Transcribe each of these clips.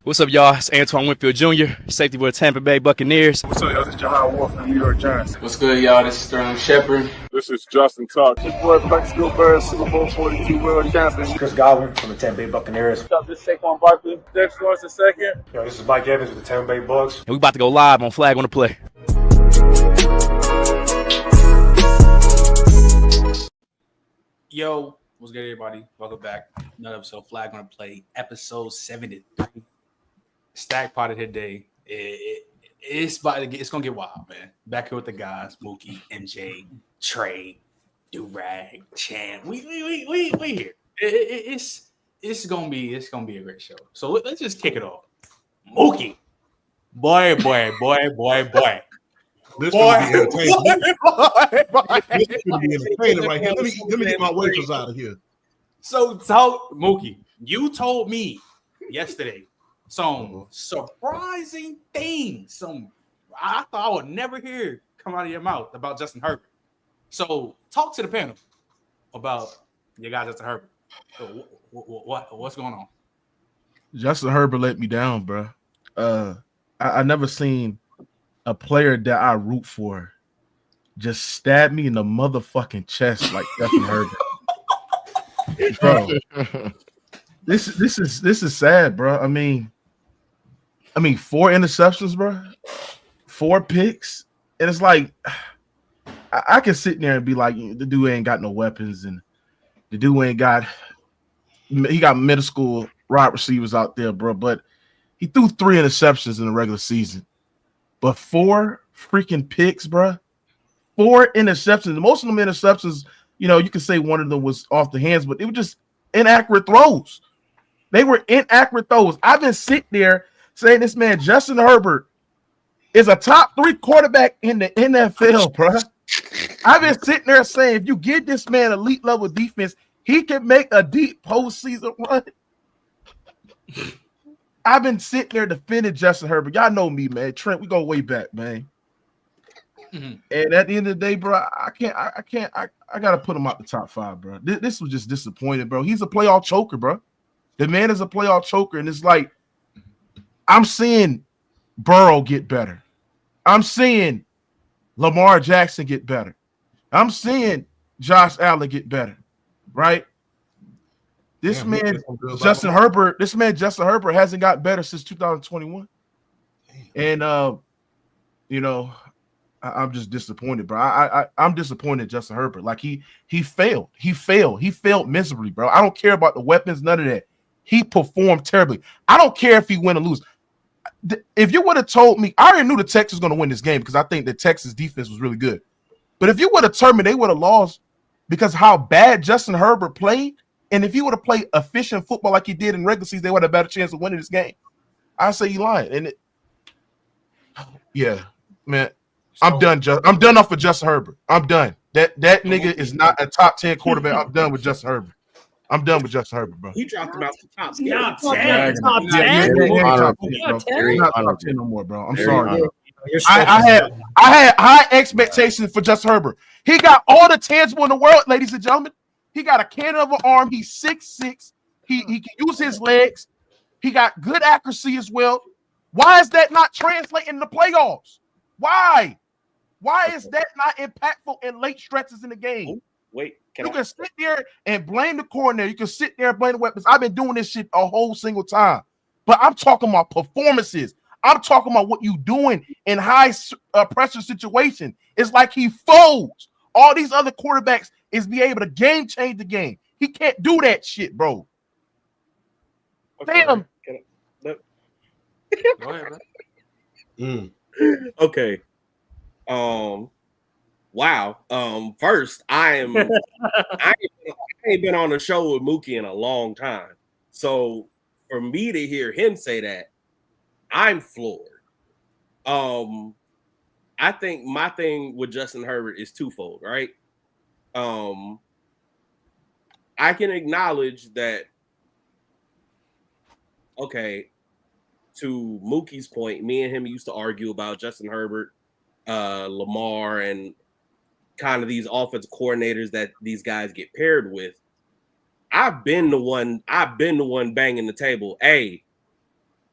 What's up, y'all? It's Antoine Winfield Jr., safety for the Tampa Bay Buccaneers. What's up, y'all? This is Jahad Wolf from the New York Giants. What's good, y'all? This is Sterling Shepard. This is Justin Tuck. This boy, Buccaneers Bears, Super Bowl 42 world champion. Chris Godwin from the Tampa Bay Buccaneers. What's up? This is Saquon Barkley. Next Lawrence the second. Yo, this is Mike Evans with the Tampa Bay Bucks. And we about to go live on Flag on the Play. Yo, what's good, everybody? Welcome back. Another episode, Flag on the Play, episode 73. Stack potted today. It's gonna get wild, man. Back here with the guys, Mookie, MJ, Trey, Durag, Chan. We here. It's gonna be a great show. So let's just kick it off. Mookie, boy. This gonna be entertaining. This gonna be entertaining right here. Let me get my wafers out of here. So Mookie, you told me yesterday some surprising things. I thought I would never hear come out of your mouth about Justin Herbert. So talk to the panel about your guy Justin Herbert. What's going on? Justin Herbert let me down, bro. I never seen a player that I root for just stab me in the motherfucking chest like Justin Herbert. Bro, this is sad, bro. I mean, 4 interceptions, bro, 4 picks, and it's like I can sit there and be like, the dude ain't got no weapons, and the dude got middle school wide receivers out there, bro. But he threw 3 interceptions in the regular season, but 4 freaking picks, bro. 4 interceptions. Most of them interceptions, you can say one of them was off the hands, but they were just inaccurate throws. They were inaccurate throws. I've been sitting there saying this man, Justin Herbert, is a top 3 quarterback in the NFL, bro. I've been sitting there saying, if you give this man elite level defense, he can make a deep postseason run. I've been sitting there defending Justin Herbert. Y'all know me, man. Trent, we go way back, man. Mm-hmm. And at the end of the day, bro, I gotta put him out the top 5, bro. This was just disappointing, bro. He's a playoff choker, bro. The man is a playoff choker, and it's like I'm seeing Burrow get better. I'm seeing Lamar Jackson get better. I'm seeing Josh Allen get better, right? Justin Herbert hasn't got better since 2021. And I'm just disappointed, bro. I'm disappointed in Justin Herbert. Like he failed. He failed miserably, bro. I don't care about the weapons, none of that. He performed terribly. I don't care if he win or lose. If you would have told me, I already knew the Texans was going to win this game because I think the Texas defense was really good. But if you would have told me they would have lost because how bad Justin Herbert played, and if he would have played efficient football like he did in regular season, they would have a better chance of winning this game. I say you lying. Yeah, man. I'm done. I'm done off of Justin Herbert. I'm done. That nigga is not a top 10 quarterback. I'm done with Justin Herbert. I'm done with Justin Herbert, bro. He dropped about the top 10. Top 10. Top 10. Not top 10 no more, bro. I'm sorry. I had high expectations for Justin Herbert. He got all the tangible in the world, ladies and gentlemen. He got a cannon of an arm. He's 6'6". He can use his legs. He got good accuracy as well. Why is that not translating in the playoffs? Why? Why is that not impactful in late stretches in the game? Wait, you can sit there and blame the coordinator. You can sit there and blame the weapons. I've been doing this shit a whole single time. But I'm talking about performances. I'm talking about what you doing in high pressure situation. It's like he folds. All these other quarterbacks is be able to game change the game. He can't do that shit, bro. Okay. Damn. Go ahead, bro. Okay. Wow. First, I ain't been on a show with Mookie in a long time. So for me to hear him say that, I'm floored. I think my thing with Justin Herbert is twofold, right? I can acknowledge that, okay, to Mookie's point, me and him used to argue about Justin Herbert, Lamar, and kind of these offensive coordinators that these guys get paired with. I've been the one banging the table. Hey,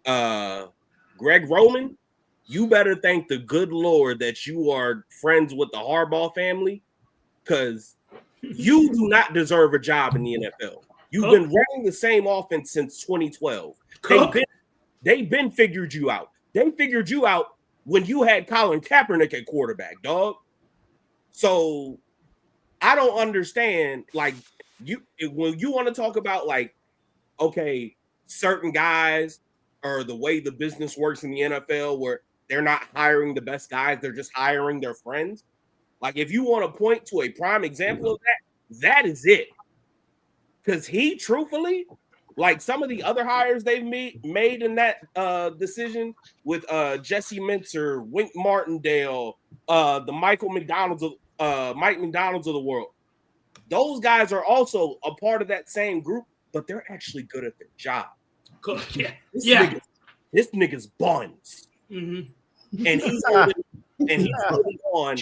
Greg Roman, you better thank the good Lord that you are friends with the Harbaugh family, because you do not deserve a job in the NFL. You've been running the same offense since 2012. They've been figured you out. They figured you out when you had Colin Kaepernick at quarterback, dog. So I don't understand, like, when you want to talk about, like, okay, certain guys or the way the business works in the NFL where they're not hiring the best guys, they're just hiring their friends. Like, if you want to point to a prime example of that, that is it. Because he, truthfully, like some of the other hires they've made in that decision with Jesse Minter, Wink Martindale, the Mike McDonald's of the world, those guys are also a part of that same group, but they're actually good at their job. This nigga's buns. Mm-hmm. And he's holding on.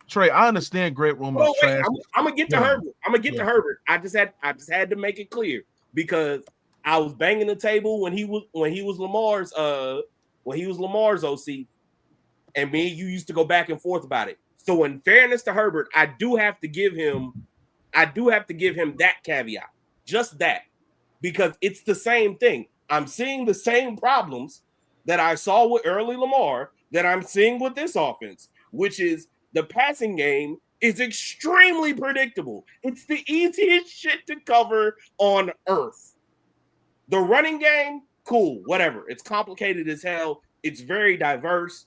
Trey, I understand Great Roman's trash. I'm gonna get to Herbert. To Herbert. I just had to make it clear because I was banging the table when he was Lamar's OC, and me and you used to go back and forth about it. So in fairness to Herbert, I do have to give him that caveat, just that, because it's the same thing. I'm seeing the same problems that I saw with early Lamar that I'm seeing with this offense, which is the passing game is extremely predictable. It's the easiest shit to cover on earth. The running game, cool, whatever. It's complicated as hell. It's very diverse.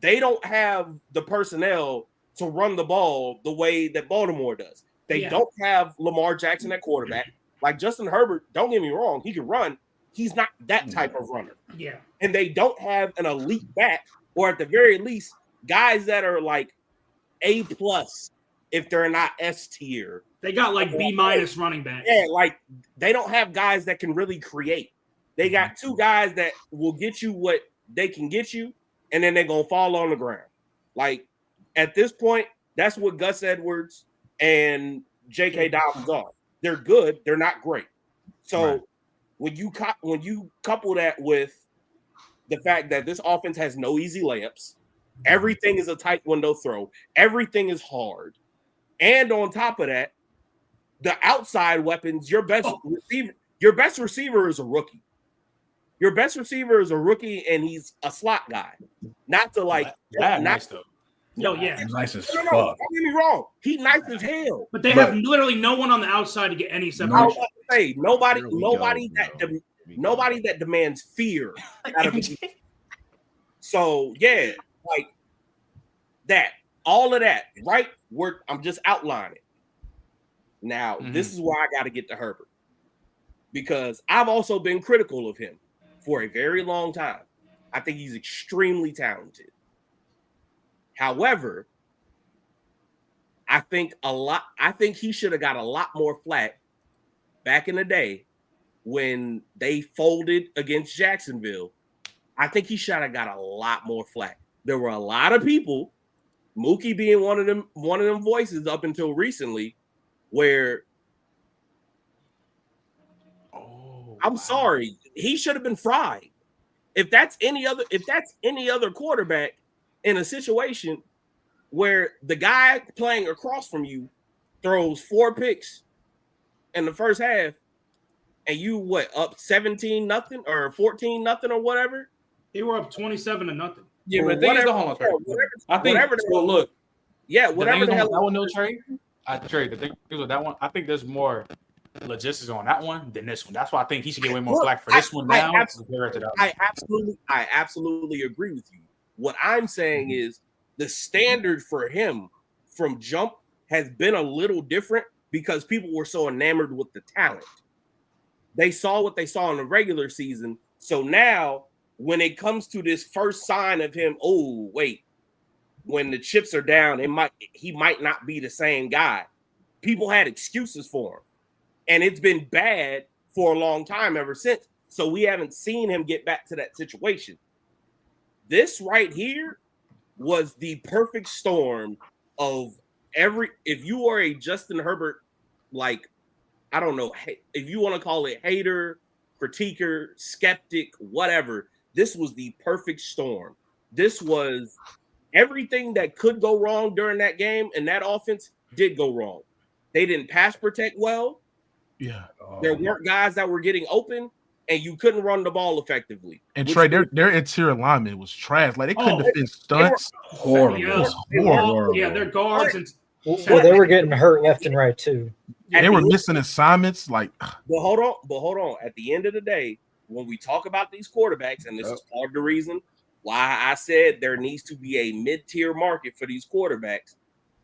They don't have the personnel to run the ball the way that Baltimore does. They don't have Lamar Jackson at quarterback. Like Justin Herbert, don't get me wrong, he can run. He's not that type of runner. Yeah. And they don't have an elite back, or at the very least, guys that are like A+ if they're not S tier. They got like B- running backs. Yeah, like they don't have guys that can really create. They got two guys that will get you what they can get you, and then they're gonna fall on the ground. Like at this point, that's what Gus Edwards and J.K. Dobbins are. They're good, they're not great. So when you couple that with the fact that this offense has no easy layups, everything is a tight window throw, everything is hard, and on top of that, the outside weapons, your best receiver is a rookie. Your best receiver is a rookie, and he's a slot guy. Not to like nice though. Nice as fuck. Don't get me wrong. He's nice as hell. But they have literally no one on the outside to get any separation. I was about to say nobody that demands fear out of it. So yeah, like that, all of that, right? I'm just outlining. Now, this is why I got to get to Herbert, because I've also been critical of him for a very long time. I think he's extremely talented. However, I think he should have got a lot more flack back in the day when they folded against Jacksonville. I think he should have got a lot more flack. There were a lot of people, Mookie being one of them voices up until recently, where I'm sorry, he should have been fried. If that's any other quarterback in a situation where the guy playing across from you throws 4 picks in the first half, and you up 17-0 or 14-0 or whatever. They were up 27-0. Yeah, but the thing is, hold on, I think look. Yeah, whatever the hell that one, no trade. The thing with that one, I think there's more logistics on that one than this one. That's why I think he should get way more flack for this one now. I absolutely agree with you. What I'm saying is the standard for him from jump has been a little different because people were so enamored with the talent. They saw what they saw in the regular season. So now when it comes to this first sign of him, oh, wait, when the chips are down, he might not be the same guy. People had excuses for him. And it's been bad for a long time ever since. So we haven't seen him get back to that situation. This right here was the perfect storm of if you are a Justin Herbert, like, I don't know, if you want to call it hater, critiquer, skeptic, whatever, this was the perfect storm. This was everything that could go wrong during that game, and that offense did go wrong. They didn't pass protect well. Yeah. There weren't guys that were getting open, and you couldn't run the ball effectively. And Trey, their interior alignment was trash. Like they couldn't defend stunts. Horrible. Horrible. Yeah, their guards and Well, they were getting hurt left and right too. They were missing assignments. Like, but hold on. At the end of the day, when we talk about these quarterbacks, and this is part of the reason why I said there needs to be a mid-tier market for these quarterbacks.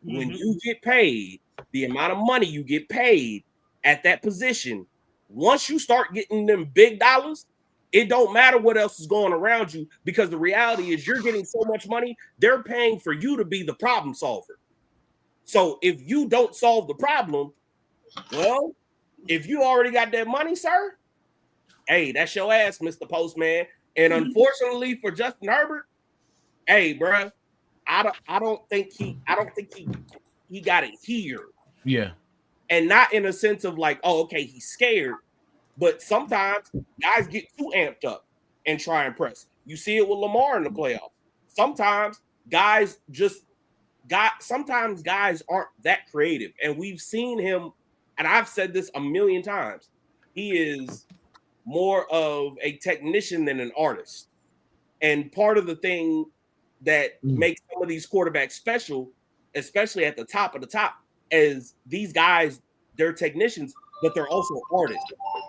When you get paid the amount of money you get paid at that position, once you start getting them big dollars, it don't matter what else is going around you, because the reality is you're getting so much money, they're paying for you to be the problem solver. So if you don't solve the problem, well, if you already got that money, sir, hey, that's your ass, Mr. Postman. And unfortunately for Justin Herbert, hey, bro, I don't think he got it here. yeah. And not in a sense of like, oh, okay, he's scared. But sometimes guys get too amped up and try and press. You see it with Lamar in the playoffs. Sometimes guys aren't that creative. And we've seen him, and I've said this a million times, he is more of a technician than an artist. And part of the thing that makes some of these quarterbacks special, especially at the top of the top, is these guys, they're technicians, but they're also artists.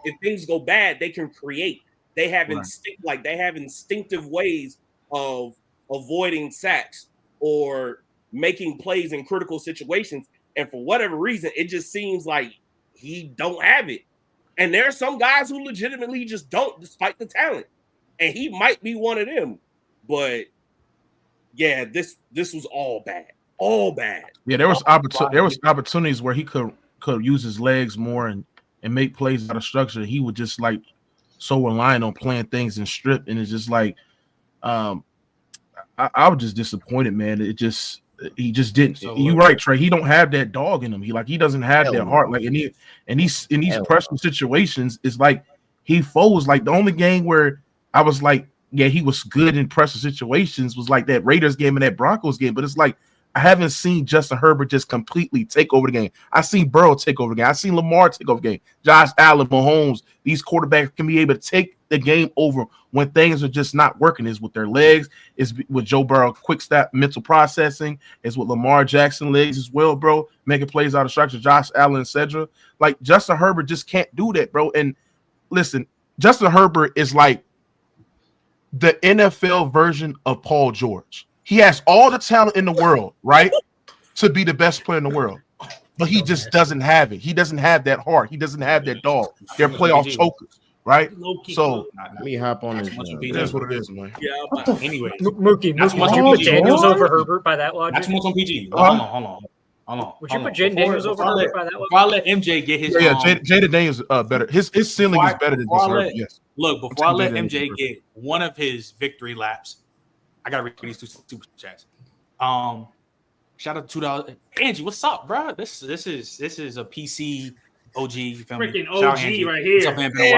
If things go bad, they can create. They have instinctive ways of avoiding sacks or making plays in critical situations. And for whatever reason, it just seems like he don't have it. And there are some guys who legitimately just don't, despite the talent. And he might be one of them. But yeah, this was all bad. All bad. Yeah, there was opportunities where he could use his legs more and make plays out of structure. He would just like so reliant on playing things in strip, and it's just like I was just disappointed, man. He just didn't. So, you're right, Trey. He don't have that dog in him. He doesn't have that heart. Like in these pressure situations, it's like he folds. Like the only game where I was like, yeah, he was good in pressure situations was like that Raiders game and that Broncos game. But it's like I haven't seen Justin Herbert just completely take over the game. I've seen Burrow take over the game. I've seen Lamar take over the game. Josh Allen, Mahomes, these quarterbacks can be able to take the game over when things are just not working. Is with their legs, is with Joe Burrow, quick step, mental processing, is with Lamar Jackson legs as well, bro, making plays out of structure, Josh Allen, etc. Like Justin Herbert just can't do that, bro. And listen, Justin Herbert is like the NFL version of Paul George. He has all the talent in the world, right, to be the best player in the world, but he just doesn't have it. He doesn't have that heart. He doesn't have that dog. They're playoff chokers, right? So let me hop on this. That's what it is, man. Yeah, anyway, Mookie, would you put Daniels over Herbert by that logic? That's what's on PG. Hold on. Would you put Jaden Daniels over Herbert by that logic? Before I let MJ get his, Jaden Daniels better. His ceiling is better than this Herbert. Yes. Look, before I let MJ get one of his victory laps, I gotta read these two super chats. Shout out to $2. Angie, what's up, bro? This is a PC OG. Freaking OG right here. What's up, man?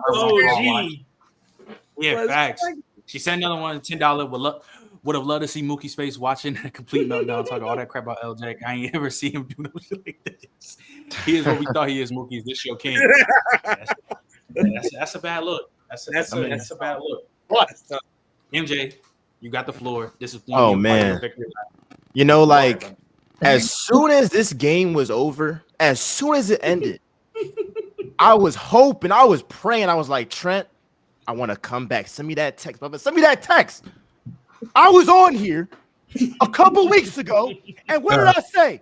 OG. Yeah, facts. She sent another one, $10. Would have loved to see Mookie's face watching a complete meltdown, talking all that crap about LJ. I ain't ever see him do no shit like this. He is what we thought he is. Mookie's this show king. That's a bad look. That's a bad look. But MJ, you got the floor. This is man. You know, like as soon as this game was over, as soon as it ended, I was hoping, I was praying, I was like, Trent, I want to come back. Send me that text, brother. Send me that text. I was on here a couple weeks ago, and what did I say?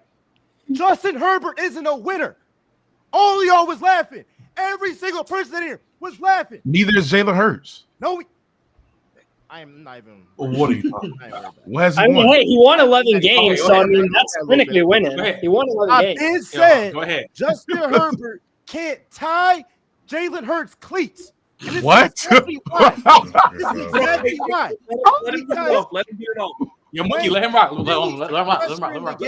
Justin Herbert isn't a winner. All of y'all was laughing. Every single person in here was laughing. Neither is Jalen Hurts. No, I am not even. What are you talking about? Hey, he won 11 games, so I mean that's clinically winning. He won 11 games. It said go ahead. Justin Herbert can't tie Jalen Hurts' cleats. What? Exactly why. This is exactly why. Let him get it off. Yo, Mookie, let him rock. Let him rock.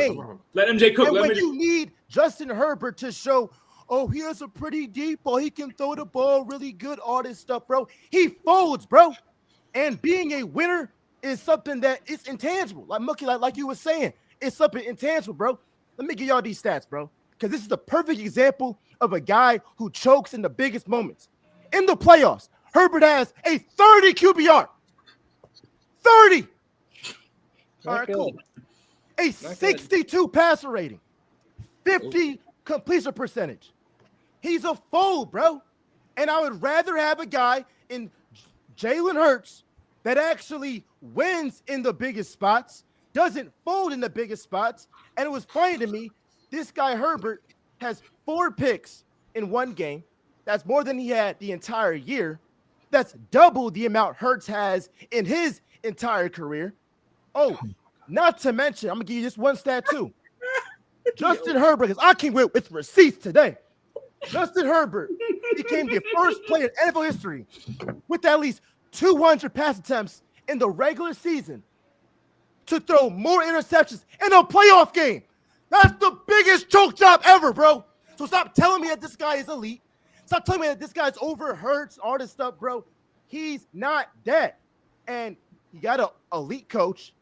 Let MJ cook. And when you need Justin Herbert to show oh, he has a pretty deep ball. He can throw the ball really good, all this stuff, bro. He folds, bro. And being a winner is something that is intangible. Like Mookie, like you were saying, it's something intangible, bro. Let me give y'all these stats, bro, because this is the perfect example of a guy who chokes in the biggest moments. In the playoffs, Herbert has a 30 QBR. 30. All right, cool. A 62 passer rating. 50 completion percentage. He's a fold, bro. And I would rather have a guy in Jalen Hurts that actually wins in the biggest spots, doesn't fold in the biggest spots. And it was funny to me, this guy Herbert has 4 picks in one game. That's more than he had the entire year. That's double the amount Hurts has in his entire career. Oh, not to mention, I'm going to give you just one stat too. Justin Herbert, because I came with receipts today. Justin Herbert became the first player in NFL history with at least 200 pass attempts in the regular season to throw more interceptions in a playoff game. That's the biggest choke job ever, bro. So stop telling me that this guy is elite. Stop telling me that this guy's over Hurts, all this stuff, bro. He's not that. And you got an elite coach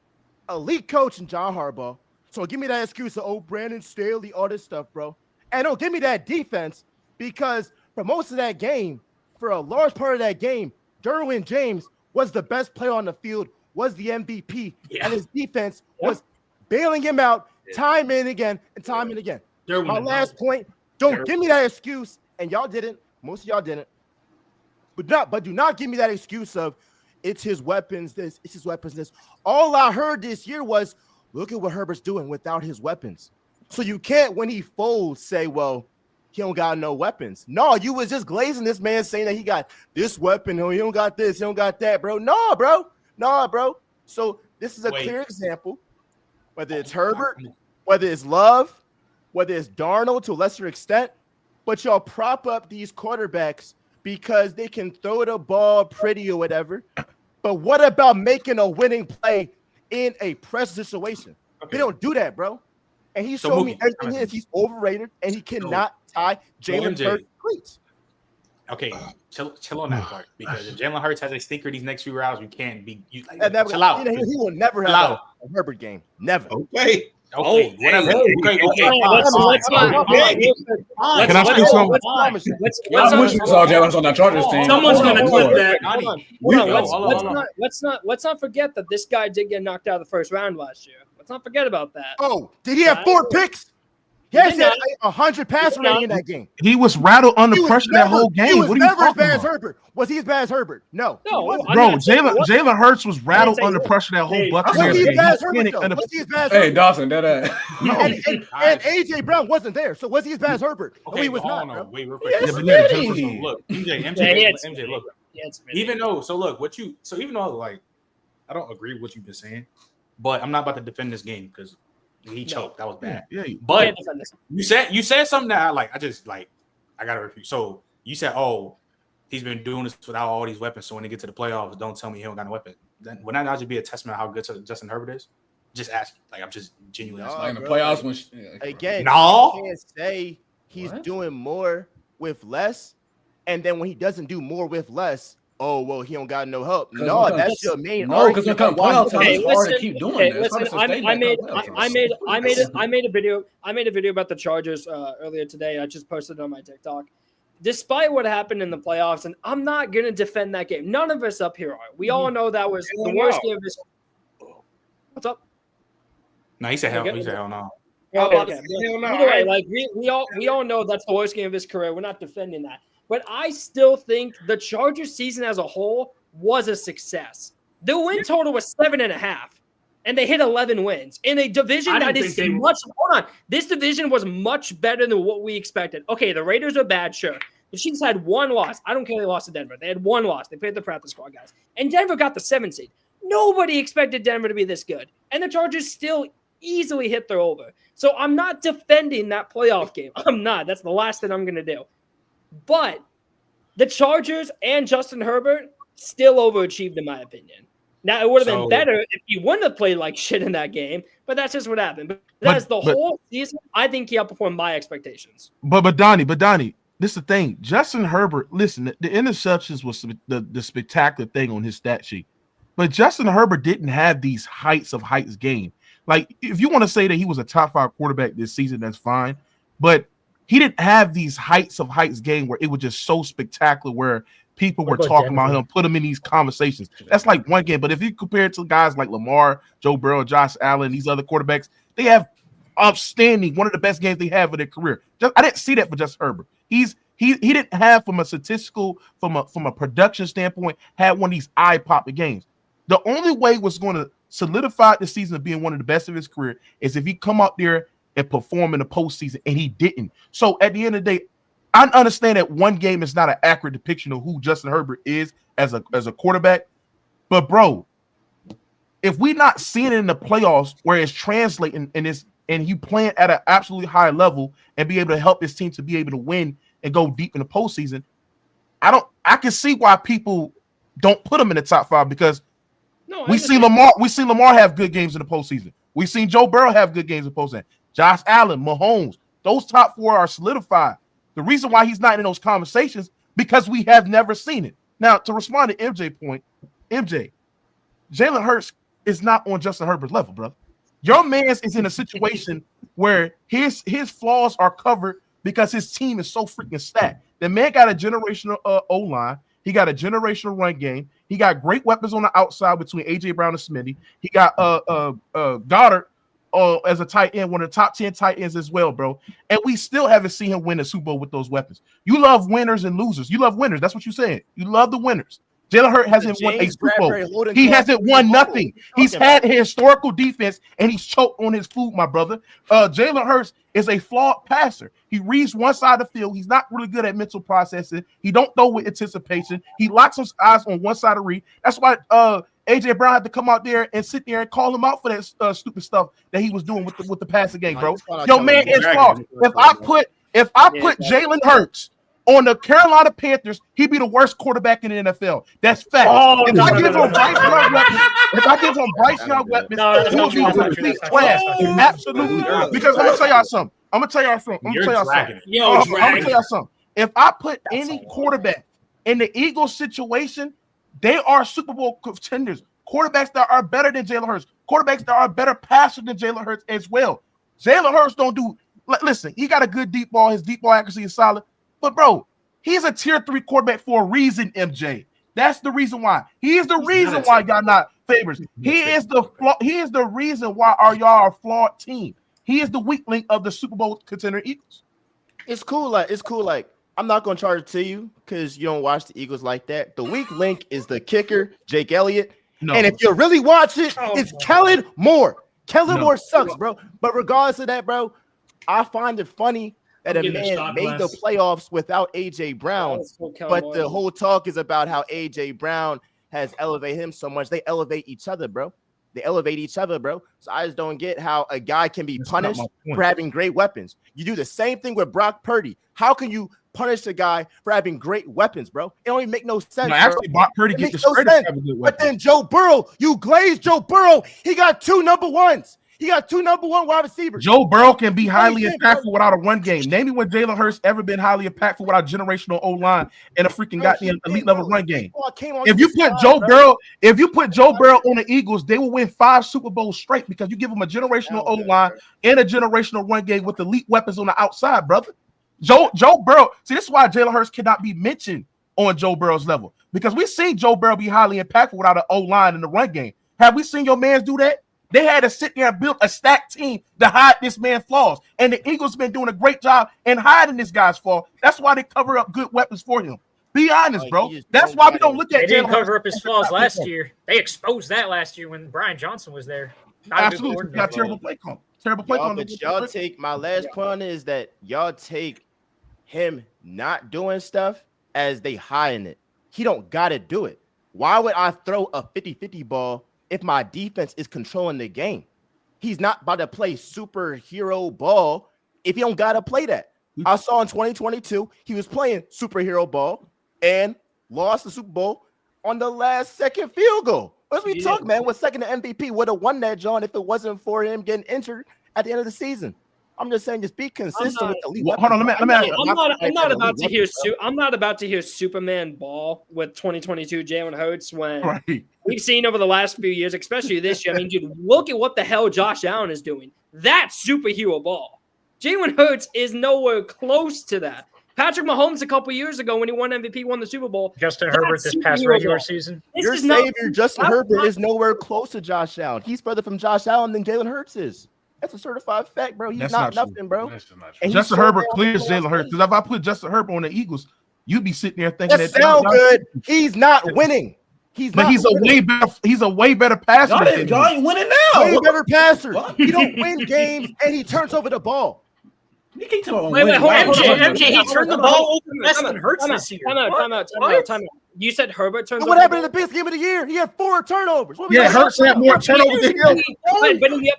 in John Harbaugh. So give me that excuse of, oh, Brandon Staley, all this stuff, bro. And don't give me that defense, because for most of that game, for a large part of that game, Derwin James was the best player on the field, was the MVP, and his defense was bailing him out time and again and time and again. My last point, don't give me that excuse, and y'all didn't. Most of y'all didn't. But do not give me that excuse of it's his weapons this, it's his weapons this. All I heard this year was, look at what Herbert's doing without his weapons. So you can't, when he folds, say, well, he don't got no weapons. No, you was just glazing this man saying that he got this weapon. Oh, he don't got this, he don't got that, bro. No, bro. So this is a clear example, whether it's Herbert, whether it's Love, whether it's Darnold to a lesser extent, but y'all prop up these quarterbacks because they can throw the ball pretty or whatever. But what about making a winning play in a pressure situation? They don't do that, bro. And he showed me everything is he's overrated and he cannot tie Jalen Hurts cleats. Okay, chill on that part, because if Jalen Hurts has a stinker these next few rounds, you can't be chill out. He will never have a Herbert game. Never. Okay. Whatever. Someone's gonna clip that. Let's not forget that this guy did get knocked out of the first round last year. Let's not forget about that. Oh, did he have 4 picks? He has had 100 passer rating in that game. He was rattled under pressure that whole game. He was what are you never as talking bad about? as Herbert. Was he as bad as Herbert? No. Bro, Jalen Hurts was rattled under pressure that whole Buccaneers game. Was he as bad as Herbert? Hey, Dawson, that and AJ Brown wasn't there. So was he as bad as Herbert? Okay, he was not. No, wait, real quick. Look, MJ, look. Even though, even though, like, I don't agree with what you've been saying, but I'm not about to defend this game because he choked. That was bad. Yeah. But you said something that I gotta refute. So you said, oh, he's been doing this without all these weapons. So when they get to the playoffs, don't tell me he don't got no weapon. Then would that not just be a testament of how good Justin Herbert is? Just ask. Like, I'm just genuinely asking. In the playoffs, again, no, you can't say he's doing more with less, and then when he doesn't do more with less, oh, well, he don't got no help. No, that's your main argument. Because when playoff time, it's hard to keep doing this. Listen, I made a video about the Chargers earlier today. I just posted it on my TikTok. Despite what happened in the playoffs, and I'm not gonna defend that game. None of us up here are. We all know that was the worst game of his. What's up? No, he said hell. He said hell no. Okay. Either way, like we all know that's the worst game of his career. We're not defending that. But I still think the Chargers season as a whole was a success. The win total was 7.5, and they hit 11 wins in a division that is much. Hold on, this division was much better than what we expected. Okay, the Raiders are bad, sure. The Chiefs had one loss. I don't care they lost to Denver. They had one loss. They played the practice squad guys, and Denver got the 7th seed. Nobody expected Denver to be this good, and the Chargers still easily hit their over. So I'm not defending that playoff game. I'm not. That's the last thing I'm going to do. But the Chargers and Justin Herbert still overachieved, in my opinion. Now, it would have been better if he wouldn't have played like shit in that game, but that's just what happened. But that's the whole season. I think he outperformed my expectations. But Donnie, this is the thing. Justin Herbert, listen, the interceptions was the spectacular thing on his stat sheet. But Justin Herbert didn't have these heights game. Like, if you want to say that he was a top 5 quarterback this season, that's fine. But he didn't have these heights game where it was just so spectacular where people were talking about him, put him in these conversations. That's like one game. But if you compare it to guys like Lamar, Joe Burrow, Josh Allen, these other quarterbacks, they have outstanding, one of the best games they have in their career. I didn't see that for Justin Herbert. He didn't have, from a statistical, from a production standpoint, had one of these eye-popping games. The only way was going to solidify the season of being one of the best of his career is if he come out there and perform in the postseason, and he didn't. So at the end of the day, I understand that one game is not an accurate depiction of who Justin Herbert is as a quarterback, but bro, if we're not seeing it in the playoffs where it's translating and you playing at an absolutely high level and be able to help his team to be able to win and go deep in the postseason, I can see why people don't put him in the top 5 because we see Lamar have good games in the postseason. We've seen Joe Burrow have good games in the postseason. Josh Allen, Mahomes, those top 4 are solidified. The reason why he's not in those conversations because we have never seen it. Now, to respond to MJ point, Jalen Hurts is not on Justin Herbert's level, brother. Your man is in a situation where his flaws are covered because his team is so freaking stacked. The man got a generational O-line. He got a generational run game. He got great weapons on the outside between A.J. Brown and Smitty. He got Goddard as a tight end, one of the top 10 tight ends as well, bro. And we still haven't seen him win a Super Bowl with those weapons. You love winners and losers. You love winners. That's what you're saying. You love the winners. Jalen Hurts hasn't won a Super Bowl. He hasn't won nothing. He's had a historical defense, and he's choked on his food, my brother. Jalen Hurts is a flawed passer. He reads one side of the field. He's not really good at mental processing. He don't throw with anticipation. He locks his eyes on one side of read. That's why A.J. Brown had to come out there and sit there and call him out for that stupid stuff that he was doing with the passing game, bro. Yo, man, it's flawed. If I put Jalen Hurts on the Carolina Panthers, he'd be the worst quarterback in the NFL. That's fact. If I give him Bryce Young weapons, he would be a complete class. Absolutely. Because I'm gonna tell y'all something. If I put any quarterback in the Eagles situation, they are Super Bowl contenders. Quarterbacks that are better than Jalen Hurts. Quarterbacks that are better passer than Jalen Hurts as well. Jalen Hurts don't do. Listen, he got a good deep ball. His deep ball accuracy is solid. But, bro, he's a tier 3 quarterback for a reason, MJ. That's the reason why. He is the reason why y'all not favorites. He is the reason why y'all are a flawed team. He is the weak link of the Super Bowl contender Eagles. It's cool. Like, I'm not going to charge it to you because you don't watch the Eagles like that. The weak link is the kicker, Jake Elliott. No. And if you really watch it, it's Kellen Moore. Kellen Moore sucks, bro. But regardless of that, bro, I find it funny that a man made the playoffs without A.J. Brown, but the whole talk is about how A.J. Brown has elevated him so much. They elevate each other, bro. So I just don't get how a guy can be punished for having great weapons. You do the same thing with Brock Purdy. How can you punish a guy for having great weapons, bro? It don't even make no sense. No, actually, Brock Purdy gets the credit. But then Joe Burrow, you glazed Joe Burrow. He got 2 number ones. He got 2 number 1 wide receivers. Joe Burrow can be highly impactful without a run game. Name me when Jalen Hurts ever been highly impactful without generational O-line and a freaking goddamn elite level run game. If you put Joe Burrow on the Eagles, they will win 5 Super Bowls straight because you give them a generational O-line and a generational run game with elite weapons on the outside, brother. Joe Burrow. See, this is why Jalen Hurts cannot be mentioned on Joe Burrow's level because we've seen Joe Burrow be highly impactful without an O-line in the run game. Have we seen your mans do that? They had to sit there and build a stacked team to hide this man's flaws. And the Eagles been doing a great job in hiding this guy's flaws. That's why they cover up good weapons for him. Be honest, bro. That's why we don't look at. They didn't cover up his flaws last year. They exposed that last year when Brian Johnson was there. Absolutely, got terrible play call. But y'all take my last point on it is that y'all take him not doing stuff as they hiding it. He don't gotta do it. Why would I throw a 50-50 ball if my defense is controlling the game? He's not about to play superhero ball if he don't got to play that. I saw in 2022, he was playing superhero ball and lost the Super Bowl on the last second field goal. What we talking, man? Was second to MVP, would have won that, John, if it wasn't for him getting injured at the end of the season. I'm just saying, just be consistent with the league. Hold on, let me. I'm not about to hear. I'm not about to hear Superman ball with 2022 Jalen Hurts when we've seen over the last few years, especially this year. I mean, dude, look at what the hell Josh Allen is doing. That's superhero ball. Jalen Hurts is nowhere close to that. Patrick Mahomes a couple years ago when he won MVP, won the Super Bowl. Justin Herbert this past regular season. Your savior, Justin Herbert, is nowhere close to Josh Allen. He's further from Josh Allen than Jalen Hurts is. That's a certified fact, bro. He's not nothing, bro. Justin Herbert clears Jalen Hurts. Because if I put Justin Herbert on the Eagles, you'd be sitting there thinking that sound good. He's not winning. He's a way better passer. Y'all ain't winning now. Way better passer. He don't win games and he turns over the ball. Wait, hold on. MJ, he turned the ball over less than Hurts this year. Time out. You said Herbert turned. What happened in the biggest game of the year? He had 4 turnovers. Hurts had more turnovers than him.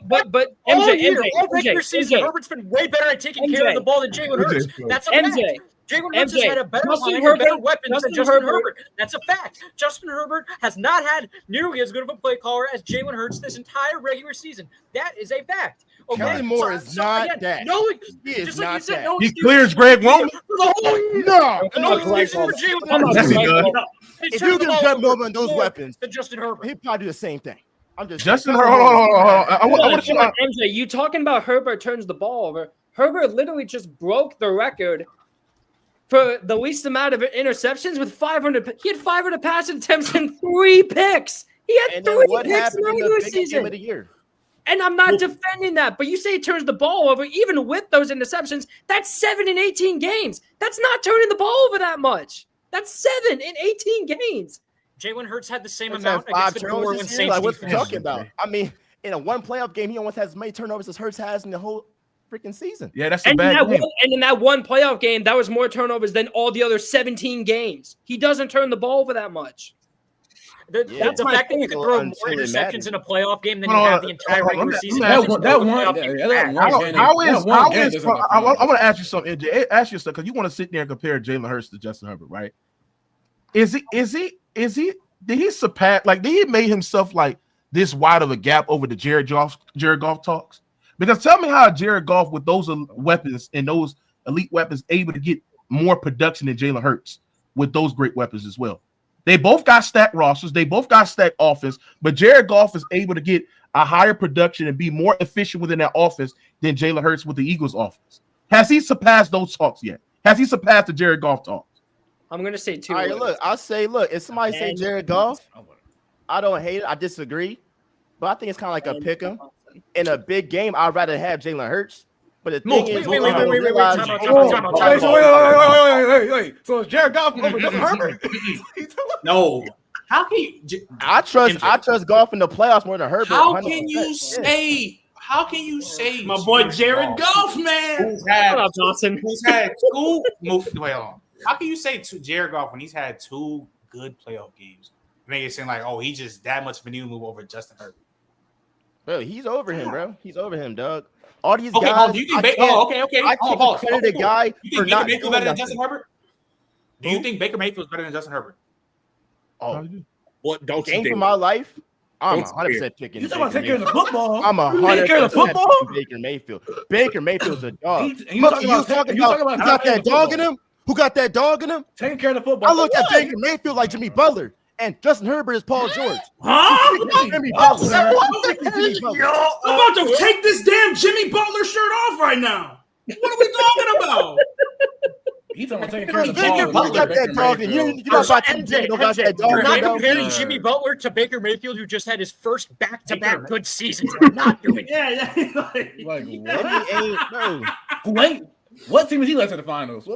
But MJ, all regular season, Herbert's been way better at taking care of the ball than Jalen Hurts. That's a fact. Jalen Hurts has had a better line and better weapons than Justin Herbert. That's a fact. Justin Herbert has not had nearly as good of a play caller as Jalen Hurts this entire regular season. That is a fact. Okay, Kelly Moore is not that. No, he is not that. No he clears Greg Roman. If you can jump over on those weapons, then Justin Herbert, he'd probably do the same thing. I'm just Justin Herbert. I want to MJ, you talking about Herbert turns the ball over? Herbert literally just broke the record for the least amount of interceptions with 500. He had 500 passing attempts and 3 picks. He had 3 picks in the regular season. Of the year. And I'm not defending that, but you say he turns the ball over, even with those interceptions. That's 7 in 18 games. That's not turning the ball over that much. That's 7 in 18 games. Jalen Hurts had the same amount against the New Orleans Saints. Like, what's he talking about? I mean, in a one playoff game, he almost has as many turnovers as Hurts has in the whole freaking season. Yeah, that's a bad game. And in that one playoff game, that was more turnovers than all the other 17 games. He doesn't turn the ball over that much. The fact that you can throw more interceptions in a playoff game than you have the entire regular season. I want to ask you something, AJ. Ask you something because you want to sit there and compare Jalen Hurts to Justin Herbert, right? Did he surpass, like, did he make himself like this wide of a gap over the Jared Goff talks? Because tell me how Jared Goff with those weapons and those elite weapons able to get more production than Jalen Hurts with those great weapons as well. They both got stacked rosters. They both got stacked offense, but Jared Goff is able to get a higher production and be more efficient within that offense than Jalen Hurts with the Eagles offense. Has he surpassed those talks yet? Has he surpassed the Jared Goff talks? I'm going to say 2. All right, look, I'll say, if somebody say Jared Goff, I don't hate it. I disagree, but I think it's kind of like a pick 'em. In a big game, I'd rather have Jalen Hurts. But the thing is, wait. So is Jared Goff over Justin Herbert? No. How can you? I trust Goff in the playoffs more than Herbert. How can you say? My boy Jared Goff, man? Who's had two? Wait, hold on. How can you say Jared Goff when he's had 2 good playoff games? Make it seem like, he's just that much of a new move over Justin Herbert. Bro, he's over him, bro. He's over him, Doug. All these guys. Do you think okay. I can't credit a guy for not Baker better than Justin Herbert? Do you think Baker Mayfield's better than Justin Herbert? Oh, what? Don't you think? For my life, I'm 100% picking. You talking about taking the football? I'm 100% picking Baker Mayfield. Baker Mayfield's a dog. You talking about who got that dog in him? Who got that dog in him? Taking care of the football. I look at Baker Mayfield like Jimmy Butler. And Justin Herbert is Paul George. I'm about to take this damn Jimmy Butler shirt off right now. What are we talking about? He's talking about taking care of the ball. Got that dog, and you're not about to You're not comparing Jimmy Butler to Baker Mayfield, who just had his first back-to-back good season. We're not doing it. Wait, what team is he left in the finals?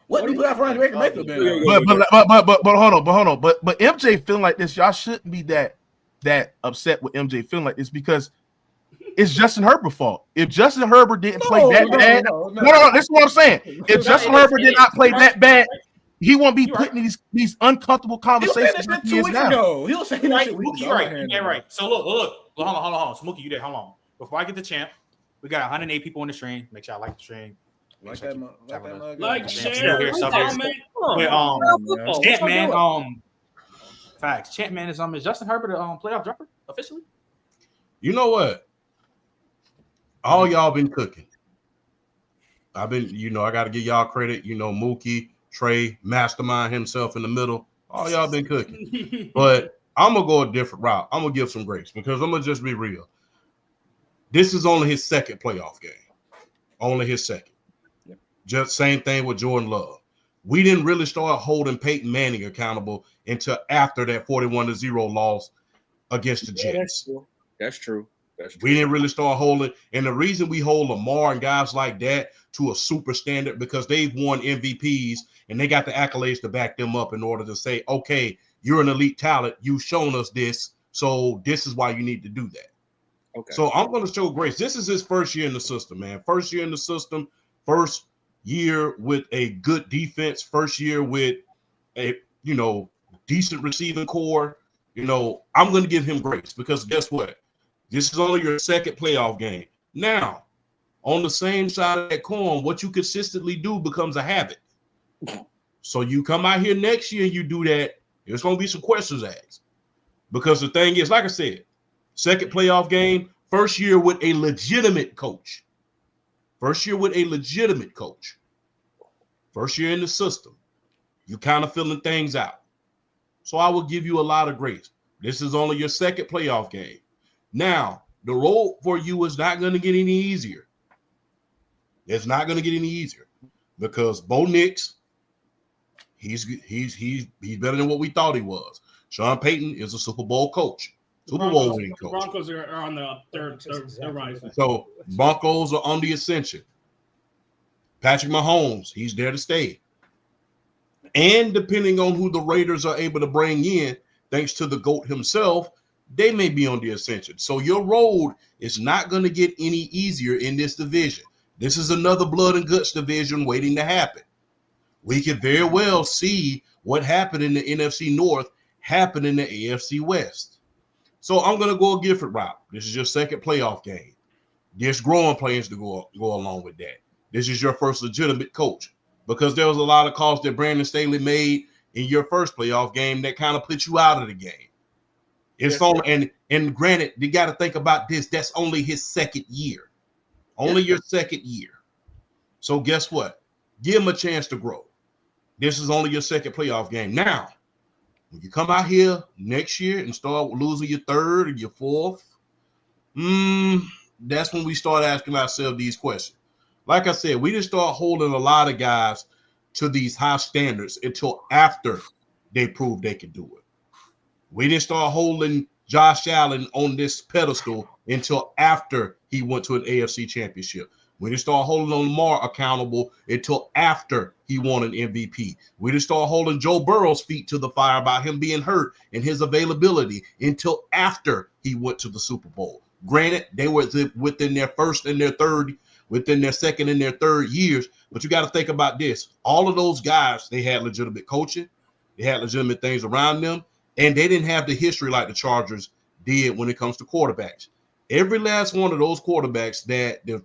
What do you put out for Baker Mayfield? But hold on. But MJ feeling like this, y'all shouldn't be that upset with MJ feeling like this because it's Justin Herbert's fault. If Justin Herbert didn't play that bad, no, this is what I'm saying. If Justin Herbert did not play that bad, he won't be putting these uncomfortable conversations. He was saying that 2 weeks ago. He was saying that shit. Mookie, you're right. So look. Hold on. So Mookie, you there? Hold on. Before I get the champ, we got 108 people on the stream. Make sure I like the stream. Like share, comment. Champ, man. Facts. Champ man is Justin Herbert playoff dropper officially? You know what? All y'all been cooking. I got to give y'all credit. Mookie, Trey, mastermind himself in the middle. All y'all been cooking. But I'm going to go a different route. I'm going to give some grace because I'm going to just be real. This is only his second playoff game. Only his second. Yep. Just same thing with Jordan Love. We didn't really start holding Peyton Manning accountable until after that 41-0 loss against the Jets. That's true. We didn't really start holding. And the reason we hold Lamar and guys like that to a super standard because they've won MVPs and they got the accolades to back them up in order to say, okay, you're an elite talent. You've shown us this. So this is why you need to do that. Okay. So I'm going to show grace. This is his first year in the system, man. First year in the system, first year with a good defense, first year with a, decent receiving core. I'm going to give him grace because guess what? This is only your second playoff game. Now, on the same side of that coin, what you consistently do becomes a habit. So you come out here next year and you do that, there's going to be some questions asked. Because the thing is, like I said, second playoff game, first year with a legitimate coach. First year with a legitimate coach. First year in the system. You kind of filling things out. So I will give you a lot of grace. This is only your second playoff game. Now, the road for you is not going to get any easier. It's not going to get any easier because Bo Nix, he's better than what we thought he was. Sean Payton is a Super Bowl coach, Super Bowl winning coach. Broncos are on the third rise. So Broncos are on the ascension. Patrick Mahomes, he's there to stay. And depending on who the Raiders are able to bring in, thanks to the GOAT himself, they may be on the ascension. So your road is not going to get any easier in this division. This is another blood and guts division waiting to happen. We could very well see what happened in the NFC North happen in the AFC West. So I'm going to go a different route. This is your second playoff game. There's growing plans to go along with that. This is your first legitimate coach because there was a lot of calls that Brandon Staley made in your first playoff game that kind of put you out of the game. It's only, and granted, you got to think about this. That's only his second year. Only your second year. So guess what? Give him a chance to grow. This is only your second playoff game. Now, when you come out here next year and start losing your third or your fourth, that's when we start asking ourselves these questions. Like I said, we didn't start holding a lot of guys to these high standards until after they proved they could do it. We didn't start holding Josh Allen on this pedestal until after he went to an AFC championship. We didn't start holding Lamar accountable until after he won an MVP. We didn't start holding Joe Burrow's feet to the fire about him being hurt and his availability until after he went to the Super Bowl. Granted, they were within their second and their third years, but you got to think about this. All of those guys, they had legitimate coaching. They had legitimate things around them. And they didn't have the history like the Chargers did when it comes to quarterbacks. Every last one of those quarterbacks that the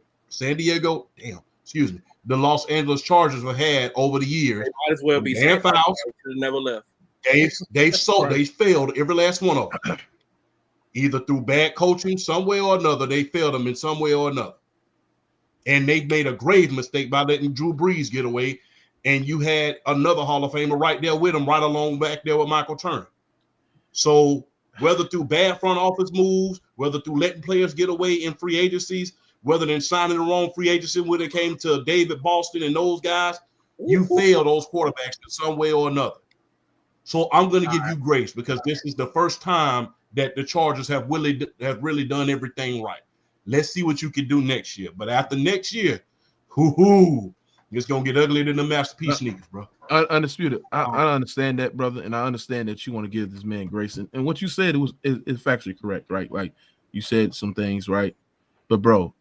the Los Angeles Chargers have had over the years. They might as well be fouls. Never left. They failed every last one of them. Either through bad coaching, some way or another, they failed them in some way or another. And they made a grave mistake by letting Drew Brees get away. And you had another Hall of Famer right there with him, right along back there with Michael Turner. So whether through bad front office moves, whether through letting players get away in free agencies, whether than signing the wrong free agency when it came to David Boston and those guys, you fail those quarterbacks in some way or another. So I'm going to give you grace because this is the first time that the Chargers have really done everything right. Let's see what you can do next year. But after next year, it's going to get uglier than the masterpiece sneakers, bro. Undisputed. I understand that, brother, and I understand that you want to give this man grace. And what you said is factually correct, right? Like you said some things, right? But, bro,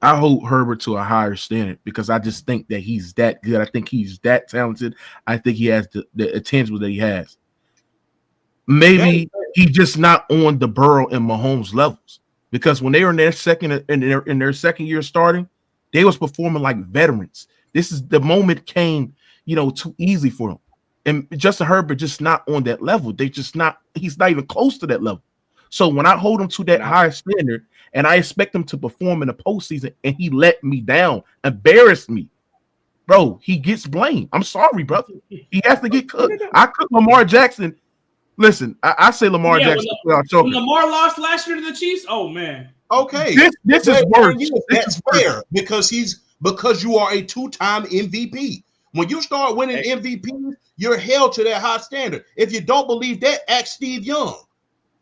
I hold Herbert to a higher standard because I just think that he's that good. I think he's that talented. I think he has the intangible that he has. Maybe he's just not on the Burrow and Mahomes levels because when they were in their second year starting, they was performing like veterans. This is the moment came, too easy for them. And Justin Herbert just not on that level. He's not even close to that level. So when I hold him to that higher standard and I expect him to perform in the postseason and he let me down, embarrassed me, bro, he gets blamed. I'm sorry, brother. He has to get cooked. I cook Lamar Jackson. Listen, I say Lamar Jackson. When Lamar lost last year to the Chiefs, oh man. Okay, this is worse. That's fair because you are a 2-time MVP. When you start winning MVPs, you're held to that high standard. If you don't believe that, ask Steve Young.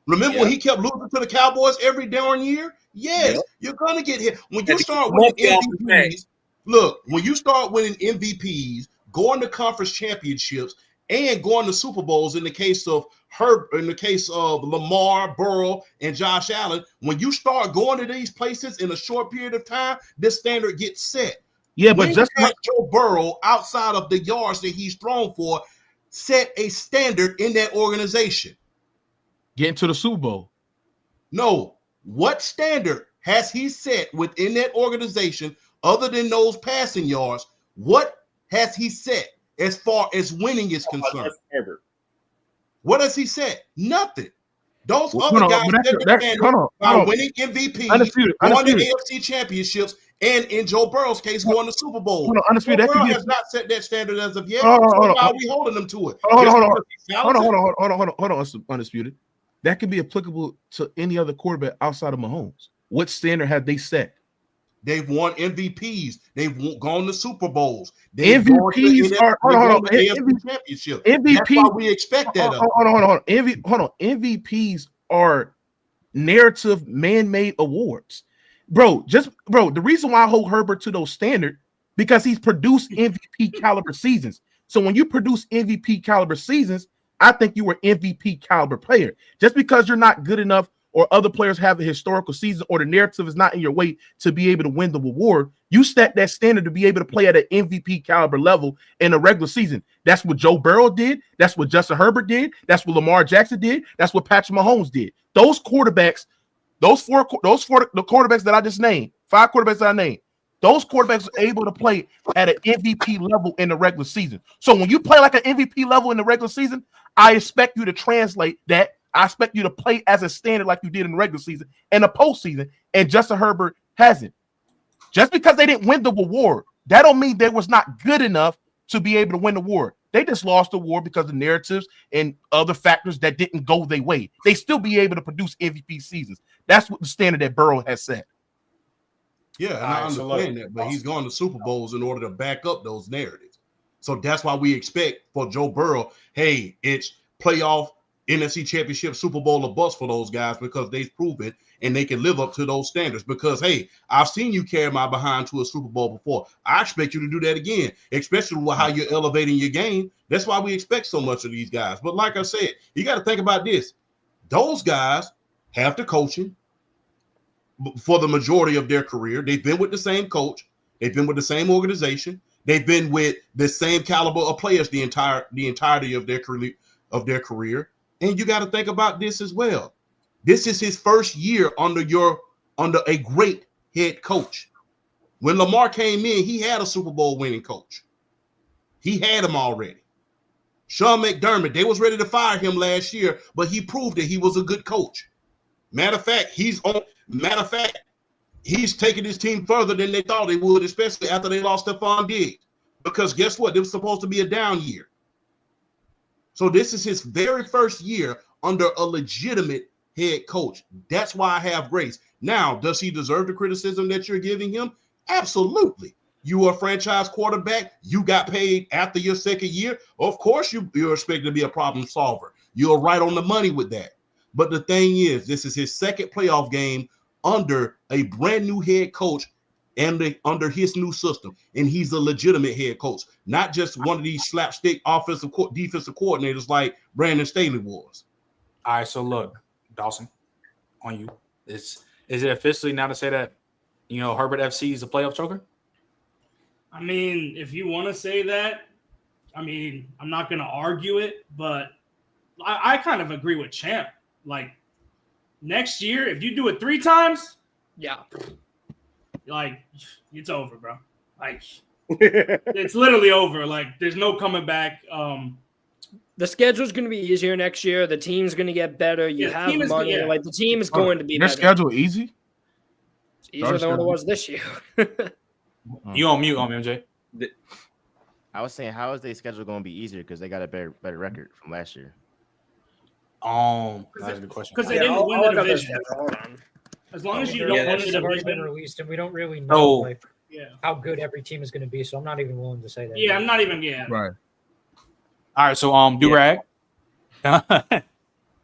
Remember when he kept losing to the Cowboys every darn year? Yes, you're gonna get hit. When you start winning MVPs, when you start winning MVPs, going to conference championships, and going to Super Bowls in the case of Lamar, Burrow, and Josh Allen, when you start going to these places in a short period of time, this standard gets set. Yeah, but just like Joe Burrow, outside of the yards that he's thrown for, set a standard in that organization. Getting to the Super Bowl. No. What standard has he set within that organization other than those passing yards? What has he set as far as winning is concerned? What has he set? Nothing. Those other guys set the standard by winning MVP, going to AFC championships, and in Joe Burrow's case, going to Super Bowl. Joe Burrow has not set that standard as of yet. So why are we holding them to it? Hold on, Undisputed. That can be applicable to any other quarterback outside of Mahomes. What standard have they set? They've won MVPs. They've gone to Super Bowls. MVPs are championship. That's why we expect that. Hold on. MVPs are narrative man-made awards. Bro, the reason why I hold Herbert to those standards, because he's produced MVP caliber seasons. So when you produce MVP caliber seasons, I think you were MVP caliber player. Just because you're not good enough or other players have a historical season or the narrative is not in your way to be able to win the award, you set that standard to be able to play at an MVP caliber level in a regular season. That's what Joe Burrow did. That's what Justin Herbert did. That's what Lamar Jackson did. That's what Patrick Mahomes did. Those quarterbacks, the quarterbacks that I just named, 5 quarterbacks that I named, those quarterbacks are able to play at an MVP level in the regular season. So when you play like an MVP level in the regular season, I expect you to translate that. I expect you to play as a standard like you did in the regular season and the postseason, and Justin Herbert hasn't. Just because they didn't win the award, that don't mean they was not good enough to be able to win the award. They just lost the award because of narratives and other factors that didn't go their way. They still be able to produce MVP seasons. That's what the standard that Burrow has set. Yeah, and I understand that, but he's going to Super Bowls in order to back up those narratives. So that's why we expect for Joe Burrow, hey, it's playoff, NFC Championship, Super Bowl or bust for those guys because they've proven and they can live up to those standards. Because, hey, I've seen you carry my behind to a Super Bowl before. I expect you to do that again, especially with how you're elevating your game. That's why we expect so much of these guys. But like I said, you got to think about this. Those guys have the coaching for the majority of their career. They've been with the same coach. They've been with the same organization. They've been with the same caliber of players the entirety of their career. And you got to think about this as well. This is his first year under a great head coach. When Lamar came in, he had a Super Bowl winning coach. He had him already. Sean McDermott, they was ready to fire him last year, but he proved that he was a good coach. Matter of fact, he's taking his team further than they thought they would, especially after they lost Stephon Diggs. Because guess what? It was supposed to be a down year. So this is his very first year under a legitimate head coach. That's why I have grace. Now, does he deserve the criticism that you're giving him? Absolutely. You are a franchise quarterback. You got paid after your second year. Of course, you're expected to be a problem solver. You're right on the money with that. But the thing is, this is his second playoff game under a brand new head coach and under his new system. And he's a legitimate head coach, not just one of these slapstick defensive coordinators like Brandon Staley was. All right, so look, Dawson, on you. Is it officially now to say that, Herbert FC is a playoff choker? I mean, if you want to say that, I mean, I'm not going to argue it, but I kind of agree with Champ. Like, next year, if you do it 3 times, like, it's over, bro. Like, it's literally over. Like, there's no coming back. the schedule's going to be easier next year. The team's going to get better. You have money. Like the team is going to be their better. schedule easy. It's easier than what it was this year. You on mute, MJ? I was saying, how is their schedule going to be easier because they got a better record from last year? That's a good question. Because they didn't win the division. As long as you don't win the already been division, released, and we don't really know how good every team is going to be. So I'm not even willing to say that. Yeah, I'm not even. Right. All right, so Durag,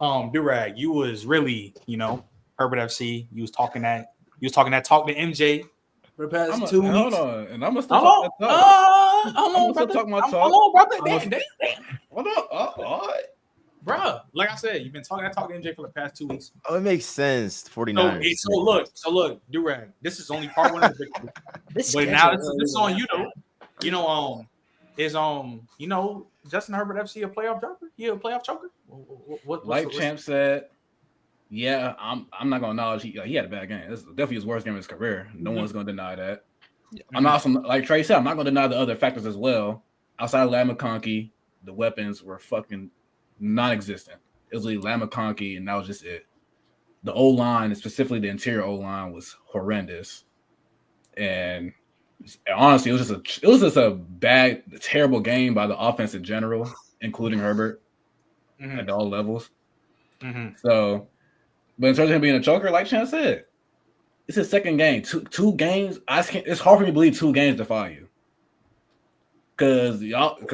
Durag, you was really, Herbert FC. You was talking that talk to MJ for the past 2 weeks. Hold on, and I'm gonna still talk my talk. Hold on, brother. Hold on, bro. Like I said, you've been talking to MJ for the past 2 weeks. Oh, it makes sense. 49ers. So look, Durag. This is only part one of the victory. But now this is on you though. Justin Herbert FC a playoff dropper? He a playoff choker? Champ said, yeah, I'm not gonna acknowledge he had a bad game. This is definitely his worst game of his career. No one's gonna deny that. I'm also, like Trey said, I'm not gonna deny the other factors as well. Outside of Ladd McConkey, the weapons were fucking non-existent. It was really Ladd McConkey, and that was just it. The O-line, specifically the interior O-line, was horrendous. And honestly, it was just a bad, terrible game by the offense in general, including Herbert at all levels. So, but in terms of him being a choker, like Chan said, it's his second game. Two games. It's hard for me to believe 2 games defy you. Because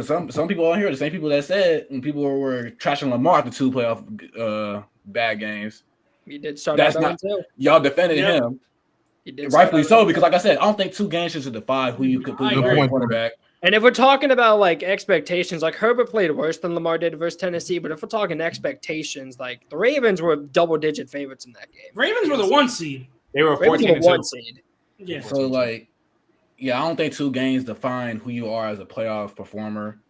some people on here, the same people that said when people were trashing Lamar after 2 playoff bad games. You did start that's not too. Y'all defended him. Rightfully so, because like I said, I don't think 2 games should defy who you could put your quarterback. And if we're talking about like expectations, like Herbert played worse than Lamar did versus Tennessee, but if we're talking expectations, like the Ravens were double-digit favorites in that game. Ravens were the 1 seed. They were 14-1 seed. Yeah. So I don't think 2 games define who you are as a playoff performer.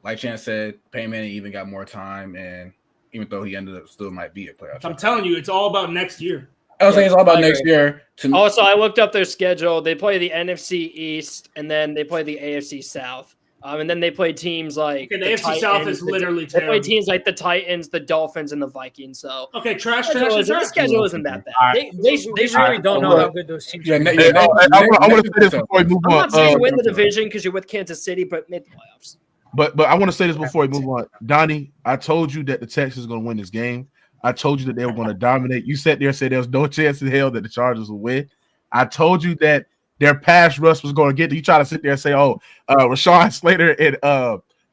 Like Chance said, Payton Manning even got more time, and even though he ended up still might be a playoff. I'm telling you, it's all about next year. I was saying it's all about next year. Also, I looked up their schedule. They play the NFC East, and then they play the AFC South. And then they play teams like the AFC Titans, South is literally terrible. They play teams like the Titans, the Dolphins, and the Vikings. So trash. The schedule isn't that bad. They really don't know how good those teams are. I want to say this before we move on. I'm not saying win the division because you're with Kansas City, but make the playoffs. But I want to say this before we move on. Donnie, I told you that the Texans are going to win this game. I told you that they were going to dominate. You sat there and said there was no chance in hell that the Chargers would win. I told you that their pass rush was going to get. You try to sit there and say, Rashawn Slater and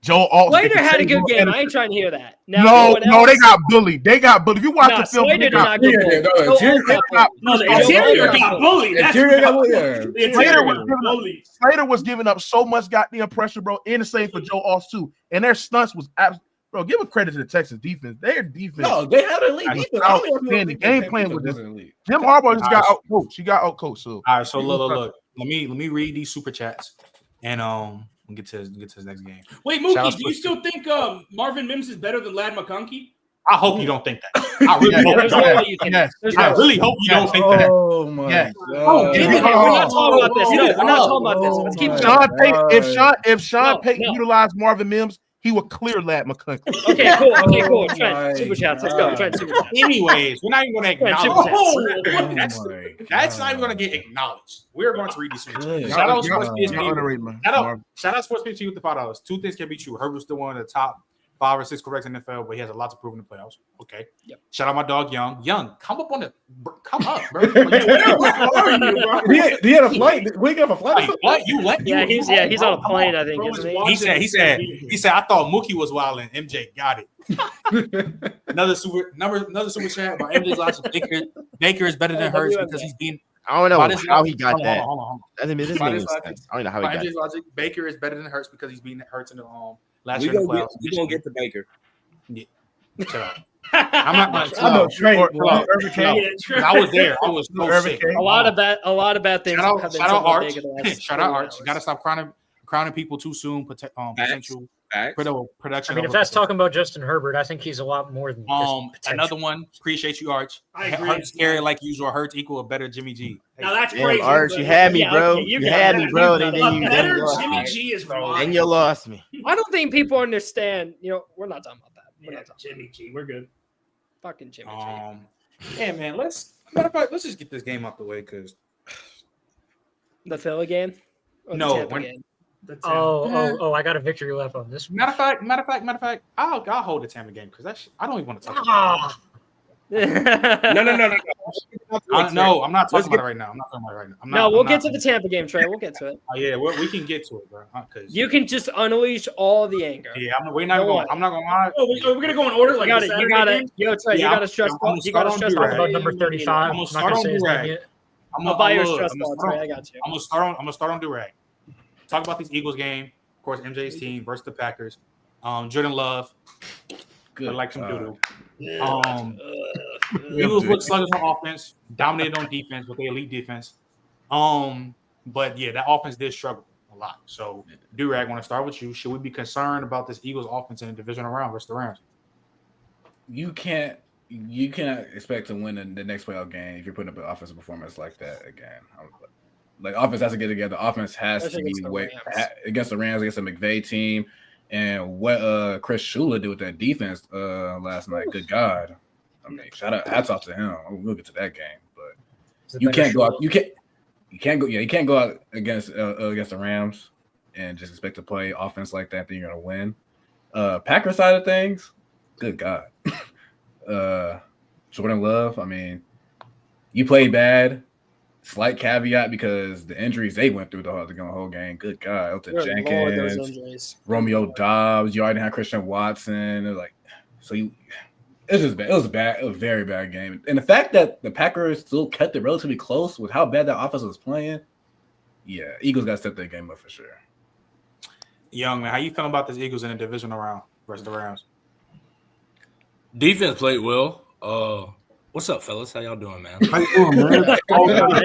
Joe Alt. Slater had a good game. I ain't trying to hear that. No, they got bullied. They got bullied. If you watch the film, Slater did not get bullied. The interior got bullied. Slater was giving up so much goddamn pressure, bro. And the same for Joe Alt too. And their stunts was absolutely. Bro, give a credit to the Texans defense. Their defense. No, they had an elite defense. The game plan was just Jim Harbaugh just got out coached. He got out coached. So all right, so look. Let me read these super chats and we'll get to his next game. Wait, Mookie, do you still think Marvin Mims is better than Ladd McConkey? I hope you don't think that. I really hope you don't think that. Oh my God. We're not talking about this. No, we're not talking about this. Let's keep if Sean Payton utilized Marvin Mims, he would clear Ladd McConkey. Okay, cool. Trent, super chats. Let's go. Trent, super chats. Anyways, we're not even going to acknowledge that's not even going to get acknowledged. We're going to read these super chats. Shout out Sports PSP. Shout out Sports PSP with the $5. 2 things can be true. Herbert's still one of the top 5 or 6 corrects in the NFL, but he has a lot to prove in the playoffs. Okay. Yep. Shout out my dog Young. Come up, bro. Where are you, bro? He had a flight. We got a flight. What? You went? Yeah, he's on a plane, I think. He said, I thought Mookie was wild and MJ got it. another super chat about MJ's loss. Baker is better than Hurts because he's being. I don't know how he got that. Hold on. I don't know how he got that. Baker is better than Hurts because he's being Hurts in the last year. We're going to get to Baker. Yeah. Shut up. I'm not going to. I know Trey. I was there. I was so sick. A lot of bad things. Shout out Arch. You got to stop crying crowning people too soon. Potential production. I mean, if that's talking about Justin Herbert, I think he's a lot more than another one. Appreciate you, Arch. I agree. Hurts scary like usual. Hurts equal a better Jimmy G. Now that's Damn, crazy. Arch, you had me, bro. okay, you had me, bro. Then you better lost Jimmy me. G is wrong. Then you lost me. I don't think people understand. We're not talking about that. We're not talking Jimmy G. We're good. fucking Jimmy G. Yeah, man. Let's just get this game out the way because The Philly game? Or the No, Tampa when- game? I got a victory lap on this. matter of fact, I'll hold the Tampa game because I don't even want to talk about Ah, No. it. No, I'm not talking about it right now. I'm not talking about it right now. No, we'll get to the Tampa game, Trey. We'll get to it. Oh, yeah, we can get to it, bro. You can just unleash all the anger. Yeah, I'm not gonna lie. Oh, we're gonna go in order. Like You gotta, Trey, you gotta stress. You gotta stress talk about number 35. I'm gonna I'm start not gonna on say his Durag. name yet. I'll buy your stress ball, Trey. I got you. I'm gonna start on Durag. Talk about this Eagles game. Of course, MJ's team versus the Packers. Jordan Love. Good. I like some doodle. Eagles look sluggish on offense, dominated on defense with the elite defense. But yeah, that offense did struggle a lot. So, Durag, want to start with you. Should we be concerned about this Eagles offense in the divisional round versus the Rams? You cannot expect to win the next playoff game if you're putting up an offensive performance like that again. Like offense has to get together. Offense has to be against the Rams, against the McVay team, and what Chris Shula did with that defense last night. Good God, I mean, hats off to him. We'll get to that game, but you can't go out. You can't go out against the Rams and just expect to play offense like that. Then you're gonna win. Packers side of things, good God. Jordan Love, I mean, you played bad. Slight caveat because the injuries they went through the whole game. Good God, Elton Jenkins, Romeo Dobbs. You already had Christian Watson. It was like, it's just bad. It was bad. It was a very bad game. And the fact that the Packers still kept it relatively close with how bad that offense was playing, yeah, Eagles got to step their game up for sure. Young man, how you feeling about this Eagles in the divisional round versus the Rams? Defense played well. What's up, fellas? How y'all doing, man? How you doing, man? I wanted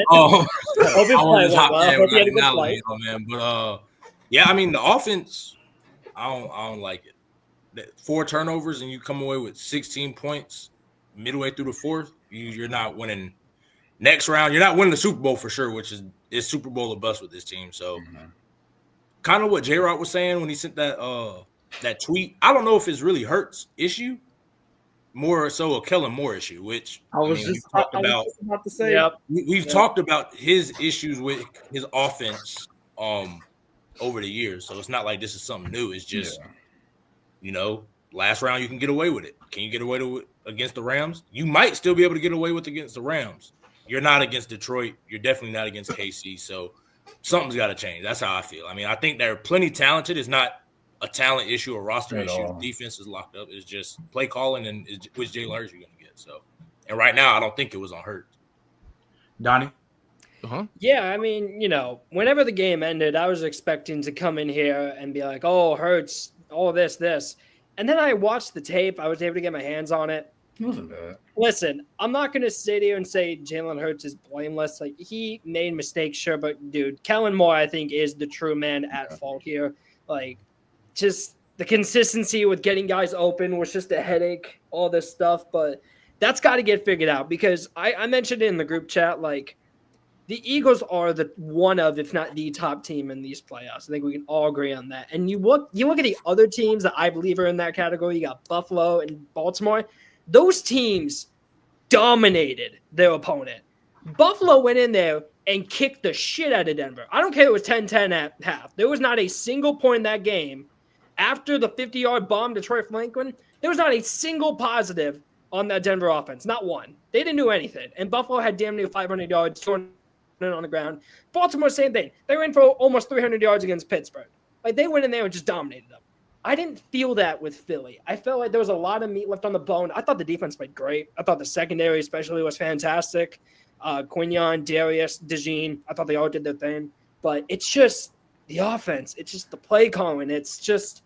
to hop in, man. But yeah, I mean the offense, I don't like it. 4 turnovers and you come away with 16 points midway through the fourth. You're not winning next round. You're not winning the Super Bowl for sure, which is Super Bowl or bust with this team. So, kind of what J-Rock was saying when he sent that tweet. I don't know if it's really Hurts' issue. More so a Kellen Moore issue, which we've talked about to say. We've talked about his issues with his offense over the years. So it's not like this is something new. It's just, last round you can get away with it. Can you get away with it against the Rams? You might still be able to get away with it against the Rams. You're not against Detroit. You're definitely not against KC. So something's got to change. That's how I feel. I mean, I think they're plenty talented. It's not a talent issue, a roster issue. Defense is locked up. It's just play calling and which Jalen Hurts you're going to get. So, and right now, I don't think it was on Hurts. Donnie? Yeah, I mean, whenever the game ended, I was expecting to come in here and be like, oh, Hurts, all this. And then I watched the tape. I was able to get my hands on it. It wasn't bad. Listen, I'm not going to sit here and say Jalen Hurts is blameless. Like, he made mistakes, sure. But, dude, Kellen Moore, I think, is the true man at fault here. Like, just the consistency with getting guys open was just a headache, all this stuff. But that's got to get figured out because I mentioned it in the group chat, like, the Eagles are one of, if not the top team in these playoffs. I think we can all agree on that. And you look at the other teams that I believe are in that category. You got Buffalo and Baltimore. Those teams dominated their opponent. Buffalo went in there and kicked the shit out of Denver. I don't care if it was 10-10 at half. There was not a single point in that game. After the 50-yard bomb to Troy Franklin, there was not a single positive on that Denver offense. Not one. They didn't do anything. And Buffalo had damn near 500 yards on the ground. Baltimore, same thing. They were in for almost 300 yards against Pittsburgh. Like, they went in there and just dominated them. I didn't feel that with Philly. I felt like there was a lot of meat left on the bone. I thought the defense played great. I thought the secondary especially was fantastic. Quignon, Darius, DeJean, I thought they all did their thing. But it's just the offense. It's just the play calling. It's just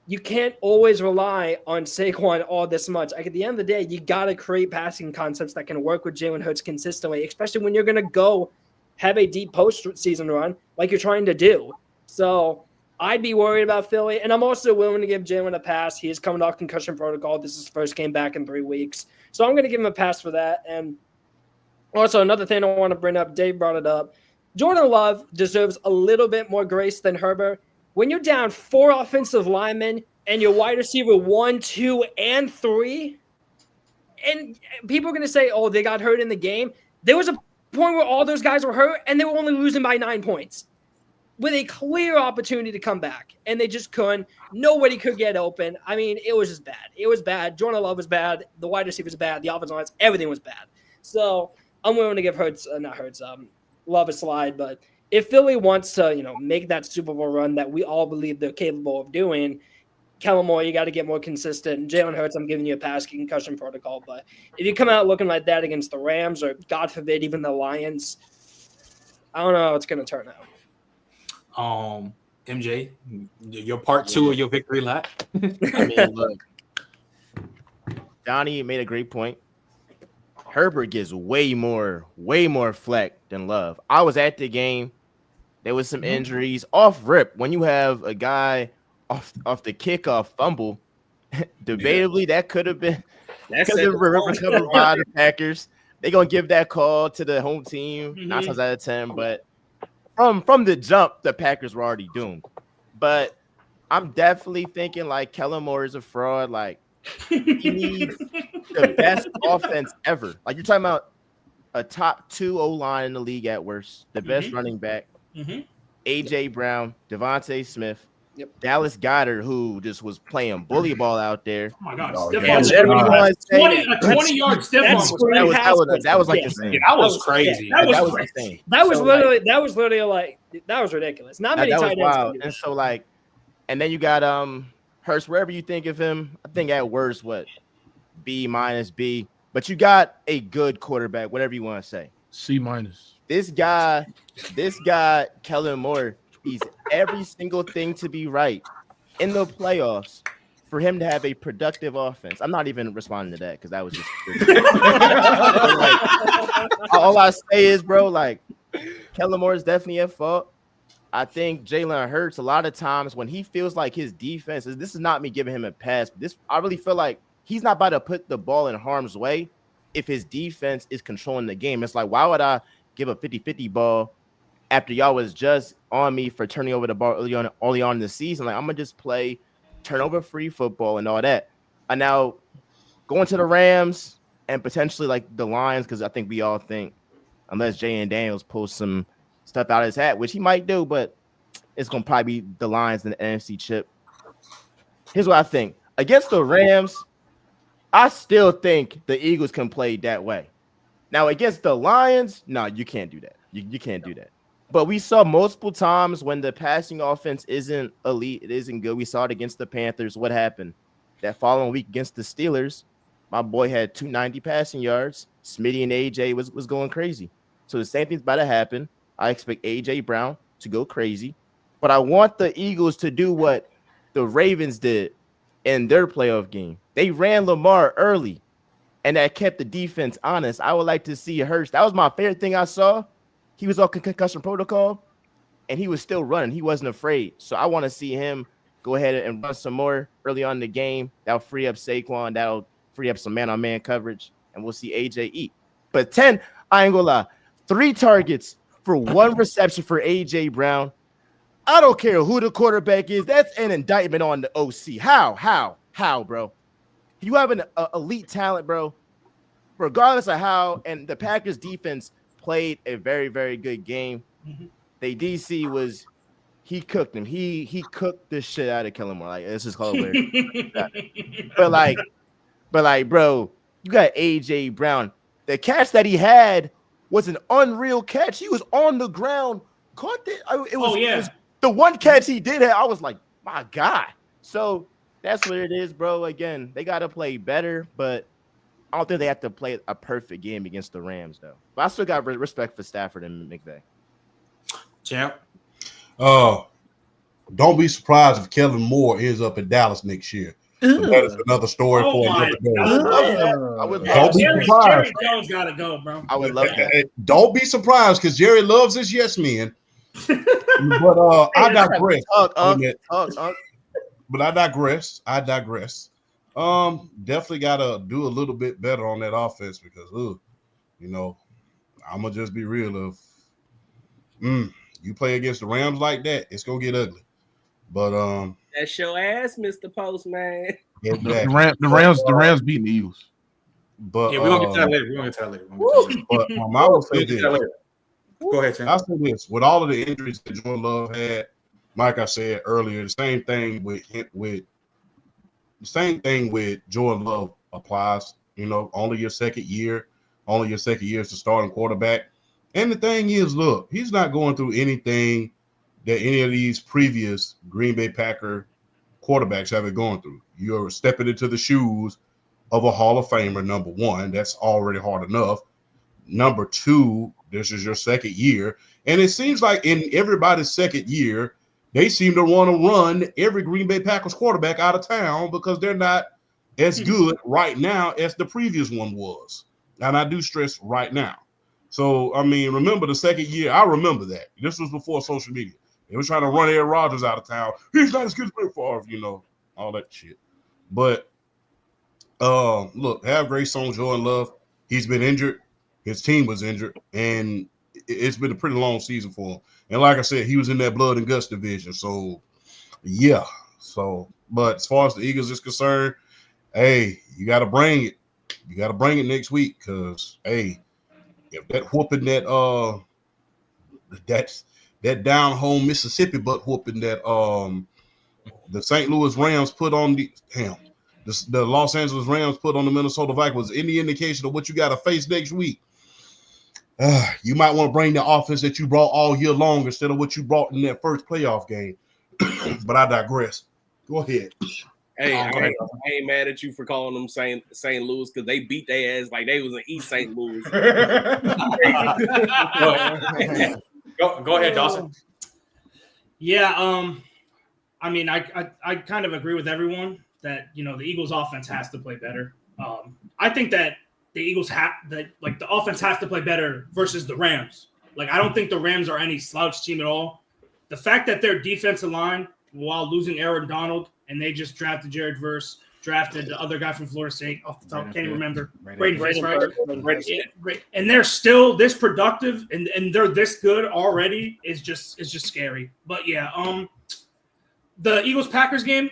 you can't always rely on Saquon all this much. Like, at the end of the day, you got to create passing concepts that can work with Jalen Hurts consistently, especially when you're going to go have a deep postseason run like you're trying to do. So I'd be worried about Philly, and I'm also willing to give Jalen a pass. He is coming off concussion protocol. This is his first game back in 3 weeks. So I'm going to give him a pass for that. And also another thing I want to bring up, Dave brought it up. Jordan Love deserves a little bit more grace than Herbert. When you're down 4 offensive linemen and your wide receiver 1, 2, and 3, and people are going to say, oh, they got hurt in the game. There was a point where all those guys were hurt, and they were only losing by 9 points with a clear opportunity to come back, and they just couldn't. Nobody could get open. I mean, it was just bad. It was bad. Jordan Love was bad. The wide receivers were bad. The offensive lines, everything was bad. So I'm willing to give Love a slide, but if Philly wants to, make that Super Bowl run that we all believe they're capable of doing, Kellen Moore, you got to get more consistent. Jalen Hurts, I'm giving you a pass concussion protocol, but if you come out looking like that against the Rams or, God forbid, even the Lions, I don't know how it's going to turn out. MJ, your part 2 of your victory lap. I mean, look, Donnie made a great point. Herbert gets way more flack than Love. I was at the game. There was some injuries off rip. When you have a guy off the kickoff fumble, debatably that could have been recovered by the Packers. They're gonna give that call to the home team 9 times out of 10. But from the jump, the Packers were already doomed. But I'm definitely thinking like Kellen Moore is a fraud. Like he needs the best offense ever. Like you're talking about a top 2 O-line in the league at worst, the best running back, A.J. Brown, Devontae Smith, Dallas Goedert, who just was playing bully ball out there. Oh my God, 20-yard stiff arm. That was like insane. That was crazy. That was ridiculous. Not many tight ends. Wild. And so like, and then you got Hurts, wherever you think of him, I think at worst, B-, B. But you got a good quarterback, whatever you want to say. C-. This guy, Kellen Moore, he's every single thing to be right in the playoffs for him to have a productive offense. I'm not even responding to that because that was just all I say is, bro, like Kellen Moore is definitely at fault. I think Jalen Hurts, a lot of times when he feels like his defense this is not me giving him a pass. I really feel like he's not about to put the ball in harm's way if his defense is controlling the game. It's like, why would I give a 50-50 ball after y'all was just on me for turning over the ball early on in the season? Like, I'm going to just play turnover-free football and all that. And now going to the Rams and potentially like the Lions, because I think we all think unless Jay Daniels pulls some stuff out of his hat, which he might do, but it's going to probably be the Lions and the NFC chip. Here's what I think. Against the Rams, I still think the Eagles can play that way. Now, against the Lions, no, you can't do that. You can't do that. But we saw multiple times when the passing offense isn't elite, it isn't good. We saw it against the Panthers. What happened? That following week against the Steelers, my boy had 290 passing yards. Smitty and AJ was going crazy. So the same thing's about to happen. I expect AJ Brown to go crazy. But I want the Eagles to do what the Ravens did in their playoff game. They ran Lamar early, and that kept the defense honest. I would like to see Hurts. That was my favorite thing I saw. He was on concussion protocol, and he was still running. He wasn't afraid. So I want to see him go ahead and run some more early on in the game. That'll free up Saquon. That'll free up some man-on-man coverage, and we'll see AJ eat. But 10, I ain't gonna lie, 3 targets for 1 reception for AJ Brown. I don't care who the quarterback is. That's an indictment on the OC. How, bro? You have an elite talent, bro. Regardless of how, and the Packers defense played a very, very good game. The DC was, he cooked him. He cooked the shit out of Kellen Moore. Like, let's just call it weird. but like, bro, you got AJ Brown. The catch that he had was an unreal catch. He was on the ground, caught it. It was the one catch he did have. I was like, my God. So that's what it is, bro. Again, they got to play better, but I don't think they have to play a perfect game against the Rams, though. But I still got respect for Stafford and McVay. Champ. Don't be surprised if Kellen Moore ends up in Dallas next year. So that is another story for another day. I would Don't be surprised. Jerry Jones got to go, bro. I would love that. Don't be surprised because Jerry loves his yes men. But I digress. But I digress. Definitely got to do a little bit better on that offense because, I'm gonna just be real. If you play against the Rams like that, it's gonna get ugly. But that's your ass, Mr. Postman. Exactly. The Rams beating the Eagles. But yeah, we're gonna get to that later. But I will say this. Go ahead, Tim. I'll say this: with all of the injuries that Jordan Love had, like I said earlier, the same thing with Jordan Love applies. Only your second year as the starting quarterback. And the thing is, look, he's not going through anything that any of these previous Green Bay Packer quarterbacks have been going through. You're stepping into the shoes of a Hall of Famer, number one. That's already hard enough. Number two, this is your second year. And it seems like in everybody's second year, they seem to want to run every Green Bay Packers quarterback out of town because they're not as good right now as the previous one was. And I do stress right now. So, remember the second year? I remember that. This was before social media. They were trying to run Aaron Rodgers out of town. He's not as good as Brett Favre, all that shit. But, look, have grace on Jordan Love. He's been injured. His team was injured. And it's been a pretty long season for him. And like I said, he was in that blood and guts division. So, yeah. But as far as the Eagles is concerned, hey, you got to bring it. You got to bring it next week because, hey, if that whooping that down home Mississippi butt whooping that the St. Louis Rams put on the Los Angeles Rams put on the Minnesota Vikings, any indication of what you got to face next week, you might want to bring the offense that you brought all year long instead of what you brought in that first playoff game. But I digress. Go ahead. Hey, I ain't mad at you for calling them St. Louis because they beat their ass like they was in East St. Louis. Go ahead, Dawson. Yeah, I kind of agree with everyone that the Eagles' offense has to play better. I think that the Eagles the offense has to play better versus the Rams. Like, I don't think the Rams are any slouch team at all. The fact that their defensive line, while losing Aaron Donald, and they just drafted Jared Verse, drafted the other guy from Florida State, off the top, can't even remember. Braden Fisk, right? And they're still this productive, and they're this good already is just scary. But yeah, the Eagles-Packers game,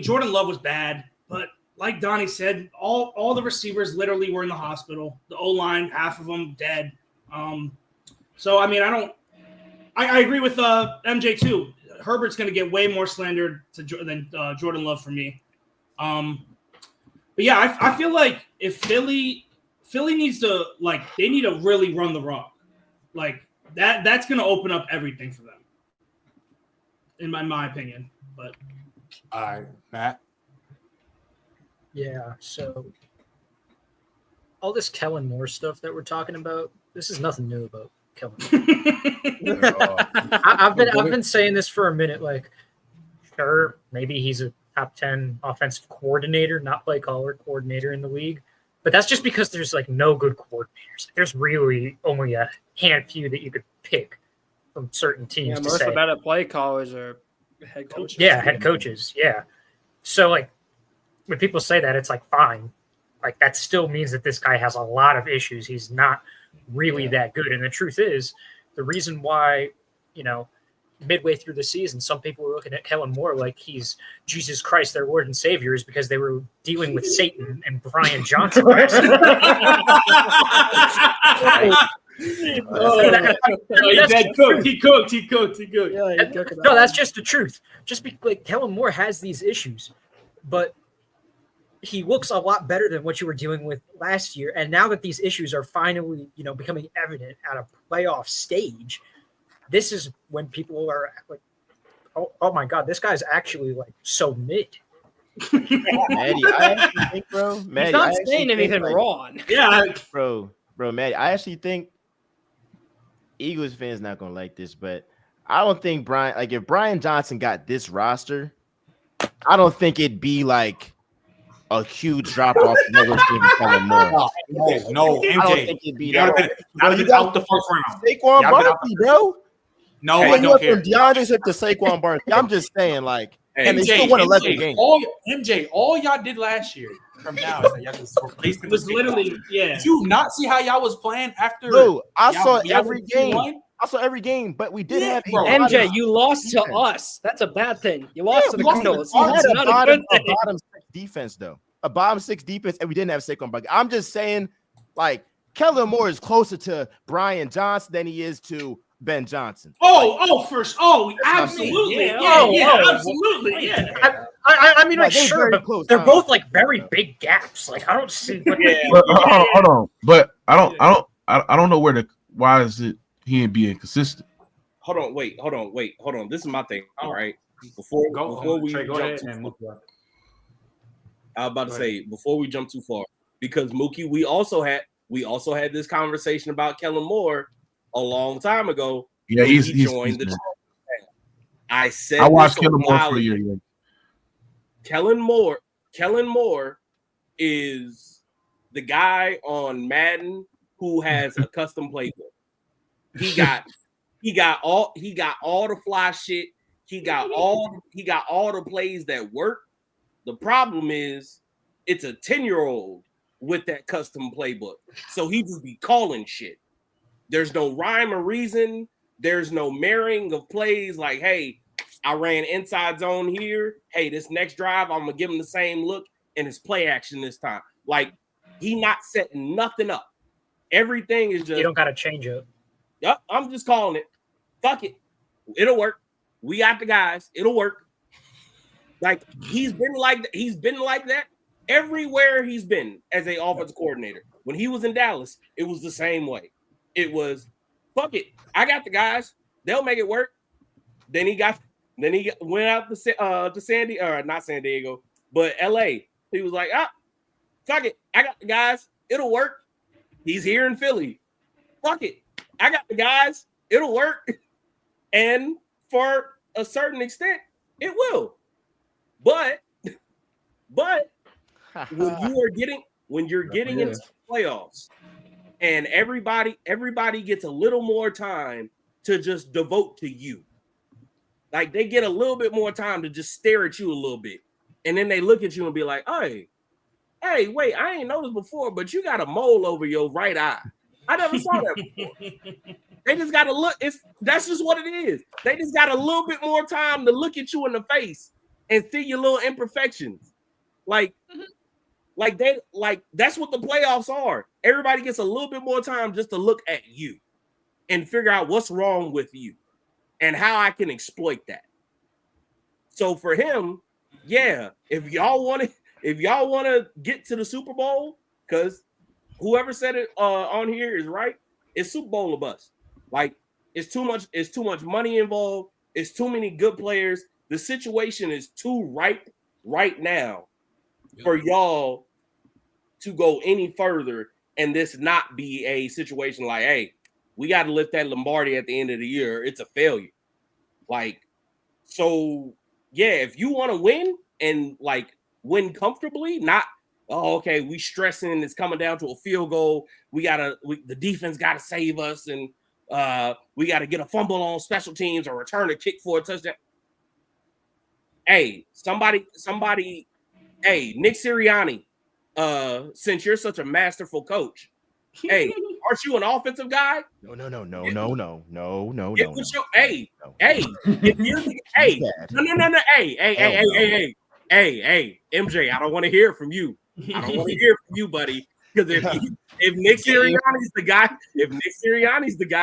Jordan Love was bad, but like Donnie said, all the receivers literally were in the hospital. The O-line, half of them dead. So I agree with MJ too. Herbert's going to get way more slandered than Jordan Love for me. But yeah, I feel like if Philly needs to, they need to really run the rock. Like that's going to open up everything for them, in my opinion. But all right, Matt. Yeah, so all this Kellen Moore stuff that we're talking about, this is nothing new about Kellen Moore. I've been saying this for a minute. Like, sure, maybe he's a top 10 offensive coordinator, not play caller, coordinator in the league. But that's just because there's no good coordinators. There's really only a handful that you could pick from certain teams. Yeah, most of the better play callers are head coaches. Yeah, head coaches. Yeah. So when people say that, it's fine. That still means that this guy has a lot of issues. He's not really that good. And the truth is, the reason why, midway through the season, some people were looking at Kellen Moore like he's Jesus Christ, their Lord and Savior, is because they were dealing with Satan and Brian Johnson. He cooked. No, that's just the truth. Just Kellen Moore has these issues, but he looks a lot better than what you were dealing with last year. And now that these issues are finally, becoming evident at a playoff stage, this is when people are like, oh my God, this guy's actually so mid. Maddie, I actually think, bro. He's not saying anything wrong. Yeah, bro, Maddie, I actually think Eagles fans not gonna like this, but I don't think if Brian Johnson got this roster, I don't think it'd be a huge drop off. No, MJ. I don't think it'd be that. Y'all been out the first round. Saquon Barkley, bro. No, Hey, I don't care. From DeAndre Swift to Saquon Barkley. I'm just saying, like, and they MJ, still won 11 games. All y'all did last year from now is that y'all just replaced it. It was literally, yeah. Did you not see how y'all was playing after? Bro, I saw y'all every was game. 2-1? I saw every game, but we did have MJ, you lost to us. That's a bad thing. You lost to the Cardinals. We had That's a not a bottom, good thing. bottom 6 defense, though. A bottom 6 defense, and we didn't have Saquon Barkley. I'm just saying, like, Kellen Moore is closer to Brian Johnson than he is to Ben Johnson. Absolutely. Absolutely. Yeah. I mean, Like, like, they're sure, very but close. they're both like very big gaps. Like, I don't see. But, hold on. But I don't know why is it he ain't being consistent? Hold on. This is my thing. All right. Before we Trey, go jump ahead too and far, move on. I was about to say before we jump too far, because Mookie, we also had this conversation about Kellen Moore a long time ago. Yeah, when he's he joined the. I said I watched this Kellen Moore while for a year. ago. Kellen Moore is the guy on Madden who has a custom playbook. He got all the fly shit. He got all the plays that work. The problem is it's a 10-year-old with that custom playbook. So he just be calling shit. There's no rhyme or reason. There's no marrying of plays like, hey, I ran inside zone here. Hey, this next drive, I'm going to give him the same look and his play action this time. Like, he not setting nothing up. Everything is just... You don't got to change it. Yep, I'm just calling it. Fuck it. It'll work. We got the guys. It'll work. Like, he's been like that everywhere he's been as an offensive coordinator. When he was in Dallas, it was the same way. It was, fuck it. I got the guys. They'll make it work. Then he went out to not San Diego, but LA. He was like, fuck it. I got the guys. It'll work. He's here in Philly. Fuck it. I got the guys. It'll work. And for a certain extent, it will. But when you're getting into playoffs and everybody gets a little more time to just devote to you. Like, they get a little bit more time to just stare at you a little bit. And then they look at you and be like, hey, wait, I ain't noticed before, but you got a mole over your right eye. I never saw that before. They just got to look. That's just what it is. They just got a little bit more time to look at you in the face and see your little imperfections. Like that's what the playoffs are. Everybody gets a little bit more time just to look at you and figure out what's wrong with you and how I can exploit that. So for him, yeah, if y'all want to get to the Super Bowl, because whoever said it on here is right, it's Super Bowl or bust. Like, it's too much money involved. It's too many good players. The situation is too ripe right now for y'all to go any further and this not be a situation like, hey, we got to lift that Lombardi at the end of the year. It's a failure. Like, so yeah, if you want to win and like win comfortably, not, oh, okay, we stressing, it's coming down to a field goal. The defense got to save us, and we got to get a fumble on special teams or return a kick for a touchdown. Hey, somebody, hey, Nick Sirianni, since you're such a masterful coach, hey, aren't you an offensive guy? No. Hey, if you're, hey, no. Hey, MJ, I don't want to hear from you. I don't want to hear from you, buddy. Because if Nick Sirianni's the guy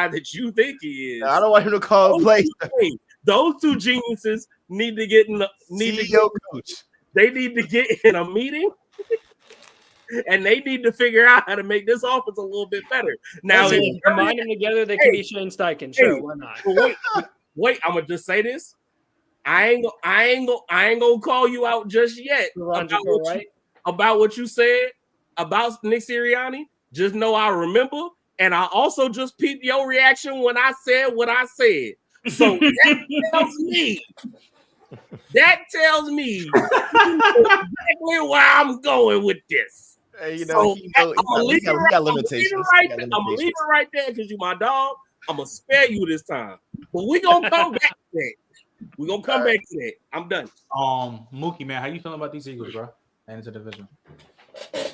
that you think he is, I don't want him to call a play. Those two geniuses need to get coach. They need to get in a meeting, and they need to figure out how to make this offense a little bit better. Now, combine them together, they can be Shane Steichen. Sure, why not? Wait, I'm gonna just say this. I ain't gonna call you out just yet about what you said about Nick Sirianni. Just know I remember, and I also just peeped your reaction when I said what I said. So that tells me exactly where I'm going with this. Hey, I'm gonna leave it right there because you my dog. I'm gonna spare you this time, but we gonna come back to that. We gonna come back to that. I'm done. Mookie, man, how you feeling about these Eagles, bro? And into the division.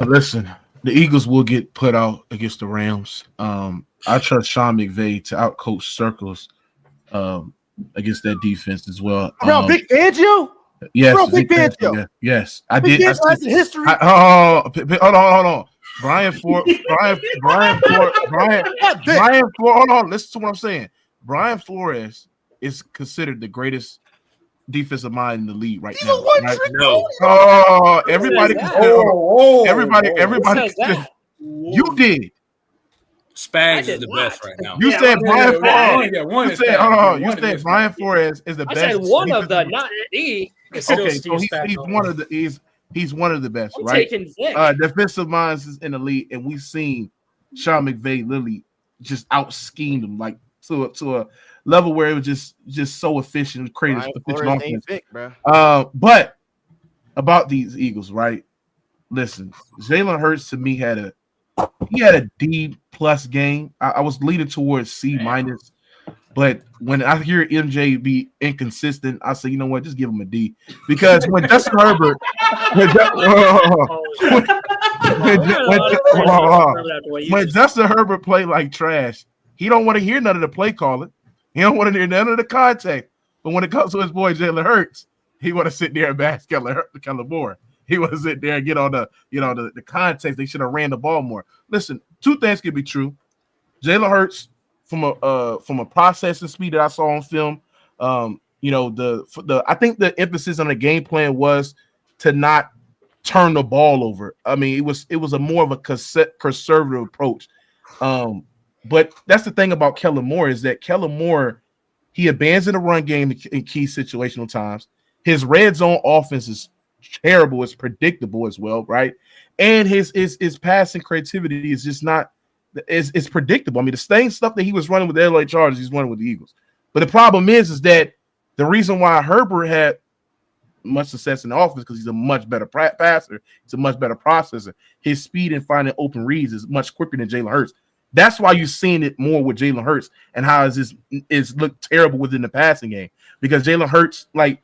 Listen, the Eagles will get put out against the Rams. I trust Sean McVay to outcoach Circles against that defense as well. Bro, Big Fangio? Yes, Bro, Big Fangio. Yeah, yes, I Big did. Fangio has a history. Hold on. Brian Ford. Hold on. Listen to what I'm saying. Brian Flores is considered the greatest defensive mind in the league right now. Right? No. Oh, everybody. Everybody. You did. Spags is the best right now. You said Brian Flores. You said Brian Flores is the best. I said one of the, not the. Okay, so he's one of the best, I'm right? taking Vic. Defensive minds is in the league, and we've seen Sean McVay literally just out schemed him like to a level where it was just so efficient, created efficient offense. But about these Eagles, right? Listen, Jalen Hurts to me had a D+ game. I was leaning towards C-, but when I hear MJ be inconsistent, I say, you know what, just give him a D. Because when Justin Herbert, when Justin Herbert play like trash, he don't want to hear none of the play calling. He don't want to hear none of the contact. But when it comes to his boy Jalen Hurts, he want to sit there and bask Kellen Moore. He want to sit there and get on the context. They should have ran the ball more. Listen, two things can be true. Jalen Hurts, from a processing speed that I saw on film, I think the emphasis on the game plan was to not turn the ball over. I mean, it was a more of a conservative approach. But that's the thing about Kellen Moore is that Kellen Moore, he abandons the run game in key situational times. His red zone offense is terrible. It's predictable as well, right? And his passing creativity is just not. It's predictable. I mean, the same stuff that he was running with the LA Chargers, he's running with the Eagles. But the problem is that the reason why Herbert had much success in the offense because he's a much better passer, he's a much better processor. His speed in finding open reads is much quicker than Jalen Hurts. That's why you're seeing it more with Jalen Hurts and how is looked terrible within the passing game because Jalen Hurts, like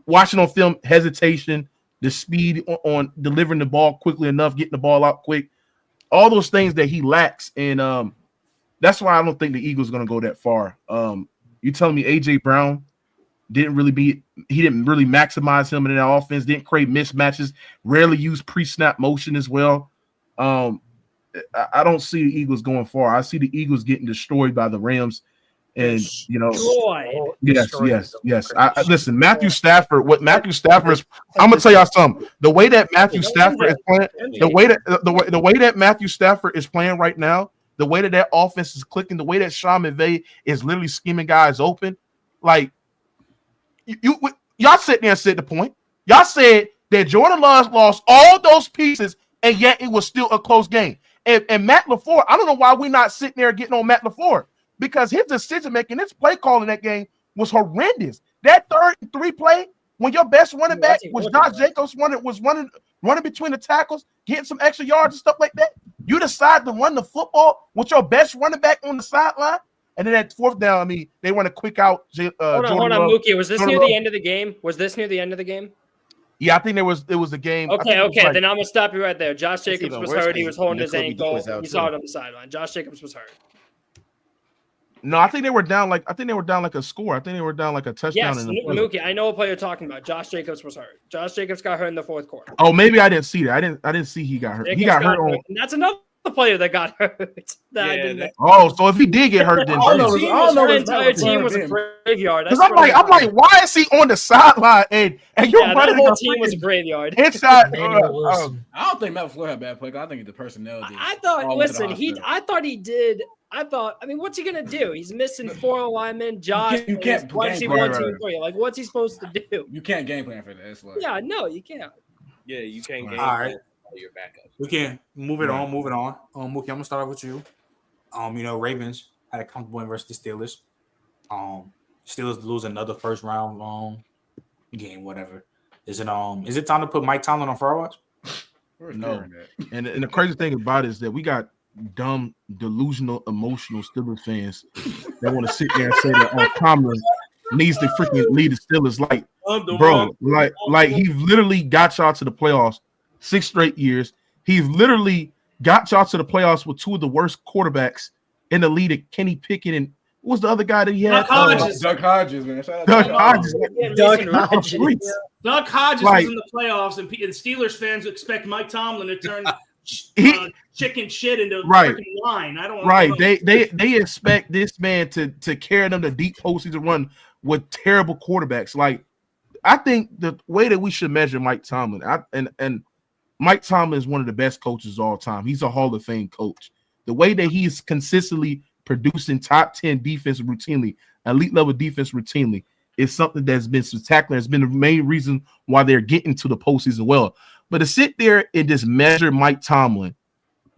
watching on film, hesitation, the speed on delivering the ball quickly enough, getting the ball out quick. All those things that he lacks, and that's why I don't think the Eagles are going to go that far. You telling me AJ Brown didn't really maximize him in that offense, didn't create mismatches, rarely used pre-snap motion as well. I don't see the Eagles going far. I see the Eagles getting destroyed by the Rams, and yes. Listen, Matthew Stafford. What Matthew Stafford is, I'm gonna tell y'all something. The way that Matthew Stafford is playing, the way that Matthew Stafford is playing right now, the way that offense is clicking, the way that Sean McVay is literally scheming guys open, like y'all sit there and said the point. Y'all said that Jordan Love lost all those pieces, and yet it was still a close game. And Matt LaFleur, I don't know why we're not sitting there getting on Matt LaFleur. Because his decision making, his play calling that game was horrendous. That 3rd and 3 play, when your best running back was Josh Jacobs, running between the tackles, getting some extra yards and stuff like that, you decide to run the football with your best running back on the sideline, and then at 4th down, I mean, they want to quick out. Hold on, Mookie. Was this near the end of the game? Yeah, I think it was the game. Okay. Then I'm gonna stop you right there. Josh Jacobs was hurt. He was holding his ankle. You saw it on the sideline. Josh Jacobs was hurt. No, I think they were down like a score. I think they were down like a touchdown. Yes, Mookie, I know what player you're talking about. Josh Jacobs was hurt. Josh Jacobs got hurt in the 4th quarter. Oh, maybe I didn't see that. I didn't see he got hurt. He got hurt. And that's another player that got hurt. So if he did get hurt, then the entire team was a graveyard. Because I'm like, why is he on the sideline? And you're running the whole team was a graveyard. Inside. I don't think Matt LaFleur had bad play. I think the personnel did. I thought he did. I mean, what's he gonna do? He's missing 4 linemen. Josh, you can't what's he 1, 2, 3? Like, what's he supposed to do? You can't game plan for that. Yeah, no, you can't. Yeah, you can't game plan for your backup. We can move it on. Mookie, I'm gonna start off with you. Ravens had a comfortable win versus the Steelers. Steelers lose another 1st round game. Whatever. Is it time to put Mike Tomlin on fire watch? No. And the crazy thing about it is that we got dumb, delusional, emotional Steelers fans that want to sit there and say that Tomlin needs to freaking lead the Steelers. Like, bro, like he literally got y'all to the playoffs 6 straight years. He's literally got y'all to the playoffs with 2 of the worst quarterbacks in the league, Kenny Pickett and what was the other guy that he had? Doug Hodges, man. Doug Hodges was in the playoffs, and Steelers fans expect Mike Tomlin to turn chicken shit into freaking line. I don't know. They expect this man to carry them to deep postseason run with terrible quarterbacks. Like, I think the way that we should measure Mike Tomlin, and Mike Tomlin is one of the best coaches of all time. He's a Hall of Fame coach. The way that he's consistently producing top 10 defense routinely, elite level defense routinely, is something that's been spectacular. It's been the main reason why they're getting to the postseason well. But to sit there and just measure Mike Tomlin,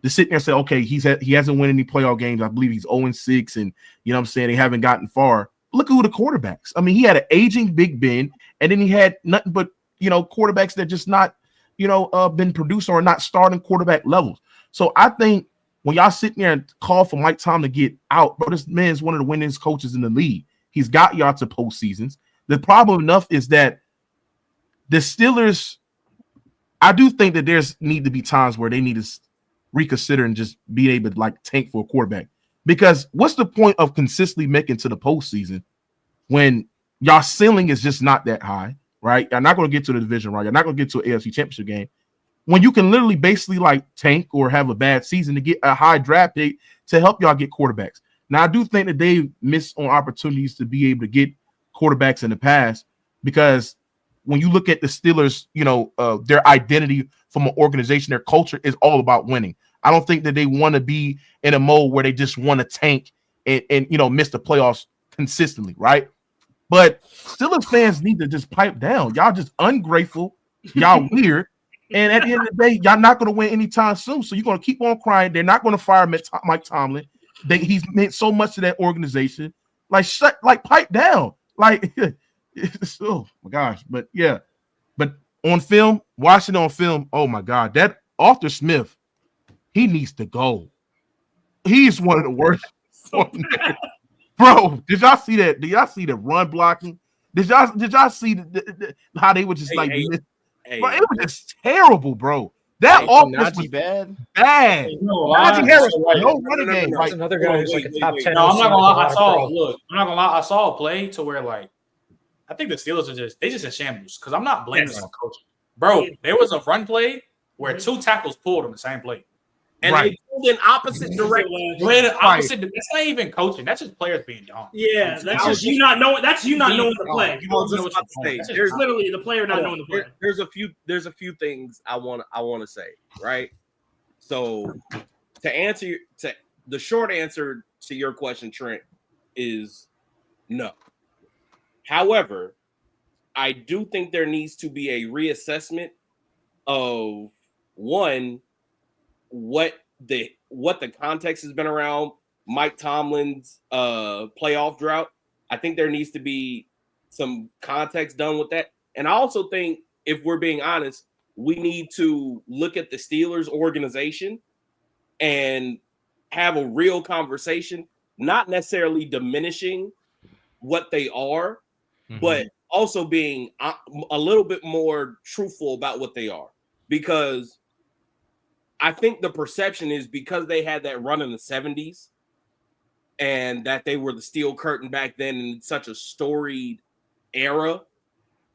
to sit there and say, okay, he hasn't won any playoff games. I believe he's 0-6, and you know what I'm saying, they haven't gotten far. Look at who the quarterbacks. I mean, he had an aging Big Ben, and then he had nothing but, you know, quarterbacks that just not, you know, been produced or not starting quarterback levels. So I think when y'all sit there and call for Mike Tomlin to get out, bro, this man's one of the winningest coaches in the league. He's got y'all to postseasons. The problem enough is that the Steelers, I do think that there's need to be times where they need to reconsider and just be able to like tank for a quarterback. Because what's the point of consistently making to the postseason when y'all ceiling is just not that high, right? You're not going to get to the division, right? You're not going to get to an AFC championship game when you can literally basically like tank or have a bad season to get a high draft pick to help y'all get quarterbacks. Now, I do think that they've missed on opportunities to be able to get quarterbacks in the past, because when you look at the Steelers, you know, their identity from an organization, their culture is all about winning. I don't think that they want to be in a mode where they just want to tank and you know, miss the playoffs consistently, right? But Steelers fans need to just pipe down. Y'all just ungrateful. Y'all weird. And at the end of the day, y'all not going to win anytime soon. So you're going to keep on crying. They're not going to fire Mike Tomlin. He's meant so much to that organization. Like, pipe down. Like, oh my gosh. But yeah. But on film, watching on film, oh my God, that Arthur Smith, he needs to go. He's one of the worst. Bro, did y'all see that? Did y'all see the run blocking? Did y'all see how they were just bro, it was just terrible, bro. That offense was bad. Najee Harris, no running game. That's another guy who's like a top 10. No, I'm not gonna lie. I'm not gonna lie. I saw a play to where like I think the Steelers are just in shambles because I'm not blaming on coaching. Bro, there was a run play where 2 tackles pulled on the same play. And they pulled in opposite directions. That's not even coaching. That's just players being dumb. Yeah, that's just you not knowing. That's you not knowing the play. There's literally the player not knowing the play. There's a few things I want to say, right? So to the short answer to your question, Trent, is no. However, I do think there needs to be a reassessment of one, what the context has been around Mike Tomlin's playoff drought. I think there needs to be some context done with that. And I also think, if we're being honest, we need to look at the Steelers organization and have a real conversation, not necessarily diminishing what they are, but also being a little bit more truthful about what they are. Because I think the perception is because they had that run in the 70s and that they were the steel curtain back then in such a storied era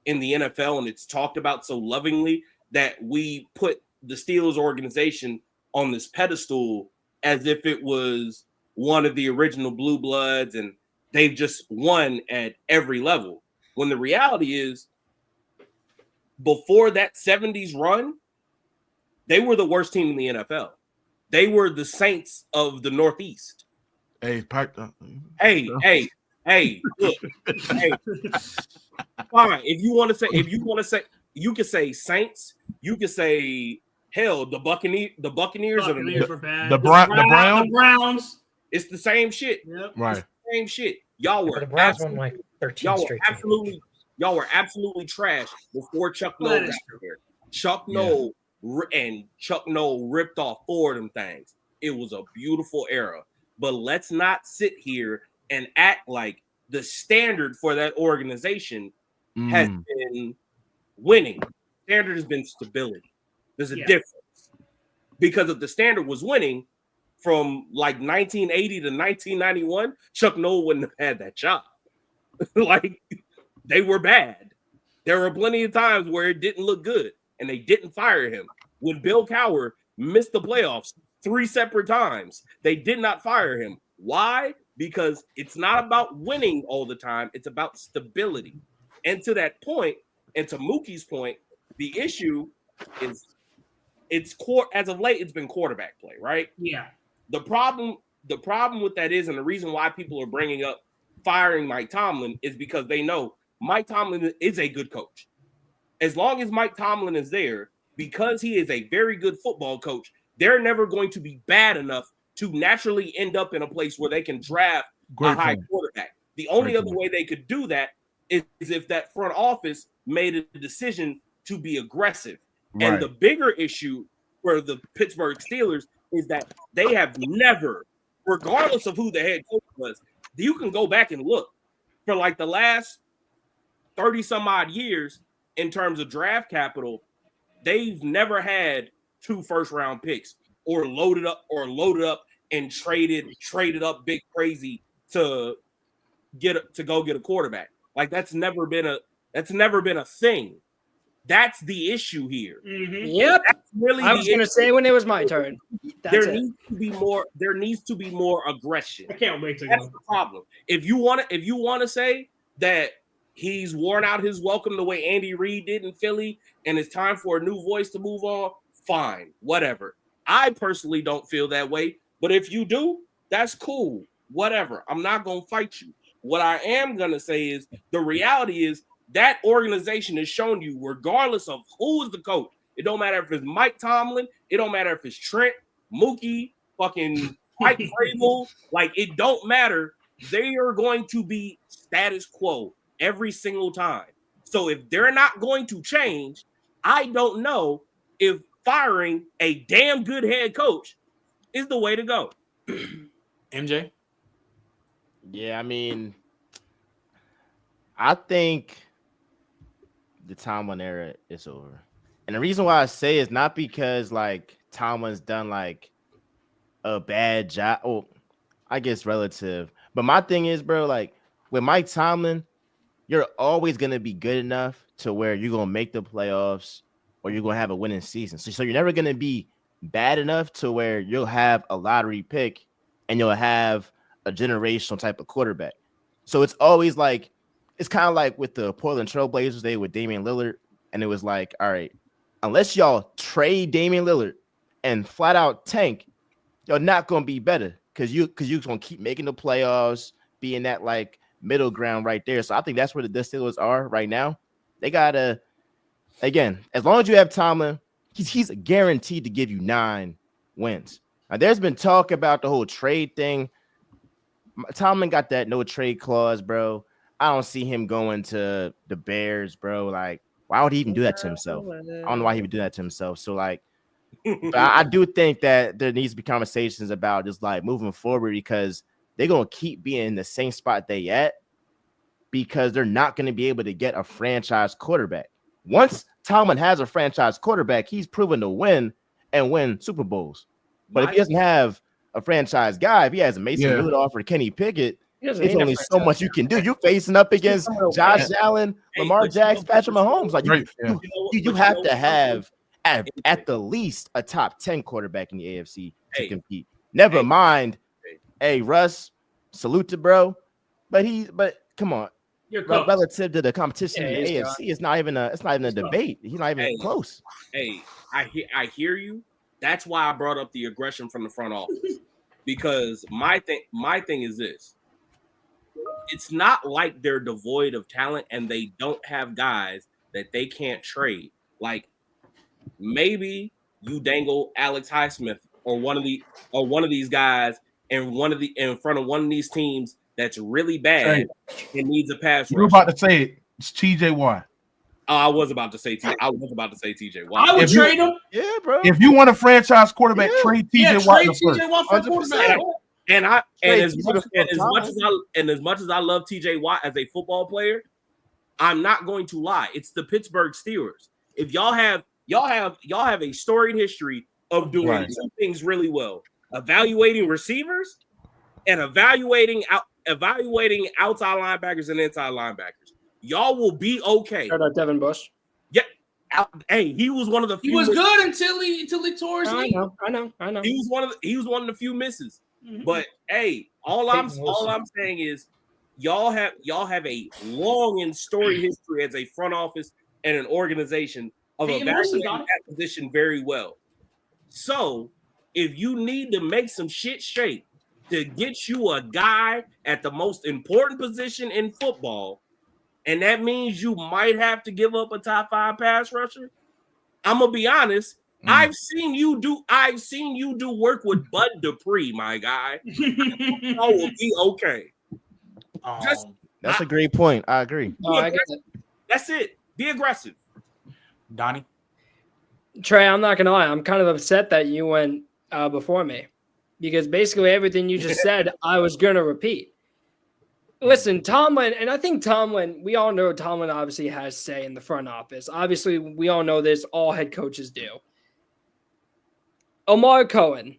in the NFL, and it's talked about so lovingly, that we put the Steelers organization on this pedestal as if it was one of the original Blue Bloods and they've just won at every level. When the reality is, before that 70s run, they were the worst team in the NFL. They were the Saints of the Northeast. Hey, pipe up. Hey, look. Hey. Fine. If you want to say, you can say Saints. You can say, hell, the Buccaneers were bad. The Browns. It's the same shit. Yep. Right. It's the same shit. Y'all were The Browns won like 13 straight. Y'all were absolutely trash before Chuck Noll got here. Chuck Noll ripped off 4 of them things. It was a beautiful era. But let's not sit here and act like the standard for that organization has been winning. Standard has been stability. There's a difference. Because if the standard was winning from like 1980 to 1991, Chuck Noll wouldn't have had that job. Like, they were bad. There were plenty of times where it didn't look good, and they didn't fire him. When Bill Cowher missed the playoffs 3 separate times, they did not fire him. Why? Because it's not about winning all the time. It's about stability. And to that point, and to Mookie's point, the issue is as of late, it's been quarterback play, right? Yeah. The problem with that is, and the reason why people are bringing up firing Mike Tomlin is because they know Mike Tomlin is a good coach. As long as Mike Tomlin is there, because he is a very good football coach, they're never going to be bad enough to naturally end up in a place where they can draft a high quarterback. The only other way they could do that is if that front office made a decision to be aggressive. Right. And the bigger issue for the Pittsburgh Steelers is that they have never, regardless of who the head coach was, you can go back and look for like the last 30 some odd years in terms of draft capital, they've never had 2 first-round picks or loaded up and traded up big crazy to go get a quarterback. Like that's never been a thing. That's the issue here. Mm-hmm. Yep. Really I was going to say when it was my turn. There needs to be more aggression. I can't wait to That's the problem. If you want to say that he's worn out his welcome the way Andy Reid did in Philly and it's time for a new voice to move on, fine, whatever. I personally don't feel that way, but if you do, that's cool. Whatever. I'm not going to fight you. What I am going to say is the reality is that organization has shown you, regardless of who is the coach, it don't matter if it's Mike Tomlin, it don't matter if it's Trent, Mookie, fucking Mike Vrabel, like it don't matter. They are going to be status quo every single time. So if they're not going to change, I don't know if firing a damn good head coach is the way to go. MJ? Yeah, I mean, I think the Tomlin era is over. And the reason why I say is not because like Tomlin's done like a bad job. Oh, I guess relative. But my thing is, bro, like with Mike Tomlin, you're always going to be good enough to where you're going to make the playoffs or you're going to have a winning season. So you're never going to be bad enough to where you'll have a lottery pick and you'll have a generational type of quarterback. So it's always like, it's kind of like with the Portland Trailblazers, they with Damian Lillard, and it was like, all right, unless y'all trade Damian Lillard and flat out tank, you're not going to be better because you're going to keep making the playoffs, being that like middle ground right there. So I think that's where the Steelers are right now. They got to, again, as long as you have Tomlin, he's guaranteed to give you 9 wins. Now, there's been talk about the whole trade thing. Tomlin got that no trade clause, bro. I don't see him going to the Bears, bro. Like, why would he even do that to himself? I don't know why he would do that to himself. So, like, but I do think that there needs to be conversations about just like moving forward because they're going to keep being in the same spot they at because they're not going to be able to get a franchise quarterback. Once Tomlin has a franchise quarterback, he's proven to win and win Super Bowls. But if he doesn't have a franchise guy, if he has a Mason Rudolph or Kenny Pickett, it's only so much you can do. You're facing up against Josh Allen, Lamar Jackson, Patrick Mahomes. Like you have to have at the least a top 10 quarterback in the AFC to compete. Never mind. Hey, Russ, salute to bro. But come on. Relative to the competition in the AFC, it's not even a debate. He's not even close. Hey, I hear you. That's why I brought up the aggression from the front office. Because my thing is this. It's not like they're devoid of talent and they don't have guys that they can't trade. Like maybe you dangle Alex Highsmith or one of these guys in front of one of these teams that's really bad and needs a pass rush. You're about to say it. It's TJ Watt. I was about to say TJ Watt. I would trade him. Yeah, bro. If you want a franchise quarterback, trade TJ Watt. Trade TJ Watt for a quarterback. And as much as I love TJ Watt as a football player, I'm not going to lie. It's the Pittsburgh Steelers. If y'all have a storied history of doing two things really well: evaluating receivers and evaluating outside linebackers and inside linebackers. Y'all will be okay. Shout out Devin Bush. Yeah. Hey, he was one of the few. He was good until he tore his knee. I know. He was one of the few misses. Mm-hmm. But hey, all I'm saying is y'all have a long and storied history as a front office and an organization of evaluating that position very well. So if you need to make some shit straight to get you a guy at the most important position in football, and that means you might have to give up a top 5 pass rusher, I'm gonna be honest. I've seen you do work with Bud Dupree, my guy. I will be okay. That's a great point. I agree. I get it. That's it. Be aggressive. Donnie? Trey, I'm not gonna lie. I'm kind of upset that you went before me, because basically everything you just said, I was gonna repeat. Listen, Tomlin, and I think Tomlin, we all know Tomlin obviously has say in the front office. Obviously, we all know this. All head coaches do. Omar Cohen,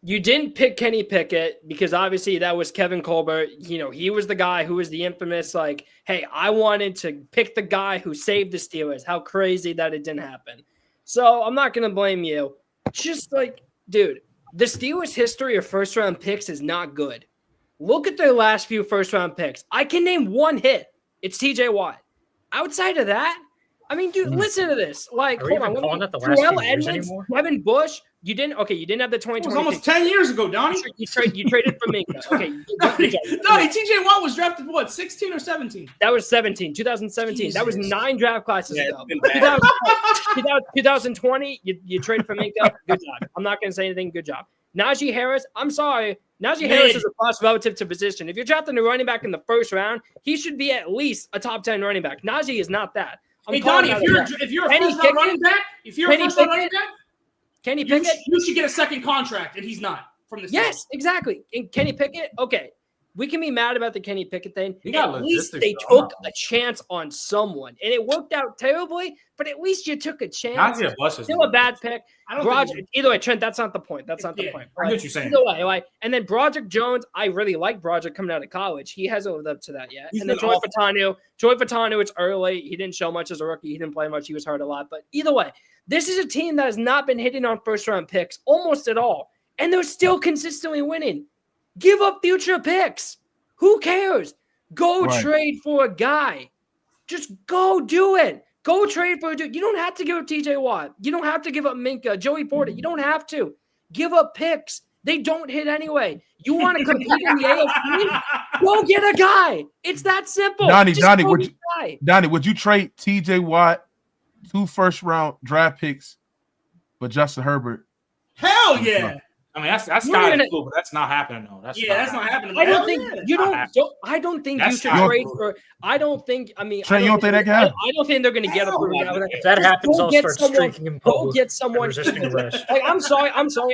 you didn't pick Kenny Pickett because obviously that was Kevin Colbert. You know, he was the guy who was the infamous, like, hey, I wanted to pick the guy who saved the Steelers. How crazy that it didn't happen. So I'm not going to blame you. Just like, dude, the Steelers' history of first-round picks is not good. Look at their last few first-round picks. I can name one hit. It's TJ Watt. Outside of that, I mean, dude, listen to this. Like, hold on. Terrell Edmonds, Kevin Bush. You didn't have the 2020. It was almost 10 years ago, Donnie. You traded for Minka. Okay. Donnie, TJ Watt was drafted, what, 16 or 17? That was 2017. Jesus. That was 9 draft classes ago. 2020, you traded for Minka. Good job. I'm not going to say anything. Good job. Najee Harris, I'm sorry. Najee Harris is a plus relative to position. If you're drafting a running back in the first round, he should be at least a top 10 running back. Najee is not that. Hey, Donnie, if you're a first-round running back, Kenny Pickett, you should get a second contract, and he's not from the Steelers. Yes, exactly. And Kenny Pickett, okay, we can be mad about the Kenny Pickett thing. At least they took a chance on someone, and it worked out terribly. But at least you took a chance. Still a bad pick. Either way, Trent, that's not the point. That's not the point. I get what you're saying. Either way, and then Broderick Jones, I really like Broderick coming out of college. He hasn't lived up to that yet. And then Joy Fatanu, it's early. He didn't show much as a rookie. He didn't play much. He was hurt a lot. But either way, this is a team that has not been hitting on first-round picks almost at all, and they're still consistently winning. Give up future picks. Who cares? Go trade for a guy. Just go do it. Go trade for a dude. You don't have to give up TJ Watt. You don't have to give up Minka, Joey Porter. You don't have to. Give up picks. They don't hit anyway. You want to compete in the AFC? Go get a guy. It's that simple. Donnie, would you trade TJ Watt, 2 first-round draft picks for Justin Herbert? Hell yeah. I mean, that's kind of cool, but that's not happening though. That's not happening. I don't think you should trade for. I don't think. I mean, Trey, you don't think that can happen? I don't think they're going to get up. If that happens, I'll start streaking in Go get someone. Resisting arrest. Like, I'm sorry,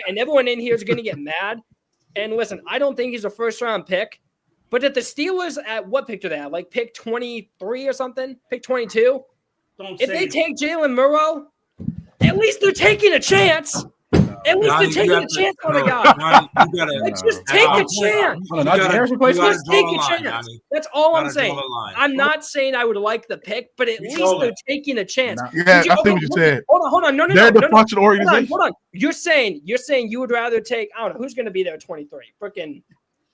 and everyone in here is going to get mad. And listen, I don't think he's a first-round pick. But at the Steelers, at what pick do they have? Like pick 23 or something? Pick 22? If they take Jalen Murrow, at least they're taking a chance. At least they're taking a chance on a guy. Let's just take a chance. Let's take a chance. That's all I'm saying. I'm not saying I would like the pick, but at least they're taking a chance. Yeah, I see what you said. Hold on. No. They're the functional organization. Hold on. You're saying you would rather take, I don't know, who's going to be there at 23? Freaking,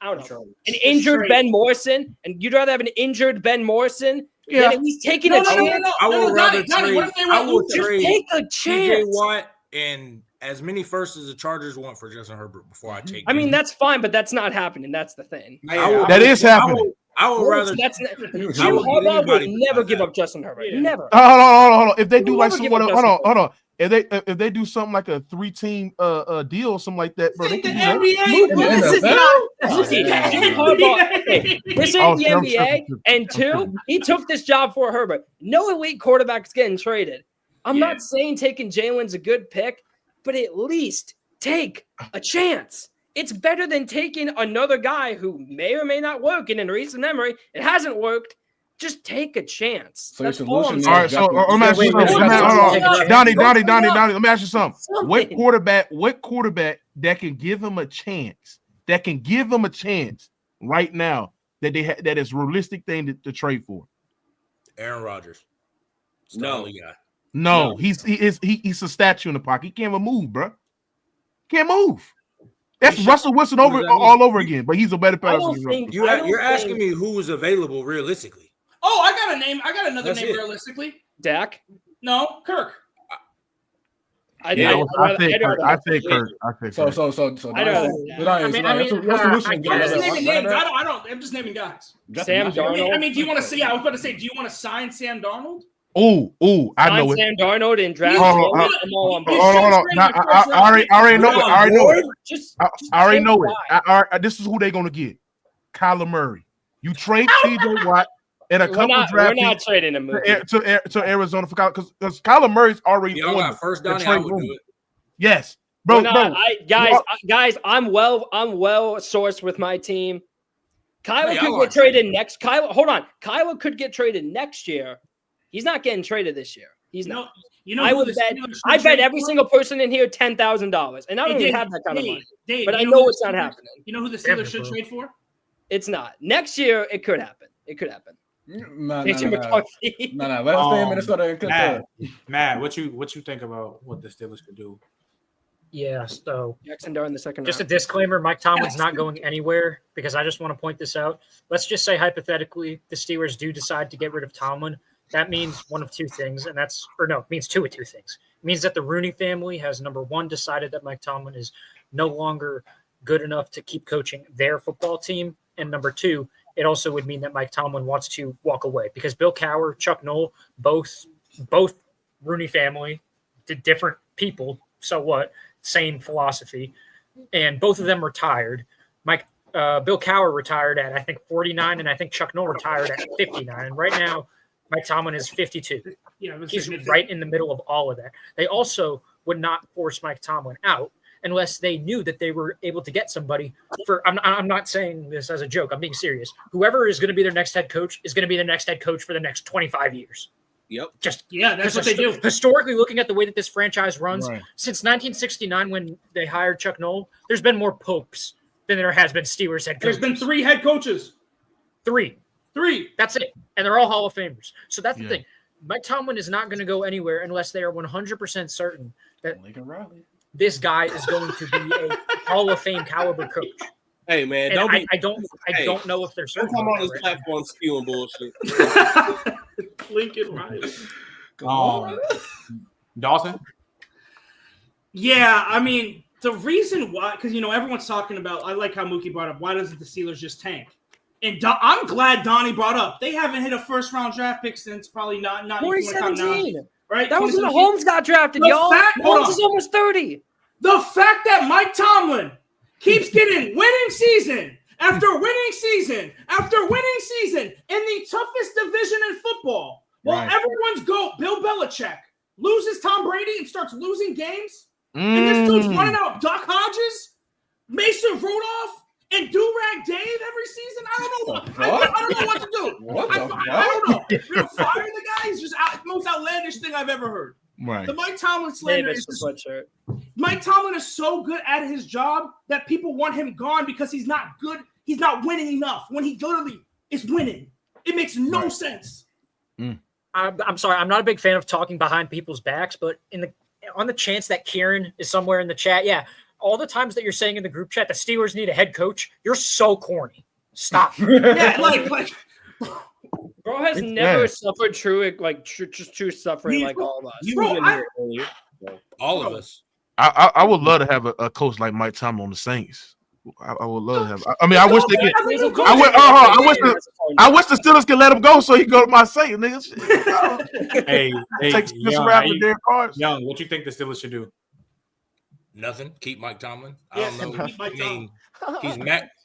I don't know, an injured Ben Morrison, and you'd rather have an injured Ben Morrison than at least taking a chance? I would rather take a chance. Watt and as many firsts as the Chargers want for Justin Herbert before I take. I mean, that's fine, but that's not happening. That's the thing. That is happening. I would rather. Jim Harbaugh would never give up Justin Herbert. Never. Hold on. If they do like someone, hold on. if they do something like a 3-team deal or something like that, bro, they can do This is not. This ain't the I'm NBA. tripping. And two, he took this job for Herbert. No elite quarterback's getting traded. I'm not saying taking Jalen's a good pick, but at least take a chance. It's better than taking another guy who may or may not work. And in recent memory, it hasn't worked. Just take a chance. So That's your all solution I'm is saying. All right, so let me ask you something. Donnie, let me ask you something. What quarterback that can give him a chance, right now that is realistic thing to trade for? Aaron Rodgers. No. Guy. No, he's a statue in the pocket. He can't even move, bro. Can't move. That's Russell Wilson all over again, but he's a better passer. You're asking me who was available realistically. Oh, I got a name. I got another name realistically. Dak? No, Kirk. I say Kirk. So. I'm just naming guys. Sam Darnold. I mean, do you want to see? I was about to say, do you want to sign Sam Darnold? I know it. Sam Darnold and draft. Hold on. I already know it. I already know it. This is who they're gonna get. Kyler Murray. You trade TJ Watt and a couple draft. We're not trading him to Arizona for Kyler because Kyler Murray's already Y'all got first down. I would do it. Yes, bro. Guys, I'm well sourced with my team. Kyler could get traded next. Kyler could get traded next year. He's not getting traded this year. He's not. I bet every single person in here $10,000, and I don't even have that kind of money. But I know it's not happening. You know who the Steelers should trade for? It's not. Next year, it could happen. No. Let's stay in Minnesota. Matt, what you think about what the Steelers could do? Yeah, so Jackson during the second just round. a disclaimer, Mike Tomlin's not going anywhere because I just want to point this out. Let's just say hypothetically the Steelers do decide to get rid of Tomlin. That means one of two things, it means two of two things. It means that the Rooney family has, number one, decided that Mike Tomlin is no longer good enough to keep coaching their football team. And number two, it also would mean that Mike Tomlin wants to walk away because Bill Cowher, Chuck Noll, both Rooney family, different people, so what, same philosophy, and both of them retired. Bill Cowher retired at, I think, 49, and I think Chuck Noll retired at 59. And right now, Mike Tomlin is 52. He's right in the middle of all of that. They also would not force Mike Tomlin out unless they knew that they were able to get somebody for. I'm not saying this as a joke. I'm being serious. Whoever is going to be their next head coach is going to be the next head coach for the next 25 years. Yep. That's what they do. Historically, looking at the way that this franchise runs, since 1969 when they hired Chuck Noll, there's been more popes than there has been Steelers head coaches. There's been 3 head coaches. 3. That's it. And they're all Hall of Famers. So that's the thing. Mike Tomlin is not going to go anywhere unless they are 100% certain that this guy is going to be a Hall of Fame caliber coach. Hey man, I don't know if they're certain. Don't come on this platform spewing bullshit. Lincoln Riley. Dawson? Yeah, I mean, the reason why, because everyone's talking about, I like how Mookie brought up, why doesn't the Steelers just tank? And I'm glad Donnie brought up. They haven't hit a first-round draft pick since probably not 2017. Right? That was when Holmes got drafted, y'all. Holmes is almost 30. The fact that Mike Tomlin keeps getting winning season after winning season after winning season in the toughest division in football, while everyone's GOAT, Bill Belichick, loses Tom Brady and starts losing games, and this dude's running out Doc Hodges, Mason Rudolph, and Do-Rag Dave every season. I don't know what to do. I don't know. Fire the guy is just the most outlandish thing I've ever heard. Right. The Mike Tomlin slander is Mike Tomlin is so good at his job that people want him gone because he's not good. He's not winning enough when he literally is winning. It makes no sense. I'm sorry. I'm not a big fan of talking behind people's backs, but on the chance that Kieran is somewhere in the chat, all the times that you're saying in the group chat the Steelers need a head coach, you're so corny. Stop. Bro has never suffered true suffering like all of us. All of us. I would love to have a coach like Mike Tomlin on the Saints. I would love to have. I mean, I wish they could. I wish the Steelers could let him go so he could go to my Saints, nigga. Hey, take Spencer Rattler and Derek Carr. Young, what you think the Steelers should do? Nothing. Keep Mike Tomlin. I don't know. I mean, he's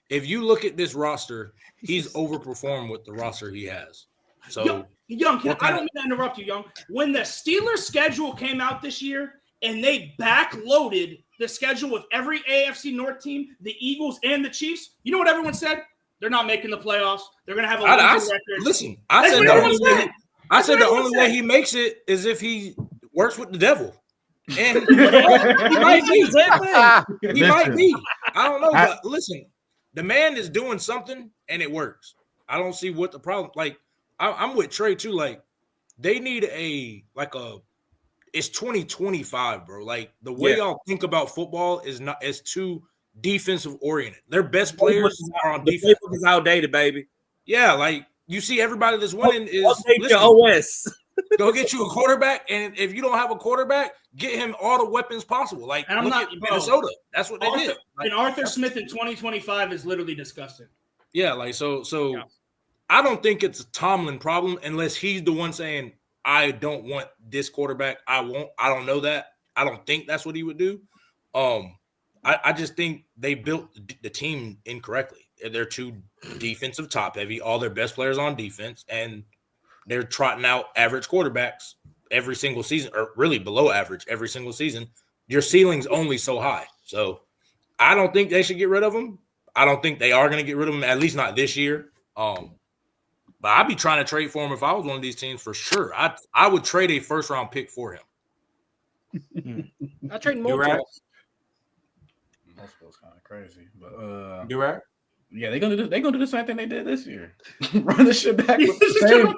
if you look at this roster, he's overperformed with the roster he has. So, Young, I don't mean to interrupt you, Young. When the Steelers schedule came out this year and they backloaded the schedule with every AFC North team, the Eagles and the Chiefs, you know what everyone said? They're not making the playoffs. They're going to have a losing record. Listen, I said the only way he makes it is if he works with the devil. And he might be. He might be. I don't know, but listen, the man is doing something and it works. I don't see what the problem. Like, I'm with Trey too. Like, they need it's 2025, bro. Like, the way y'all think about football is too defensive oriented. Their best players are on defense. The playbook is outdated, baby. Yeah, like you see everybody that's winning is update your OS. Go get you a quarterback, and if you don't have a quarterback, get him all the weapons possible. Like, and look at Minnesota. That's what they did. And Arthur Smith in 2025 is literally disgusting. Yeah, like so. I don't think it's a Tomlin problem unless he's the one saying, I don't want this quarterback. I don't know that. I don't think that's what he would do. I just think they built the team incorrectly. They're too defensive top heavy. All their best players on defense, and they're trotting out average quarterbacks every single season, or really below average every single season. Your ceiling's only so high. So I don't think they should get rid of him. I don't think they are going to get rid of him, at least not this year. But I'd be trying to trade for him if I was one of these teams for sure. I would trade a first-round pick for him. I trade more. That's kind of crazy, but Durag? Yeah, they're gonna do the same thing they did this year. Run the shit back with the same.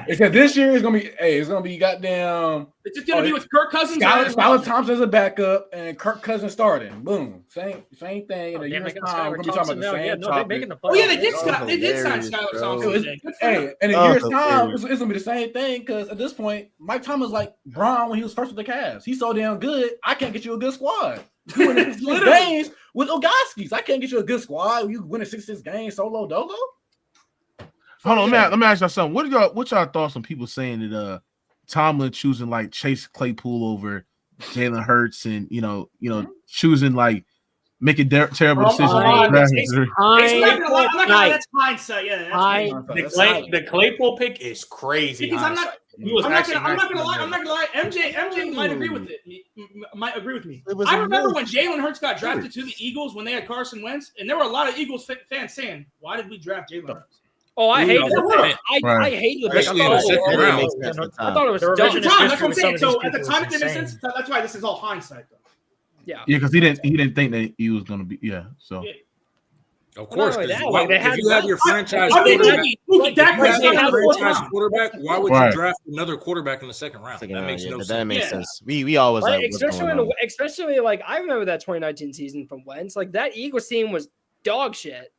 Except this year it's gonna be goddamn. It's just gonna be with Kirk Cousins. Skylar Thompson as a backup and Kirk Cousins starting. Boom, same thing. In a year's time, we're gonna be talking about the same topic. They did sign Skylar Thompson. Hey, in a year's time, it's gonna be the same thing because at this point, Mike Thomas like Braun when he was first with the Cavs. He's so damn good. I can't get you a good squad. You winning 6 games with Ogoskis. I can't get you a good squad. You winning 6 games solo dolo. Hold on, let me ask y'all something. What y'all thoughts on people saying that Tomlin choosing like Chase Claypool over Jalen Hurts and you know choosing like making terrible decisions? That's hindsight. Yeah, the Claypool pick is crazy. Because I'm not gonna lie. MJ might agree with it. Might agree with me. I remember when Jalen Hurts got drafted to the Eagles when they had Carson Wentz, and there were a lot of Eagles fans saying, "Why did we draft Jalen Hurts?" Oh, I hated it. I hated it. I thought it was dumb. That's what I'm saying. So at the time it didn't make sense. That's why this is all hindsight, though. Yeah, because he didn't think that he was gonna be. Yeah, so. Yeah. Of course, if you have your franchise quarterback, why would you draft another quarterback in the second round? That makes no sense. That makes sense. We always like, especially like I remember that 2019 season from Wentz. Like that Eagles team was dog shit,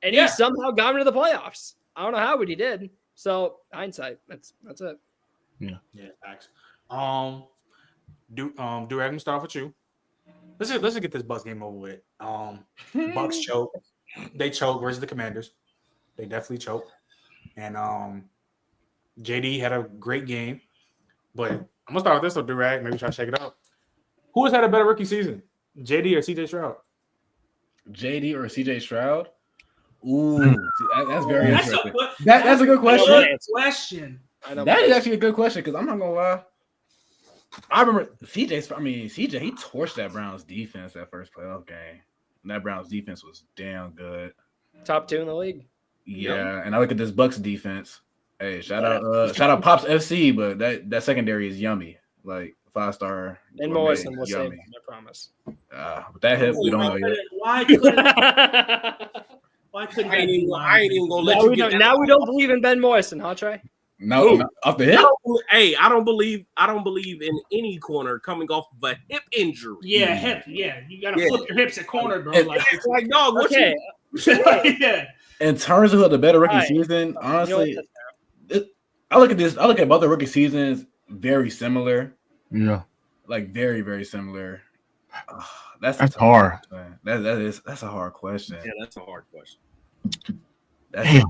and he somehow got into the playoffs. I don't know how, but he did. So hindsight, that's it. Yeah, thanks. Do I can start with you? Let's just get this Bucks game over with. Bucks choke. They choke versus the Commanders. They definitely choke. And JD had a great game. But I'm gonna start with this one, Durag. Maybe try to shake it up. Who has had a better rookie season? JD or CJ Stroud? JD or CJ Stroud? Ooh, that's very interesting. That's a good question. That is actually a good question because I'm not gonna lie. I remember CJ, he torched that Browns defense that first playoff game. And that Browns defense was damn good. Top 2 in the league. Yeah, and I look at this Bucks defense. Hey, shout out Pops FC, but that secondary is yummy. Like 5-star. And Morrison will save him, I promise. With that hit, we don't know yet. Why couldn't I ain't even gonna let you get that. Now we don't believe in Ben Morrison, huh, Trey? No, off the hip. I don't believe in any corner coming off of a hip injury. Yeah, hip. Yeah, you gotta flip your hips at corner, bro. It's like dog. Okay. Yeah. In terms of the better rookie season, honestly, I look at both the rookie seasons very similar. Yeah, like very very similar. That's hard. That's a hard question. Yeah, that's a hard question. Damn.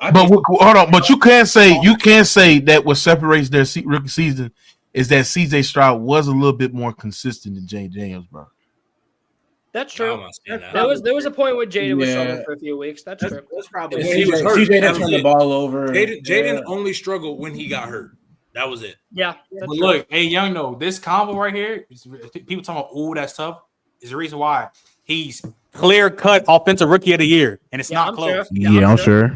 Hold on. But you can't say that what separates their rookie season is that CJ Stroud was a little bit more consistent than Jay Daniels, bro. That's true. There was a point where Jaden was struggling for a few weeks. That's true. That's probably when he was hurt. CJ didn't turn the ball over. Jaden only struggled when he got hurt. That was it. Yeah. But look, hey, Young, no, this combo right here, people talking about, oh, that's tough, is the reason why he's clear-cut offensive rookie of the year, and it's not close. I'm sure.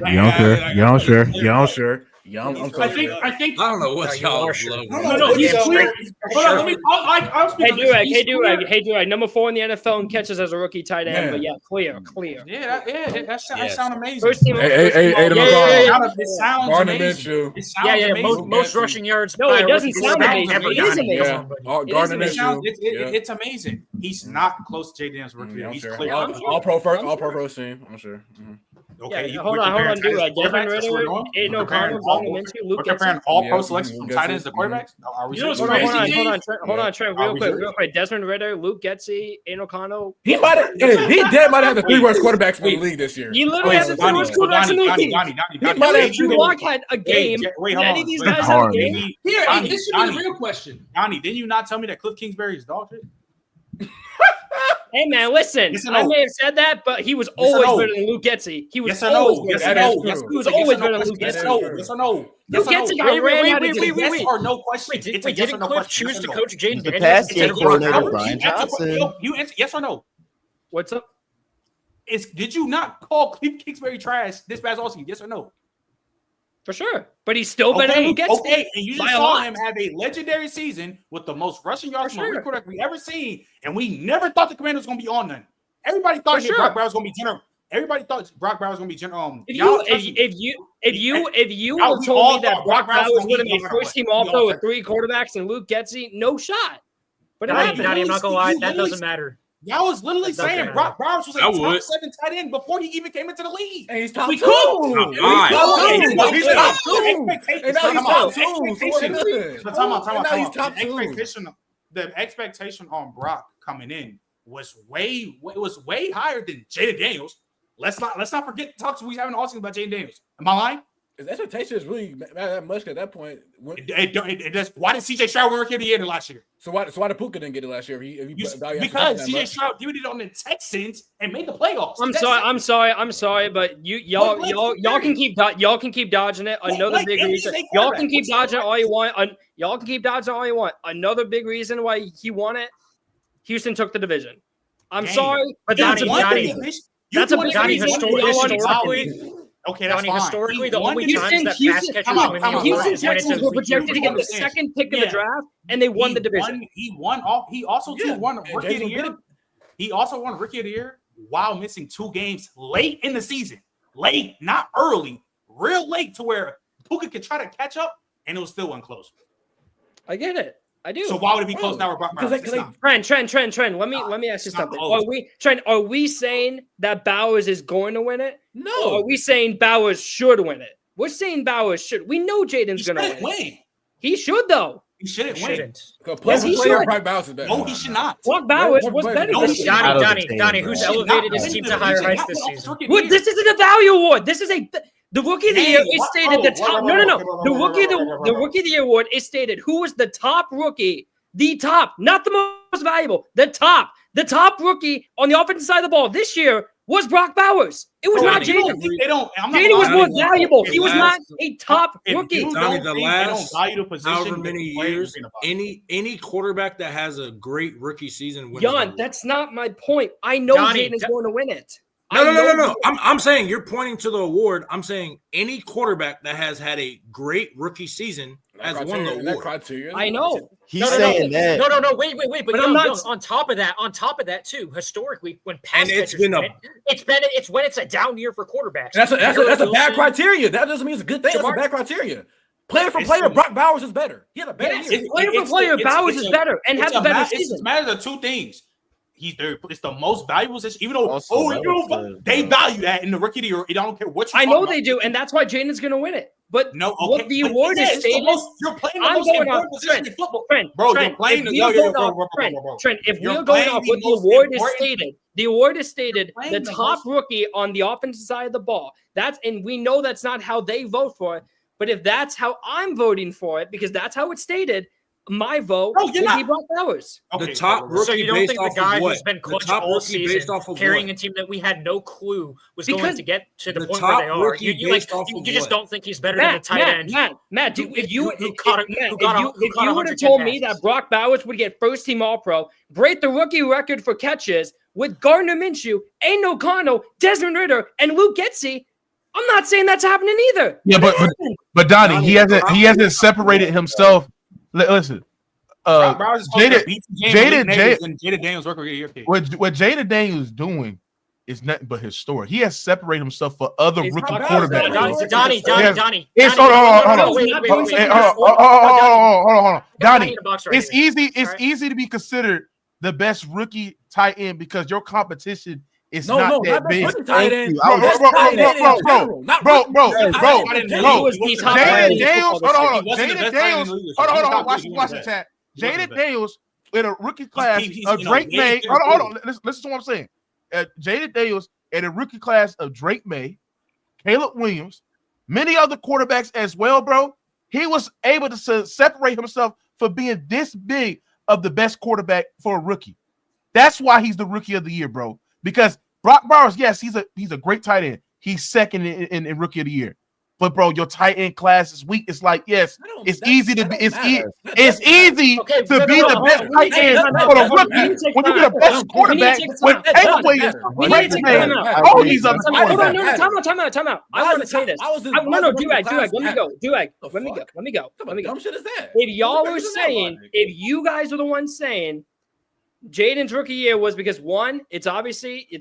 I think. I don't know what y'all love. No, he's clear. Hold on, let me. I'll speak. Hey, Durag, number 4 in the NFL in catches as a rookie tight end. But yeah, clear. Yeah, that sounds amazing. First team. It sounds amazing. It sounds amazing. Most rushing yards. No, it doesn't sound amazing. It is amazing. It's amazing. He's not close to Jay Daniels' rookie. He's clear. All pro first team. I'm sure. Okay, hold on, Durag. Desmond Ritter, Aiden O'Connell, Luke comparing all pro selections from tight ends to quarterbacks. Hold on, Trent, real quick. Desmond Ritter, Luke Getsy, Aiden O'Connell. He might have the 3 worst quarterbacks in the league this year. He literally has the 3 worst quarterbacks in the league. Drew Lock had a game. Any of these guys have a game? Here, this should be the real question. Donnie, didn't you not tell me that Cliff Kingsbury is dog shit? Hey man, listen. I may have said that, but he was always better than Luke Getsy. He was always better than Luke Getsy. Yes or no? Luke Getsy got ran out of the yes or no question. Didn't Cliff choose to coach Jaden Daniels instead of Brian Johnson? You answer yes or no? What's up? Did you not call Cliff Kingsbury trash this past offseason? Yes or no? For sure. But he's still better than Luke Getsy. Okay, and you just saw him have a legendary season with the most rushing yards from a quarterback we ever seen, and we never thought the Commanders was going to be on none. Everybody thought Brock Bowers was going to be general. Everybody thought Brock Bowers was going to be general. If you would have told me that Brock Bowers was going to be first team All-Pro with 3 quarterbacks and Luke Getsy, no shot. But I'm not going to lie, that doesn't matter. Y'all was literally saying Brock Bowers was a top 7 tight end before he even came into the league. And he's top 2. He's top 2. The expectation on Brock coming in was way higher than Jaden Daniels. Let's not forget the talks we having all season about Jaden Daniels. Am I lying? His expectation is really not that much at that point. Why did CJ Stroud win Rookie of the Year last year? So why did Puka didn't get it last year? Because CJ Stroud did it on the Texans and made the playoffs. I'm sorry, but y'all can keep dodging it. Another big reason. Y'all can keep dodging it all you want. Y'all can keep dodging it all you want. Another big reason why he won it. Houston took the division. I'm sorry, but that's a big historically. Okay, that's fine. Historically, the only times that pass catchers win Houston Texans were projected to get the second pick in the draft, and they won the division. He also won Rookie of the Year. He also won Rookie of the Year while missing 2 games late in the season. Late, not early, real late to where Puka could try to catch up, and it was still close. I get it. I do. So why would it be close now with Brock Bowers? Trent. Let me ask you something. Are we saying that Bowers is going to win it? No. Or are we saying Bowers should win it? We're saying Bowers should. We know Jaden's going to win. He should though. He shouldn't win. Yes, he should. Brock Bowers is better. No, he should not. Brock Bowers was better this year. Donnie, who's elevated his team to higher heights this season? This isn't a value award. This is the Rookie of the Year is stated the top. No. The Rookie of the Year award is stated who was the top rookie. The top, not the most valuable, the top rookie on the offensive side of the ball this year was Brock Bowers. It was not Jaden. Jaden was more valuable. He was not a top rookie. The last however many years, any quarterback that has a great rookie season wins. Jan, that's not my point. I know Jaden's going to win it. No. I'm saying you're pointing to the award. I'm saying any quarterback that has had a great rookie season has won the award. Criteria. I know. He's saying that. No. Wait. But on top of that too, historically, when pass catchers it's when it's a down year for quarterbacks. That's a bad criteria. That doesn't mean it's a good thing. That's a bad criteria. Player for player, Brock Bowers is better. He had a better year. Player for player, Bowers is better and has a better season. It matters of 2 things. It's the most valuable position, even though they value that in the Rookie of the Year. I don't care what you I know they do, and that's why Jaden's going to win it. But no, okay. what the award is stated, you're playing the most important position in football. Trent, You're playing Trent, if we're going off what the award is stated, the award is stated the top rookie on the offensive side of the ball. And we know that's not how they vote for it. But if that's how I'm voting for it, because that's how it's stated, my vote would be Brock Bowers. Okay, the top rookie. So you don't think the guy who's been clutch all season, carrying what? a team that we had no clue was going to get to the point where they are? You just don't think he's better than the tight end. Matt, if you would have told me that Brock Bowers would get first team All-Pro, break the rookie record for catches with Gardner Minshew, Aiden O'Connell, Desmond Ridder, and Luke Getsy, I'm not saying that's happening either. Yeah, but Donnie, he hasn't separated himself. Listen, Jaden Daniels work here. What Jaden Daniels doing is nothing but his story. He has separated himself for other rookie quarterbacks. Donnie. Hold on. Donnie, it's easy to be considered the best rookie tight end because your competition is not that big. Jaden Daniels, watch the chat. Jaden Daniels in a rookie class of Drake May. Hold on. Listen to what I'm saying. Jaden Daniels in a rookie class of Drake May, Caleb Williams, many other quarterbacks as well, bro. He was able to separate himself for being this big of the best quarterback for a rookie. That's why he's the rookie of the year, bro. Because Brock Bowers, yes, he's a great tight end. He's second in rookie of the year. But bro, your tight end class is weak. It's like, yes, it's easy to be to be the best tight end for a rookie when you get a best quarterback with Caleb Williams, all these other quarterbacks. Time out. I want to say this. Do-Ag. Let me go. Dumb shit is that? If y'all were saying, if you guys are the ones saying Jaden's rookie year was because one, it's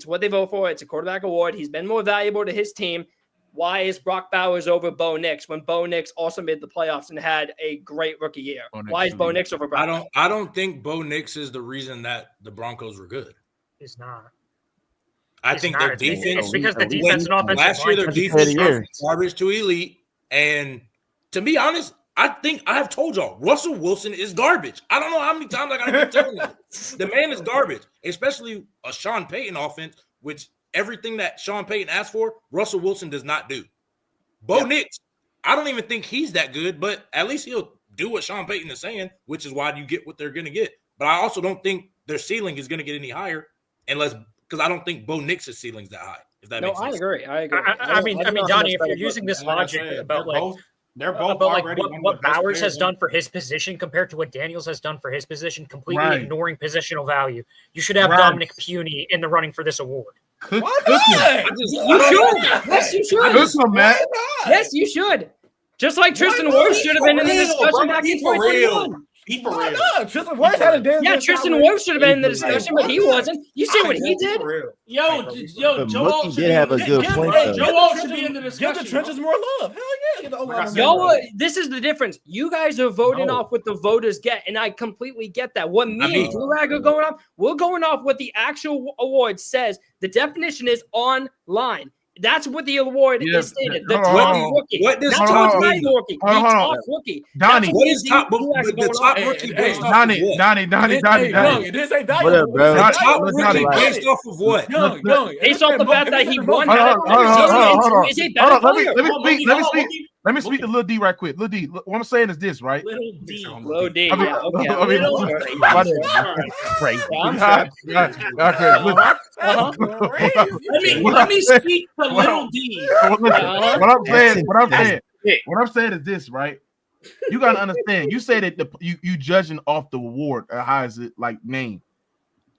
what they vote for. It's a quarterback award. He's been more valuable to his team. Why is Brock Bowers over Bo Nix when Bo Nix also made the playoffs and had a great rookie year? Why is Bo Nix over Brock? I don't think Bo Nix is the reason that the Broncos were good. He's not. I think their defense. It's because the defense and offensive last year their defense was garbage to elite. And to be honest, I think I have told y'all Russell Wilson is garbage. I don't know how many times I gotta keep telling you. The man is garbage, especially a Sean Payton offense, which everything that Sean Payton asked for, Russell Wilson does not do. Bo Nix, I don't even think he's that good, but at least he'll do what Sean Payton is saying, which is why you get what they're going to get. But I also don't think their ceiling is going to get any higher because I don't think Bo Nix's ceiling's that high. If that makes sense. I agree. I mean, Donnie, if you're using this logic about what Bowers has done for his position compared to what Daniels has done for his position, completely ignoring positional value, you should have Dominic Puny in the running for this award. You should. Yes, you should. Yes, you should. Just like Tristan Wirfs should have been in the discussion back in 2021. Tristan Wirfs had a damn. Yeah, Tristan Wirfs should have been in the discussion, but he wasn't. You see what he did? Yo, Joe Alt did have a good point. Joe Alt should be in the discussion. Give the trenches more love. Hell yeah. Y'all, this is the difference. You guys are voting off what the voters get, and I completely get that. What me and Durag are going off, we're going off what the actual award says. The definition is online. That's what the award is stated. The top rookie. What does top rookie? The top rookie. Donnie, what is top rookie based off of what? Donnie. This ain't Donnie. What up, bro? The top rookie based off of what? Based off the fact that he won. Hold on. Let me speak to Lil D right quick. Lil D, what I'm saying is this, right? Lil D. Let me speak to Little D. What I'm saying is this, right? You gotta understand. You say that you judging off the award, how is it like named?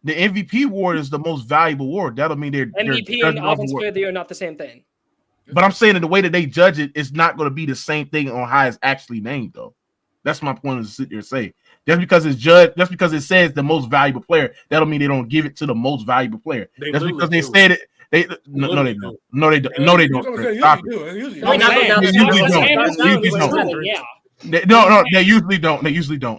The MVP award is the most valuable award. That'll mean they're MVP and offensive player of the year are not the same thing. But I'm saying in the way that they judge it, it's not going to be the same thing on how it's actually named, though. That's my point to sit there and say. Just because it says the most valuable player, that'll mean they don't give it to the most valuable player. That's because they said it. No, they don't. No, they don't. Stop it. They usually don't.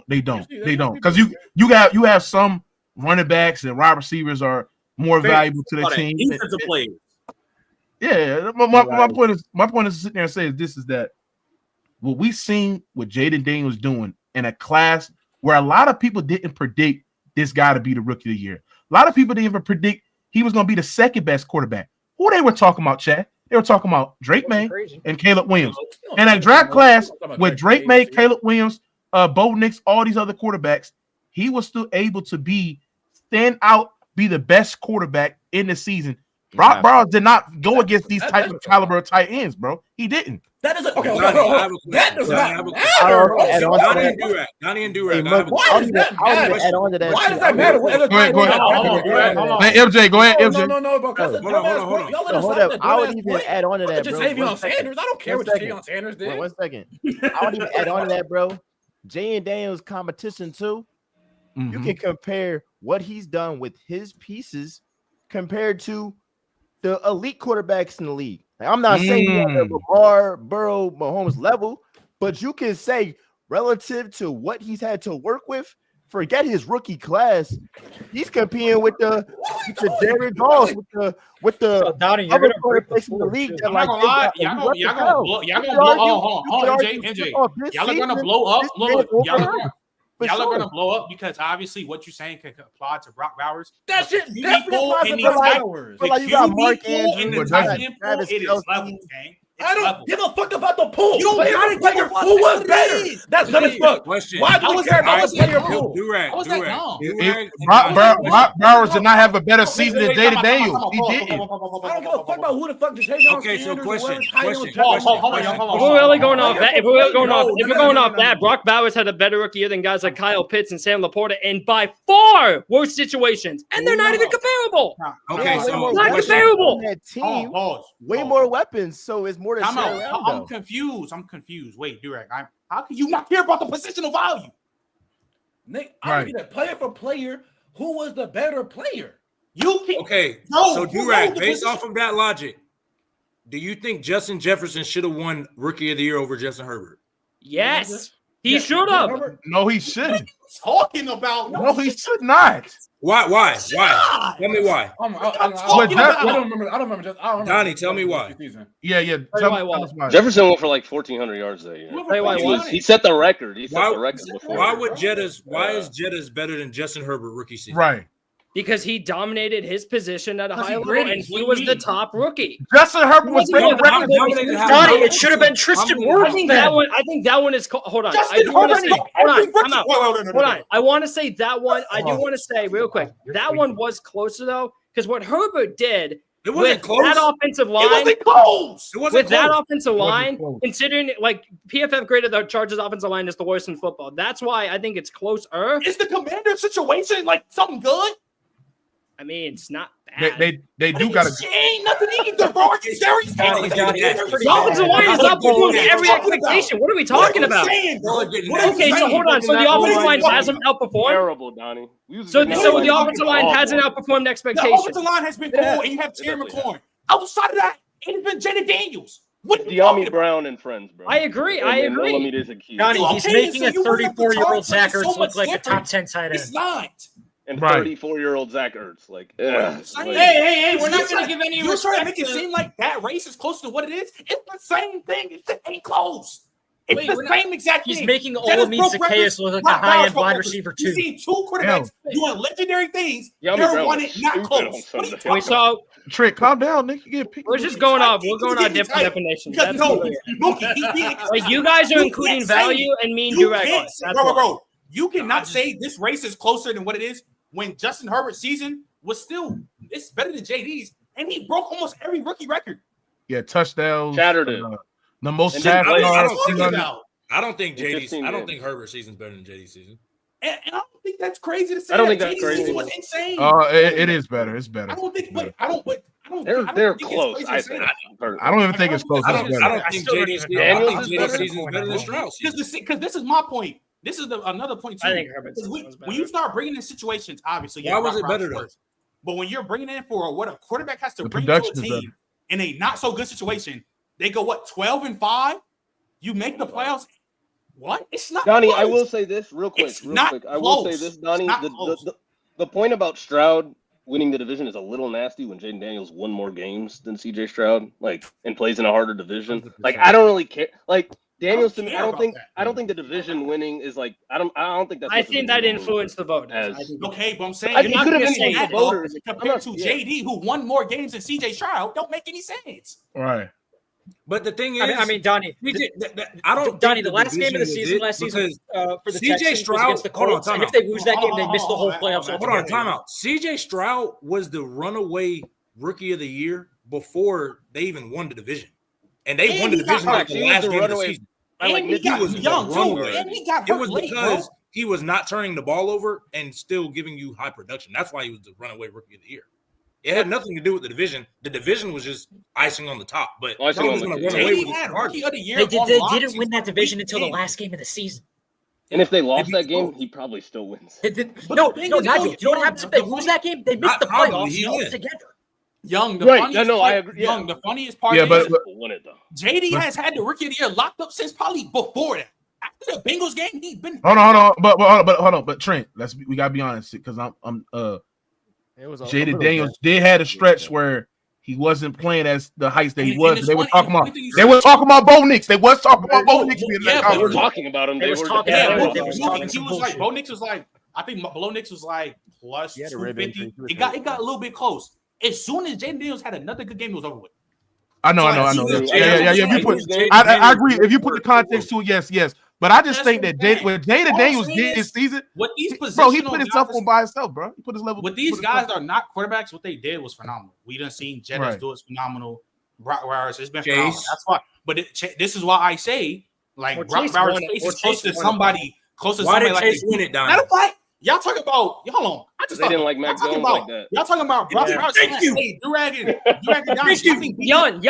They don't. Because you have some running backs and wide receivers are more valuable to the team. Defensive players. Yeah, my point is sitting there and saying this is that what we seen what Jaden Daniels doing in a class where a lot of people didn't predict this guy to be the rookie of the year. A lot of people didn't even predict he was going to be the second best quarterback. Who they were talking about, Chad? They were talking about Drake May and Caleb Williams. And a draft class with Drake May, Caleb Williams, Bo Nix, all these other quarterbacks, he was still able to stand out, be the best quarterback in the season. Brock Bowers did not go against these type of caliber of tight ends, bro. He didn't. That doesn't. Okay, that does not matter. Donnie and Durag. Why does that matter? Add on to that. Why does that matter? Go ahead. MJ, go ahead. MJ. No, because hold up. I would even add on to that, bro. Javion Sanders. I don't care what Javion Sanders did. 1 second. I would even add on to that, bro. Jalen Daniels competition too. You can compare what he's done with his pieces compared to the elite quarterbacks in the league. Like, I'm not saying he's on the Lamar, Burrow, Mahomes level, but you can say relative to what he's had to work with, forget his rookie class. He's competing with the Derrick Halls, with the Donnie, you're gonna break the in the league. I'm not gonna lie, y'all gonna blow. MJ. Y'all are gonna blow up. Look, y'all are gonna blow up because obviously what you're saying can apply to Brock Bowers. That shit definitely applies to Brock Bowers. Like you got Mark Andrews, Andrews, it is level, gang. I don't give a fuck about the pool. You don't got it. Player pool was better. That's dumb as fuck. Why do we care about the player pool? Brock Bowers did not have a better season than Jaden Daniels. He didn't. I don't give a fuck about who the fuck is Javion Okay, so question. If we're really going off that, if we're going off that, Brock Bowers had a better rookie year than guys like Kyle Pitts and Sam Laporta, and by far worse situations, and they're not even comparable. Okay, so not comparable. That team, way more weapons, so it's more than I'm confused. Wait, Durag, how can you not care about the positional value? Nick, I'm looking at player for player. Who was the better player? So Durag, based off of that logic, do you think Justin Jefferson should have won Rookie of the Year over Justin Herbert? Yes, he should have. No, he shouldn't. Talking about no, he should not. Why? Tell me why. I don't remember. Donnie, tell me why. Yeah. Tell me why. Jefferson went for like 1,400 yards that year. He set the record. Before. Why is Jettas better than Justin Herbert rookie season? Right. Because he dominated his position at a high level, and he was the top rookie. Justin Herbert was breaking records. Donnie, it should have been Tristan Wirfs. I think that one is. Hold on. Hold on. I want to say that one. I do want to say real quick. That one was closer though, because what Herbert did. It wasn't close. That offensive line. It wasn't close. With that offensive line, considering like PFF graded the Chargers offensive line is the worst in football. That's why I think it's closer. Is the Commander situation like something good? I mean, it's not bad. They do got to. She ain't nothing either, bro. Are you serious? The offensive line is not performing every expectation. What are we talking about? Okay, so hold on. So the offensive line hasn't outperformed. Terrible, Donnie. So the offensive line hasn't outperformed expectations. The offensive line has been cool, and you have Terry McLaurin. Outside of that, it has been Jaden Daniels. De'Ami Brown and friends, bro. I agree. Donnie, he's making a 34-year-old Zach Ertz look like a top 10 tight end. It's not. And 34-year-old Zach Ertz, like, hey, we're not gonna give any. You're trying to make it seem like that race is closer to what it is. It's the same thing. It just ain't close. It's the same exact thing. He's making Olamide Zaccheaus look like a high-end wide receiver too. You see two quarterbacks doing legendary things. They're one not close. We saw Trick, calm down, Nick. We're just going off. We're going on different definitions. Like you guys are including value and mean direct. Bro. You cannot say this race is closer than what it is when Justin Herbert's season was still it's better than JD's, and he broke almost every rookie record. Yeah, touchdowns. Shattered it. The most I don't think Herbert's season's better than JD's season. And I don't think that's crazy to say. I don't think that's crazy. Was insane. It is better. It's better. I don't think. They're close. I think. I don't even think it's close. I don't think JD's season is better than Stroud's. Because this is my point. This is another point too. I think Herbert's when you start bringing in situations, obviously, why was it better though? But when you're bringing in for what a quarterback has to bring to a team in a not so good situation, they go 12-5. You make the playoffs. What? It's not. Donnie, close. I will say this real quick. I will say this, Donnie. The point about Stroud winning the division is a little nasty when Jaden Daniels won more games than CJ Stroud, and plays in a harder division. 100%. I don't really care. Daniels, to me, I don't think the division winning is like I don't think that's. I think that influenced the vote. Okay, but I'm saying it could have influenced the voters compared to JD, who won more games than CJ Stroud. Don't make any sense. Right. But the thing is, I mean, Donnie, I don't. Donnie, the last game of the season last season for the CJ Texans Stroud was against the Colts, and if they lose that game, they miss the whole playoffs. Hold on, timeout. CJ Stroud was the runaway rookie of the year before they even won the division, and they won the division like the last game of the season. And he got young too, and he got hurt late, because he was not turning the ball over and still giving you high production. That's why he was the runaway rookie of the year. It had nothing to do with the division. The division was just icing on the top. But was going to run away with rookie of the year. They didn't win that division until the last game of the season. And if they lost that game, he probably still wins. No, Nigel. You know what happens if they lose that game? They miss the playoffs altogether. Young, the the funniest part is JD has had the rookie of the year locked up since probably before that. After the Bengals game, he's been hold on. But Trent, we gotta be honest because I'm Jaden Daniels did had a stretch where he wasn't playing as the heights that he was. They were talking about Bo Nix. They was talking about Bo Nix. They were talking about him. He was like Bo Nix was like, I think Bo Nix was like plus 250. It got a little bit close. As soon as Jaden Daniels had another good game, it was over with. I know. Yeah. I agree. If you put the context to it, yes. But I just think that when Jaden Daniels did this season, he put himself on by himself, bro. He put his level. With these guys that are not quarterbacks, what they did was phenomenal. We done seen Jettis do it phenomenal. Brock Bowers, it's been phenomenal. That's why. But this is why I say, like, Brock Bowers is close to somebody. Why did Chase win it, Don? Matter of fact, y'all talking about hold on. They didn't like Mac Jones like that. Y'all talking about Brock Bowers? Thank you. Hey, Durag and Young.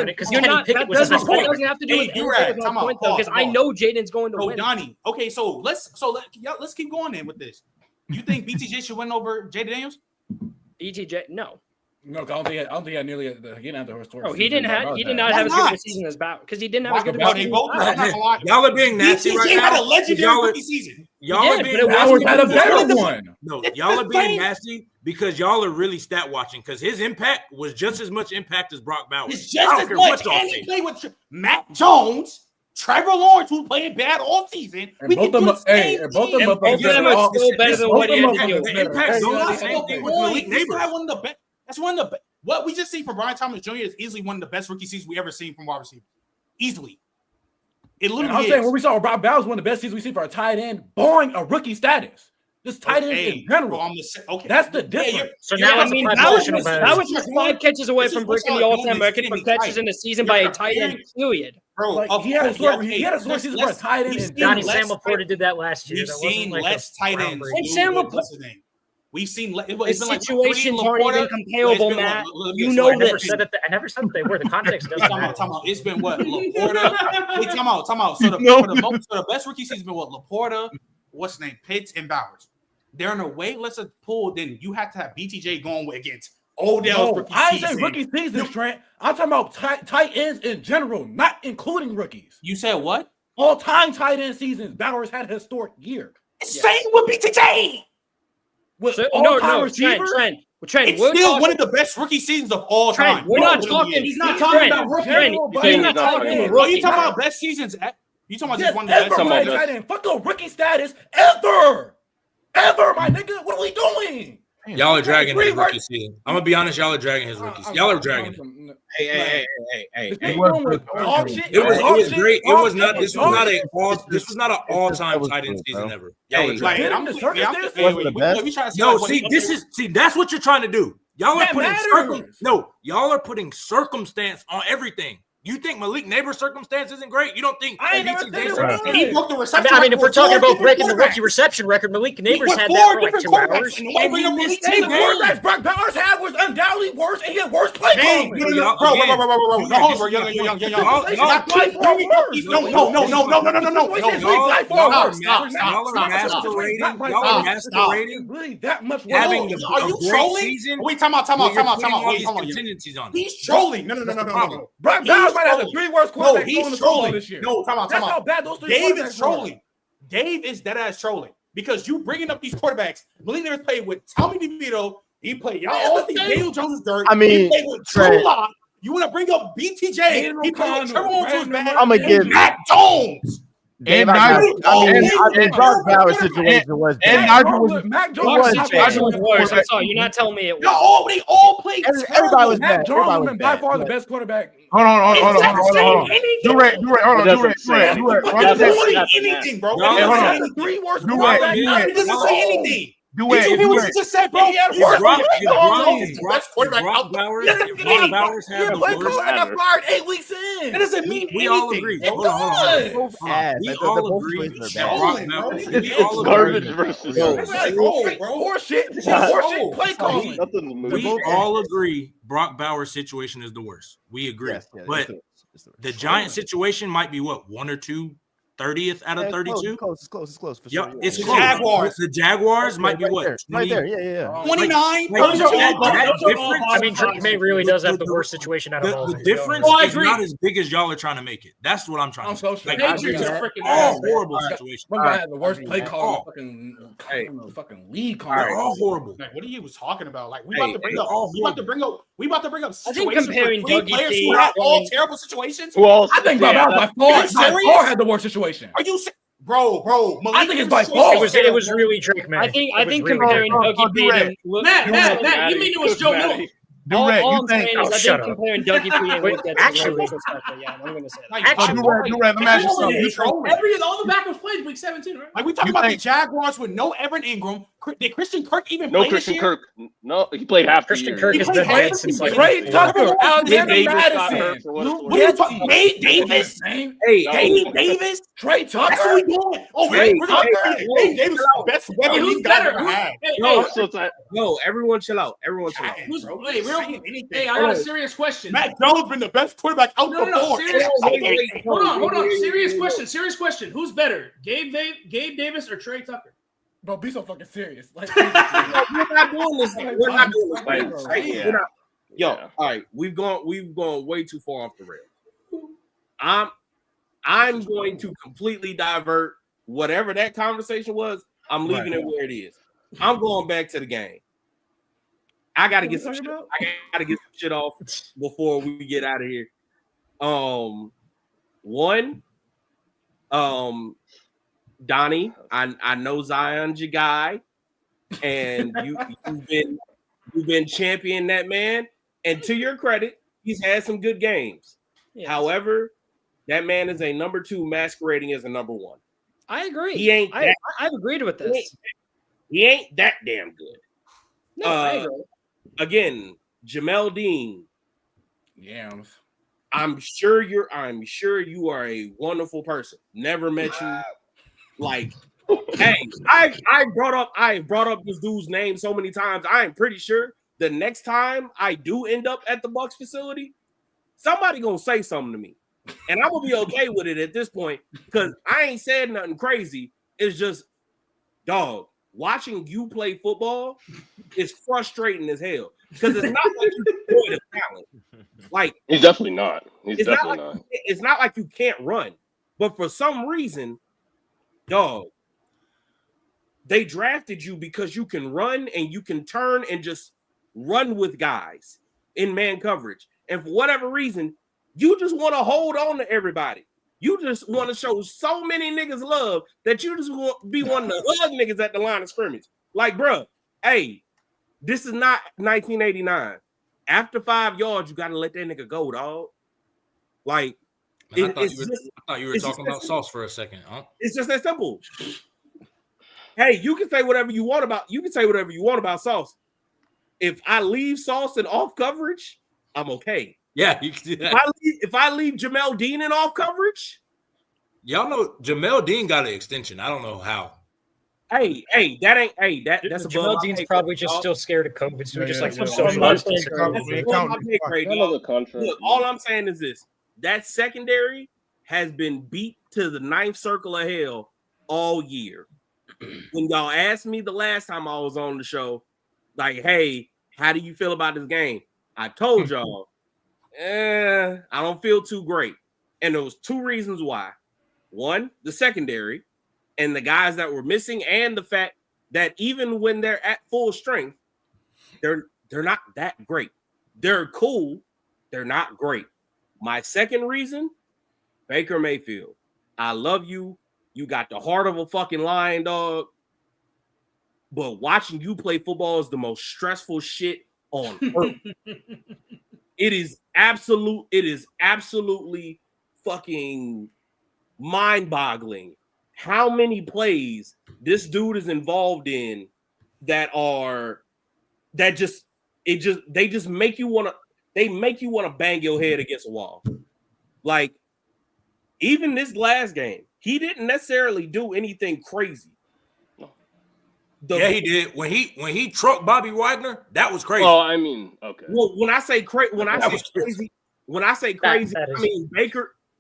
Because you're not. That doesn't have to do with point though. Because I know Jaden's going to win. Donnie. Okay, so let's keep going then with this. You think BTJ should win over Jaden Daniels? BTJ, no. No, I don't think he had nearly. He didn't have the historic. Oh, he did not have as good a season as Bow because he didn't have as good a season. Y'all are being nasty right now. Had a legendary rookie season. Y'all are being nasty. Had a better one. No, y'all are being nasty because y'all are really stat watching because his impact was just as much impact as Brock Bowers. It's just as much. And he played with Matt Jones, Trevor Lawrence, who played bad all season. And both of them are still better than what he had to do. That's one of the best. What we just see from Brian Thomas Jr. is easily one of the best rookie seasons we ever seen from wide receiver. Easily. It literally I'm saying what we saw Brock Bowers one of the best seasons we see for a tight end, barring a rookie status. Just tight ends in general. That's the difference. So now that was just 5 catches away from breaking the all-time record for catches in a season by a tight end. Period. He had a short season for a tight end. Donnie Sam Laporta did that last year. We've seen less tight ends. And Sam Laporta. We've seen situations aren't even comparable, Matt. You know this. I never said that they were. The context does come out. It's been what? Laporta. Wait, time out. So the best rookie season has been what? Laporta, what's his name? Pitts and Bowers. They're in a way lesser pool than you have to have BTJ going against Odell's rookie season. I ain't saying rookie season, Trent. I'm talking about tight ends in general, not including rookies. You said what? All-time tight end seasons. Bowers had a historic year. Same with BTJ. Trent, it's still one of the best rookie seasons of all time. We're not talking. He's not talking about rookie. He's not talking about rookie. You talking about best seasons? You talking about just one of the best? Fuck no rookie status ever, my nigga. What are we doing? Y'all are dragging his rookie season. I'm gonna be honest. Y'all are dragging his rookies. Y'all are dragging him. Hey. It was great. It was not. This was not an all-time tight end season ever. Y'all are dragging. That's what you're trying to do. Y'all are putting circumstance on everything. You think Malik Neighbors' circumstance isn't great? You don't think he broke the reception? I mean, if we're talking about breaking the rookie reception record, Malik Neighbors had that for like 2 hours. The quarterbacks Brock Bowers had was undoubtedly worse, and he had worse play calling. Really that much worse. Are you trolling? Wait, time out. He's trolling. No. Brock Bowers might have the 3 worst quarterbacks he's on the trolling this year. No, time out. That's how bad those 3 Dave is trolling. Dave is dead ass trolling because you bringing up these quarterbacks. Malik Neighbors played with Tommy DeVito. He played. Y'all all think Daniel Jones is dirt. I mean, he played with Drew Lock. You want to bring up BTJ? He put Trevor Lawrence was bad. I'm gonna give Mac Jones. And Brock Bowers situation was bad. And Nigel was Mac Jones was worse. I'm sorry, you're not telling me it was. They all played. Everybody was Mac bad. Jones has been by far the best quarterback. Hold on. Do-Rag. Hold on. Anything, bro. Three worst quarterbacks. It doesn't say anything. Do just said, bro. Brock Bowers has the worst. I got fired 8 weeks in. That doesn't mean We all agree. Hold on. We all agree that Brock Bowers. It's garbage versus horseshit. Horseshit play calling. We all agree Brock Bowers' situation is the worst. We agree. But the Giants situation might be what, 1 or 2 30th out of 32? It's close for sure. It's close. Jaguars. The Jaguars might be what? 20, right there. Yeah. 29. I mean, Drake May really does have the worst situation out of all. The difference is not as big as y'all are trying to make it. That's what I'm trying to say. All horrible situations. I had the worst play call fucking league call. They're all horrible. Like, what are you talking about? Like, we about to bring up situations. I think comparing with players who had all terrible situations. I think by far had the worst situation. Are you bro? I think it's by far. It was really Drake, man. I think comparing Dougie Payton. Matt, you mean it was Joe Miller? All I'm saying is I think comparing Dougie Payton with that actually, yeah, I'm gonna say that. Let me ask you something. All the backups played week 17, right? Like we talk about the Jaguars with no Evan Ingram. Did Christian Kirk even play Christian this year? Kirk. No, he played half the year. Christian Kirk has been bad since like Trey Tucker, Alexander Madison, Dave Davis. Dave Davis. Trey Tucker. That's what we doing. Oh, Dave Davis is the best weapon these guys ever had. No, everyone chill out. Hey, I got a serious question. Matt Jones been the best quarterback out before. Hold on. Serious question. Who's better, Gabe Davis or Trey Tucker? Bro, be so fucking serious. Like, we're not doing this. We're not doing this. All right. We've gone way too far off the rail. I'm going to completely divert whatever that conversation was. I'm leaving it where it is. I'm going back to the game. I gotta get some shit off before we get out of here. Donnie, I know Zion's your guy, and you've been championing that man. And to your credit, he's had some good games. Yes. However, that man is a number 2 masquerading as a number 1. I agree. He ain't. I've agreed with this. He ain't that damn good. No, I agree. Again, Jamel Dean. Yams. I'm sure you are a wonderful person. Never met you. Like, hey, I brought up this dude's name so many times. I am pretty sure the next time I do end up at the Bucs facility, somebody gonna say something to me, and I will be okay with it at this point because I ain't said nothing crazy. It's just, dog, watching you play football is frustrating as hell because it's not like you avoid a talent. Like, he's definitely not. It's not like you can't run, but for some reason, dog, they drafted you because you can run and you can turn and just run with guys in man coverage. And for whatever reason, you just want to hold on to everybody. You just want to show so many niggas love that you just want to be one of the other niggas at the line of scrimmage. Like, bro, hey, this is not 1989. After 5 yards, you got to let that nigga go, dog. Like, I thought you were talking about Sauce for a second. Huh? It's just that simple. Hey, you can say whatever you want about Sauce. If I leave Sauce in off coverage, I'm okay. Yeah, you can do that. If I leave Jamel Dean in off coverage, y'all know Jamel Dean got an extension. I don't know how. That's Jamel Dean's probably just still scared of COVID, so just like Look, all I'm saying is this: that secondary has been beat to the 9th circle of hell all year. When y'all asked me the last time I was on the show, like, hey, how do you feel about this game? I told y'all, I don't feel too great. And there was 2 reasons why. One, the secondary and the guys that were missing, and the fact that even when they're at full strength, they're not that great. They're cool, They're not great. My second reason, Baker Mayfield. I love you. You got the heart of a fucking lion, dog. But watching you play football is the most stressful shit on earth. It is absolutely fucking mind-boggling how many plays this dude is involved in they just make you want to bang your head against a wall. Like, even this last game, he didn't necessarily do anything crazy. Yeah, he did. When he trucked Bobby Wagner, that was crazy. Oh, I mean, okay. Well, when I say crazy, I mean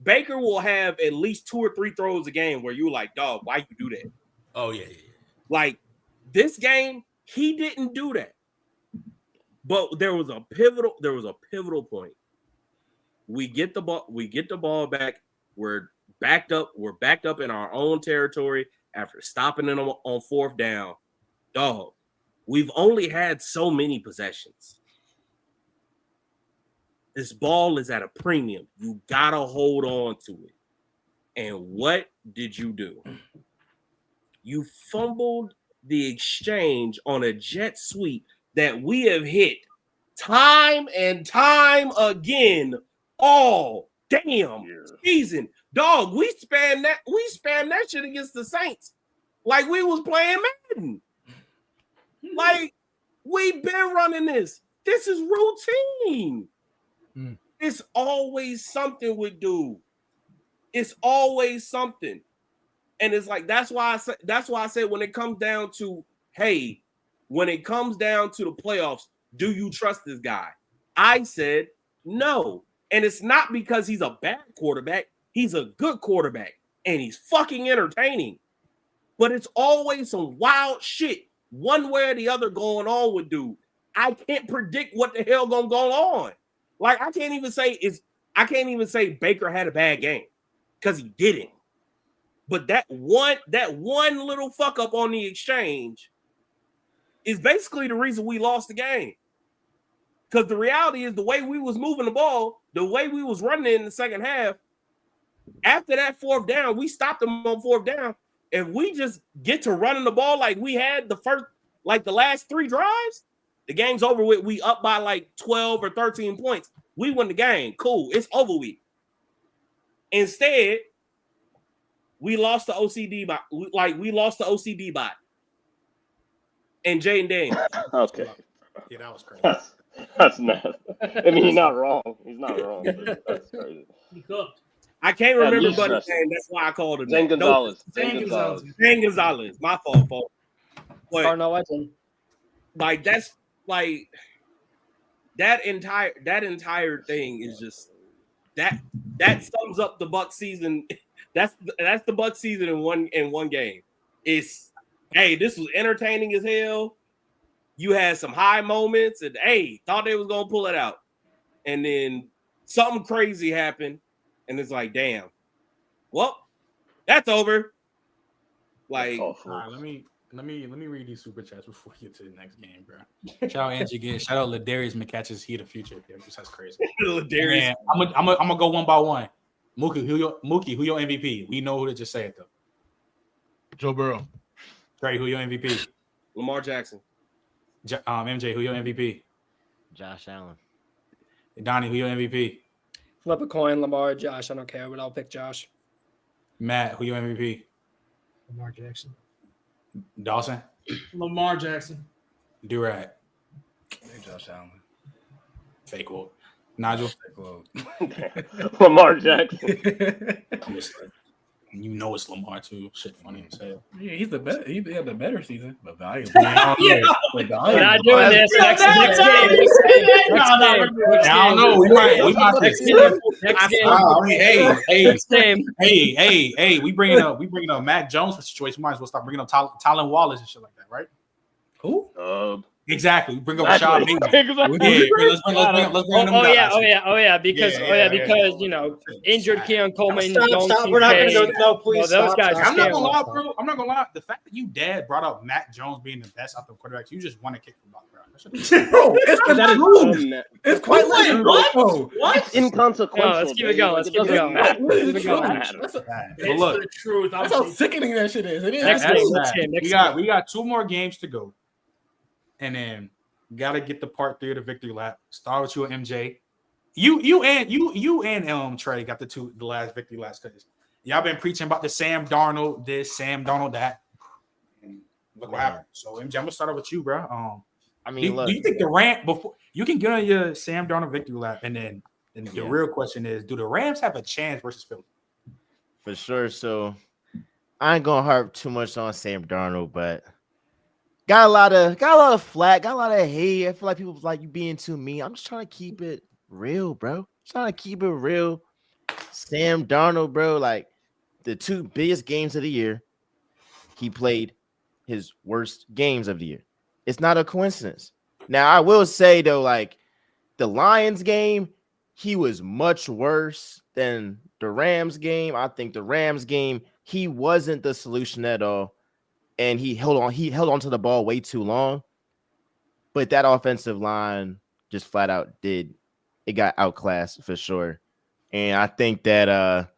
Baker will have at least 2 or 3 throws a game where you're like, dog, why you do that? Oh yeah. Like, this game, he didn't do that. But there was a pivotal point. We get the ball back. We're backed up in our own territory after stopping them on 4th down. Dog, we've only had so many possessions. This ball is at a premium. You gotta hold on to it. And what did you do? You fumbled the exchange on a jet sweep that we have hit time and time again all damn season. Dog, we spammed that shit against the Saints like we was playing Madden. Like, we've been running this. This is routine. It's always something with dude. It's always something. And it's like, that's why I said when it comes down to the playoffs, do you trust this guy? I said no. And it's not because he's a bad quarterback. He's a good quarterback. And he's fucking entertaining. But it's always some wild shit one way or the other going on with dude. I can't predict what the hell gonna go on. Like, I can't even say Baker had a bad game because he didn't. But that one little fuck up on the exchange is basically the reason we lost the game. Because the reality is, the way we was moving the ball, the way we was running it in the second half, after that 4th down, we stopped them on 4th down. If we just get to running the ball like we had the last 3 drives, the game's over with. We up by like 12 or 13 points. We win the game. Cool. It's over with. Instead, we lost the OCD bot. We lost the OCD bot. And Jaden Daniels. Okay. Yeah, that was crazy. That's not. I mean, he's not wrong. He's not wrong. That's crazy. He cooked. I can't remember Buddy's name. That's why I called him. Zane Gonzalez. Zane Gonzalez. My fault. But, like, that's like that entire thing is just that sums up the Buck season. That's the Buck season in one game. It's, hey, this was entertaining as hell. You had some high moments, and hey, thought they was gonna pull it out, and then something crazy happened, and it's like, damn, well, that's over. Like, all right, let me read these super chats before we get to the next game, bro. Shout out Angie again. Shout out Ladarius McCatches. He the future. That's crazy. Ladarius. I'm gonna go one by one. Mookie, who your MVP? We know who to just say it though. Joe Burrow. Trey, who your MVP? Lamar Jackson. MJ, who your MVP? Josh Allen. Donnie, who your MVP? Flip a coin, Lamar, Josh. I don't care, but I'll pick Josh. Matt, who your MVP? Lamar Jackson. Dawson. Lamar Jackson. Durag. Josh Allen. Fake quote. Nigel. Fake quote. Lamar Jackson. You know it's Lamar too. Shit, funny as hell. Yeah, he's the better. He had the better season, but valuable. We're not doing this. Next game. I don't know. We might next game. Hey. We bringing up Mac Jones for situation. We might as well start bringing up Tylen Wallace and shit like that, right? Who? Exactly. We bring up Rashad Bateman. Let's bring them guys. Oh yeah. Because you know, injured Keon Coleman. Stop. We're not going to go. No, please. Those guys. I'm not gonna lie, bro. I'm not gonna lie. The fact that you dad brought up Mac Jones being the best out of the quarterbacks, you just want to kick him out, bro. Bro, it's the truth. It's quite literally What? Inconsequential. Let's keep it going. Let's keep it going. It's the truth. That's how sickening that shit is. It is. Next game. We got 2 more games to go, and then gotta get the part 3 of the victory lap. Start with you and MJ. You and Trey got the last victory laps because y'all been preaching about the Sam Darnold this, Sam Darnold that. And look what happened. So MJ, I'm gonna start off with you, bro. I mean, do you think the Rams before you can get on your Sam Darnold victory lap, and then the real question is, do the Rams have a chance versus Philly? For sure. So I ain't gonna harp too much on Sam Darnold, but got a lot of flack, got a lot of hate. I feel like people like you being too mean. I'm just trying to keep it real, bro. Trying to keep it real. Sam Darnold, bro, like the 2 biggest games of the year, he played his worst games of the year. It's not a coincidence. Now, I will say, though, like the Lions game, he was much worse than the Rams game. I think the Rams game, he wasn't the solution at all. And he held on to the ball way too long. But that offensive line just flat out it got outclassed for sure. And I think that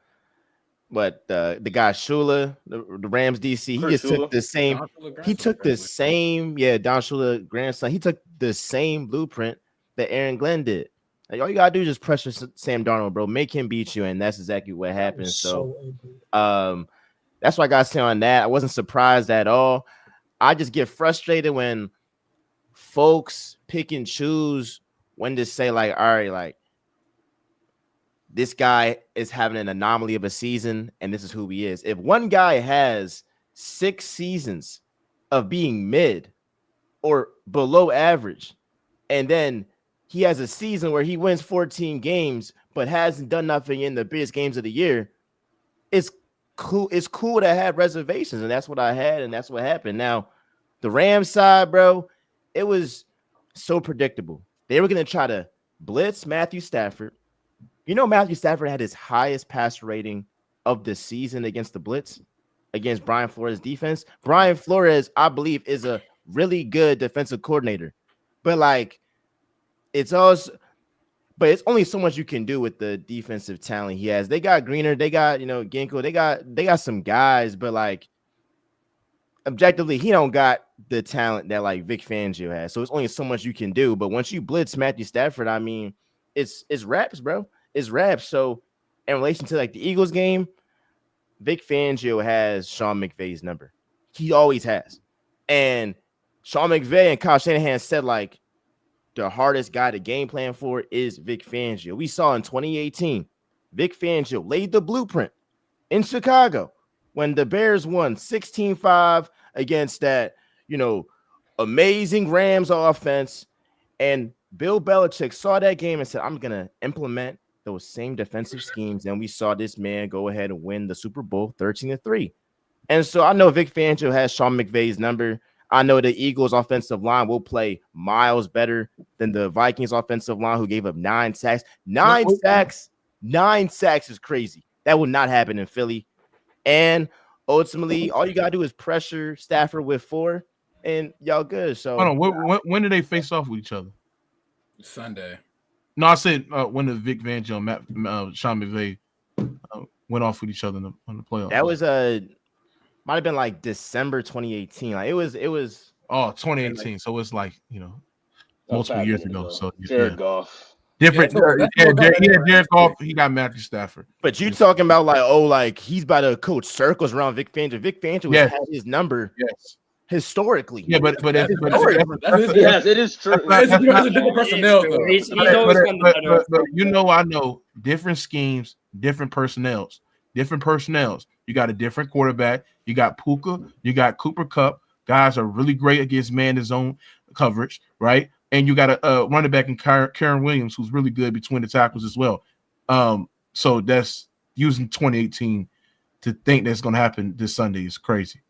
the guy Shula, the Rams DC, he just took the same. He took the same, Don Shula grandson. He took the same blueprint that Aaron Glenn did. Like, all you gotta do is just pressure Sam Darnold, bro. Make him beat you, and that's exactly what happened. So that's what I gotta say on that. I wasn't surprised at all. I just get frustrated when folks pick and choose when to say, like, all right, like, this guy is having an anomaly of a season, and this is who he is. If one guy has 6 seasons of being mid or below average, and then he has a season where he wins 14 games but hasn't done nothing in the biggest games of the year, it's cool. It's cool to have reservations, and that's what I had, and that's what happened. Now, the Rams side, bro, it was so predictable. They were going to try to blitz Matthew Stafford. You know, Matthew Stafford had his highest passer rating of the season against the blitz, against Brian Flores' defense. Brian Flores, I believe, is a really good defensive coordinator. But, like, it's only so much you can do with the defensive talent he has. They got Greener, they got, Ginkgo, they got some guys, but, like, objectively, he don't got the talent that, like, Vic Fangio has. So it's only so much you can do. But once you blitz Matthew Stafford, I mean, it's raps, bro. It's raps. So in relation to, like, the Eagles game, Vic Fangio has Sean McVay's number. He always has. And Sean McVay and Kyle Shanahan said, like, the hardest guy to game plan for is Vic Fangio. We saw in 2018, Vic Fangio laid the blueprint in Chicago when the Bears won 16-5 against that, amazing Rams offense. And Bill Belichick saw that game and said, I'm going to implement those same defensive schemes. And we saw this man go ahead and win the Super Bowl 13-3. And so I know Vic Fangio has Sean McVay's number. I know the Eagles offensive line will play miles better than the Vikings offensive line, who gave up 9 sacks. 9 sacks is crazy. That will not happen in Philly. And ultimately, all you got to do is pressure Stafford with 4, and y'all good. So hold on. When do they face off with each other? Sunday. No, I said when the Vic Fangio and Sean McVay went off with each other on the playoffs. That was might have been like December 2018. Like it was 2018. So it's like, multiple years ago. So Jared Goff. Different. Jared Goff, he got Matthew Stafford. But you talking about like he's about to coach circles around Vic Fangio. Vic Fangio has had his number historically. Yeah, but yes, it is true. It's a different personnel, though. He's always been better. But I know different schemes, different personnels. You got a different quarterback. You got Puka. You got Cooper Kupp. Guys are really great against man-to-zone coverage, right? And you got a running back in Karen Williams, who's really good between the tackles as well. So that's using 2018 to think that's going to happen this Sunday is crazy.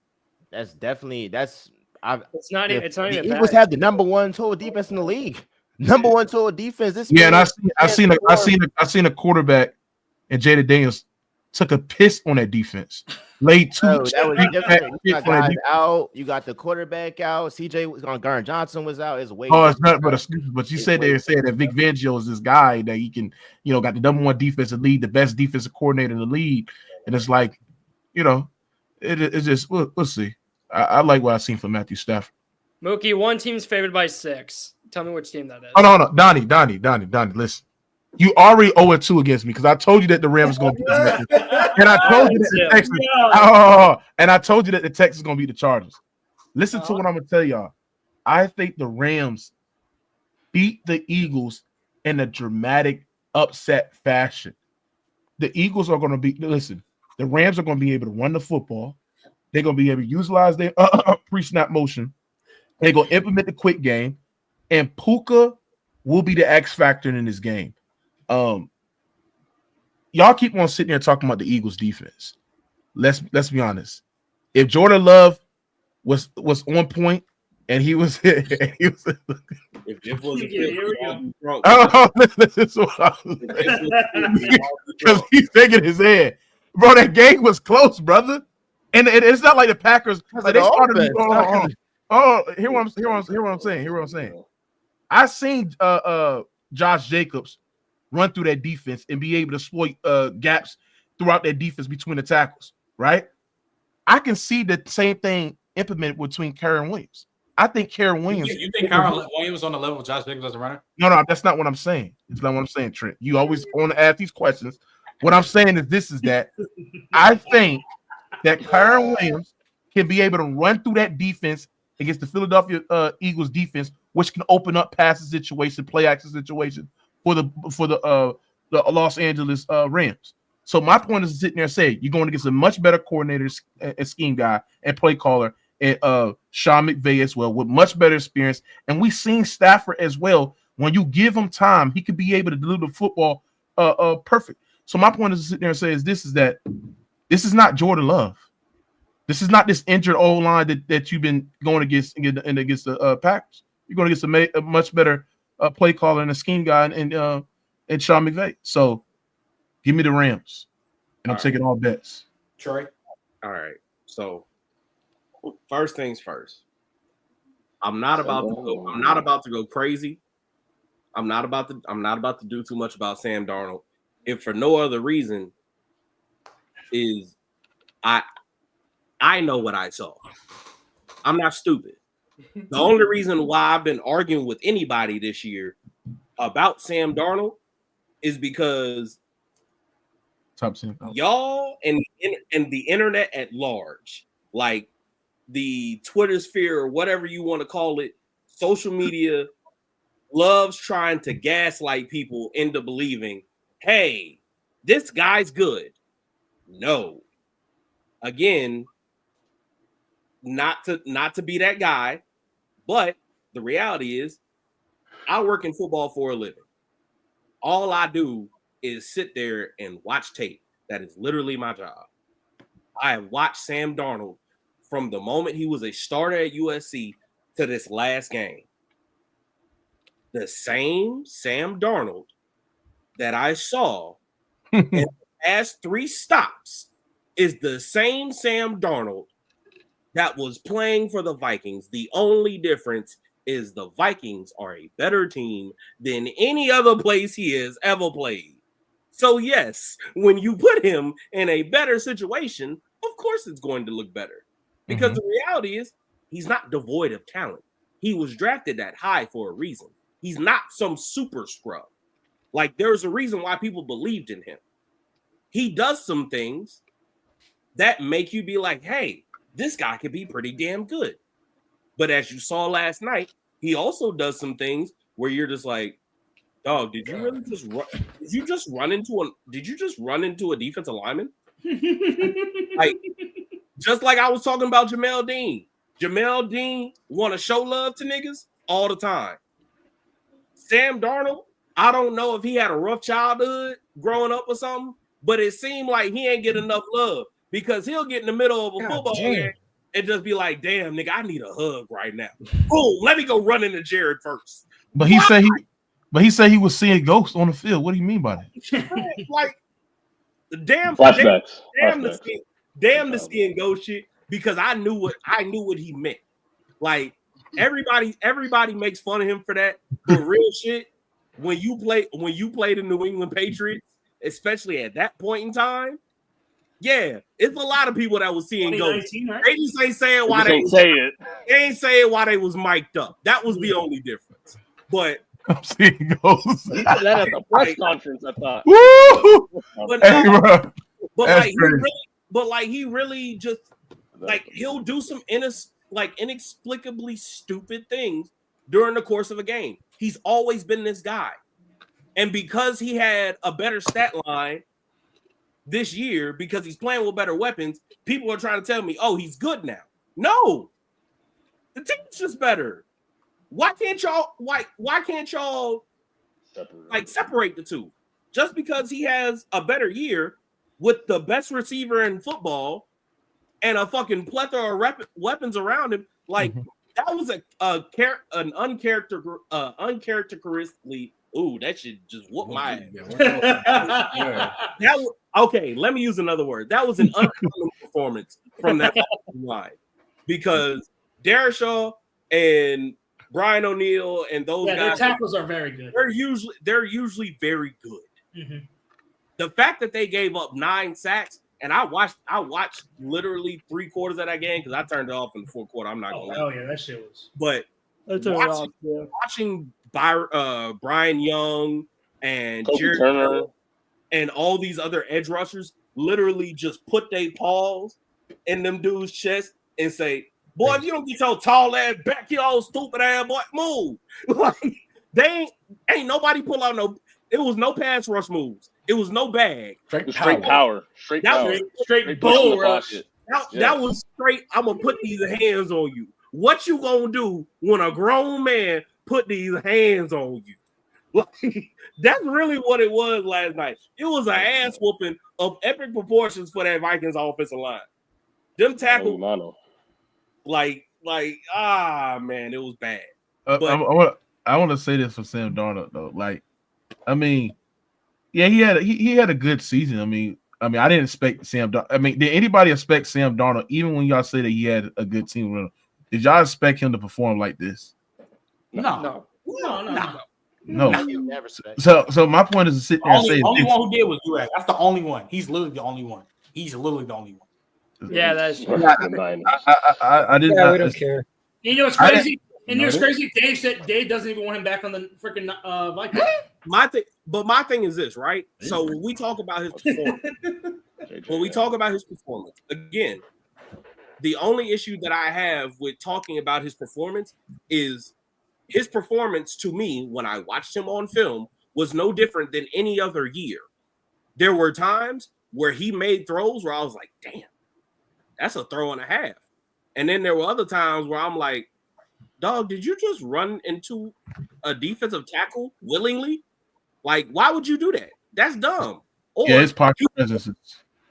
It's not even the Eagles have the number 1 total defense in the league. Number 1 total defense. And I seen a quarterback and Jada Daniels took a piss on that defense. Laid two. That was different. You got guys out. You got the quarterback out. CJ was on. Garner Johnson was out. It's way. Oh, it's not but excuse. But you said that Vic Fangio is this guy that he can, got the number one defensive lead, the best defensive coordinator in the league, and it's like, it's just we'll see. I like what I've seen from Matthew Stafford. Mookie, one team's favored by 6. Tell me which team that is. Oh no, Donnie, listen. You already 0-2 against me because I told you that the Rams going to beat the Texans. And I told you that the Texans. And I told you that the Texans going to beat the Chargers. Listen to what I'm going to tell y'all. I think the Rams beat the Eagles in a dramatic upset fashion. The Eagles are going to be, listen, the Rams are going to be able to run the football. They're going to be able to utilize their pre-snap motion. They're going to implement the quick game. And Puka will be the X factor in this game. Y'all keep on sitting there talking about the Eagles defense. Let's be honest. If Jordan Love was on point and he was if Jeff was because he's taking his head, bro. That game was close, brother. And it's not like the Packers. Like they started. Hear what I'm saying. I seen Josh Jacobs run through that defense and be able to exploit gaps throughout that defense between the tackles, right? I can see the same thing implemented between Kyren Williams. I think Kyren Williams. You think Kyren Williams on the level of Josh Jacobs as a runner? No, that's not what I'm saying. It's not what I'm saying, Trent. You always want to ask these questions. What I'm saying is that I think that Kyren Williams can be able to run through that defense against the Philadelphia Eagles defense, which can open up passing situation, play action situation for the Los Angeles Rams. So my point is sitting there saying you're going against a much better coordinator and scheme guy and play caller and Sean McVay as well with much better experience. And we've seen Stafford as well. When you give him time, he could be able to deliver the football perfect. So my point is sitting there and say this is not Jordan Love. This is not this injured old line that you've been going against the Packers. You're going against a much better play caller and a scheme guy and Sean McVay. So give me the Rams, and I'm taking all bets. Troy. All right. So first things first. I'm not about to go crazy. I'm not about to do too much about Sam Darnold. If for no other reason is I know what I saw. I'm not stupid. The only reason why I've been arguing with anybody this year about Sam Darnold is because y'all and the internet at large, like the Twitter sphere or whatever you want to call it, social media loves trying to gaslight people into believing, hey, this guy's good. No. Again, not to be that guy, but the reality is I work in football for a living. All I do is sit there and watch tape. That is literally my job. I have watched Sam Darnold from the moment he was a starter at USC to this last game. The same Sam Darnold that I saw in the past 3 stops is the same Sam Darnold that was playing for the Vikings. The only difference is the Vikings are a better team than any other place he has ever played. So yes, when you put him in a better situation, of course it's going to look better. Because the reality is he's not devoid of talent. He was drafted that high for a reason. He's not some super scrub. Like, there's a reason why people believed in him. He does some things that make you be like, hey, this guy could be pretty damn good. But as you saw last night, he also does some things where you're just like, dog, did you really just run? Did you just run into a defensive lineman? Like, just like I was talking about Jamel Dean. Jamel Dean want to show love to niggas all the time. Sam Darnold, I don't know if he had a rough childhood growing up or something, but it seemed like he ain't get enough love because he'll get in the middle of a football game and just be like, damn, nigga, I need a hug right now. Oh, let me go run into Jared first. But he said he was seeing ghosts on the field. What do you mean by that? Like, Damn the see and go shit, because I knew what he meant. Like everybody makes fun of him for that, but real shit, when you play the New England Patriots, especially at that point in time, yeah, it's a lot of people that was seeing go. Right? They just ain't saying why they ain't saying why they was mic'd up. That was the only difference. But I'm seeing ghosts. That at the press conference, I thought. Woo! But he really just he'll do some inexplicably stupid things during the course of a game. He's always been this guy, and because he had a better stat line this year, because he's playing with better weapons, people are trying to tell me, "Oh, he's good now." No, the team's just better. Why can't y'all separate the two? Just because he has a better year with the best receiver in football and a fucking plethora of weapons around him, that was an uncharacteristically. Ooh, that should just whoop my ass. Okay, let me use another word. That was an uncommon performance from that line, because Darrisaw and Brian O'Neill and those guys, their tackles are very good. They're usually very good. Mm-hmm. The fact that they gave up 9 sacks, and I watched literally 3/4 of that game because I turned it off in the fourth quarter. I'm not gonna lie. Oh yeah, that shit was. But watching Brian Young and Jared Turner and all these other edge rushers literally just put their paws in them dudes' chest and say, "Boy, if you don't get your tall ass back, your old stupid ass boy, move." Like they ain't nobody pull out no. It was no pass rush moves. It was no bag. Straight power. Straight bull rush. That was straight. I'm gonna put these hands on you. What you gonna do when a grown man put these hands on you? Like, that's really what it was last night. It was an ass whooping of epic proportions for that Vikings offensive line. Them tackles, man, it was bad. I want to say this for Sam Darnold though. Like, I mean, yeah, he had a good season. I mean, I didn't expect Sam Darnold. I mean, did anybody expect Sam Darnold, even when y'all say that he had a good team? Did y'all expect him to perform like this? No. Never expect. So my point is to sit there and say the only one who did was Durag. That's the only one. He's literally the only one. Yeah, that's true. I didn't. Yeah, we don't care. You know what's crazy? Crazy. Dave said Dave doesn't even want him back on the freaking Vikings. My thing is this, right? So when we talk about his performance, again, the only issue that I have with talking about his performance is his performance to me when I watched him on film was no different than any other year. There were times where he made throws where I was like, damn, that's a throw and a half. And then there were other times where I'm like, dog, did you just run into a defensive tackle willingly? Like, why would you do that? That's dumb. Or it's pocket presence.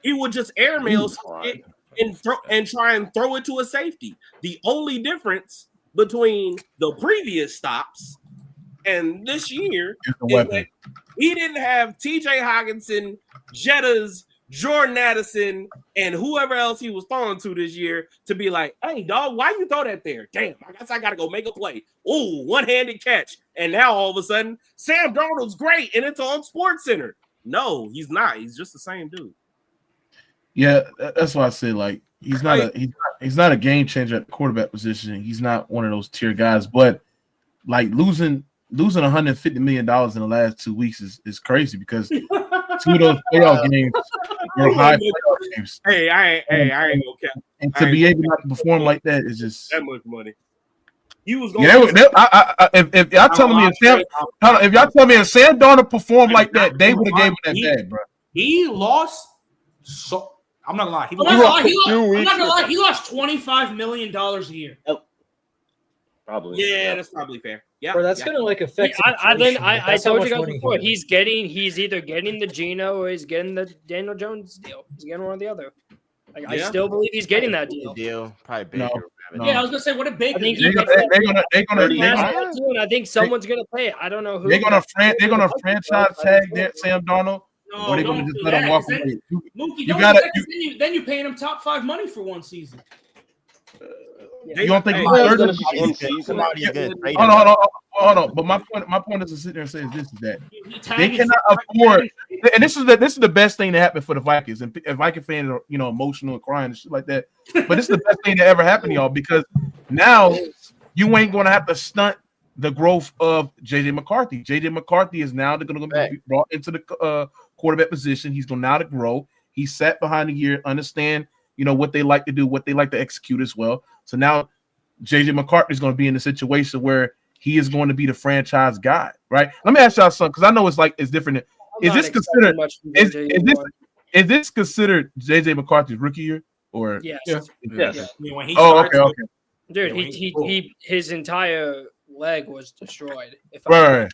He would just airmail it and try and throw it to a safety. The only difference between the previous stops and this year is that he didn't have TJ Hawkinson, Jettas, Jordan Addison, and whoever else he was throwing to this year to be like, hey, dog, why you throw that there? Damn, I guess I got to go make a play. Ooh, one-handed catch. And now all of a sudden, Sam Darnold's great, and it's on SportsCenter. No, he's not. He's just the same dude. Yeah, that's why I say, like, he's not a game changer at the quarterback position. He's not one of those tier guys. But, like, losing $150 million in the last 2 weeks is crazy because 2 of those playoff games were high playoff games. Hey, I ain't gonna cap. And to be able not to perform like that is just that much money. He was going. If y'all telling me if Sam Darnold performed like that, they would have gave him that bag, bro. He lost. So I'm not gonna lie. I'm not gonna lie. He lost $25 million a year. Probably. Yeah, that's probably fair. Yeah, Bro, that's gonna like affect. I told you guys before. He's either getting the Geno or he's getting the Daniel Jones deal. He's getting one or the other. Like, I still believe he's getting that deal. Probably Baker. Yeah, I was gonna say, what a Baker. I think someone's gonna play it. I don't know who. They're gonna franchise tag Sam Darnold No, or they don't gonna just do let that, him walk 'cause away? Mookie, You don't gotta. do that, 'cause then you paying him top 5 money for one season. You don't think somebody is good? Hold on. But my point is to sit there and say is that they cannot afford, and this is the best thing that happened for the Vikings. And Viking fans are emotional and crying and shit like that. But it's the best thing that ever happened to y'all, because now you ain't gonna have to stunt the growth of JJ McCarthy. JJ McCarthy is now going to be brought into the quarterback position. He's going now to grow. He sat behind the year, understand what they like to do, what they like to execute as well. So now JJ McCarthy is going to be in a situation where he is going to be the franchise guy, right? Let me ask y'all something, because I know it's different. Is this considered JJ McCarthy's rookie year or yes? Yes. When he started, Okay. Dude, his entire leg was destroyed. Right.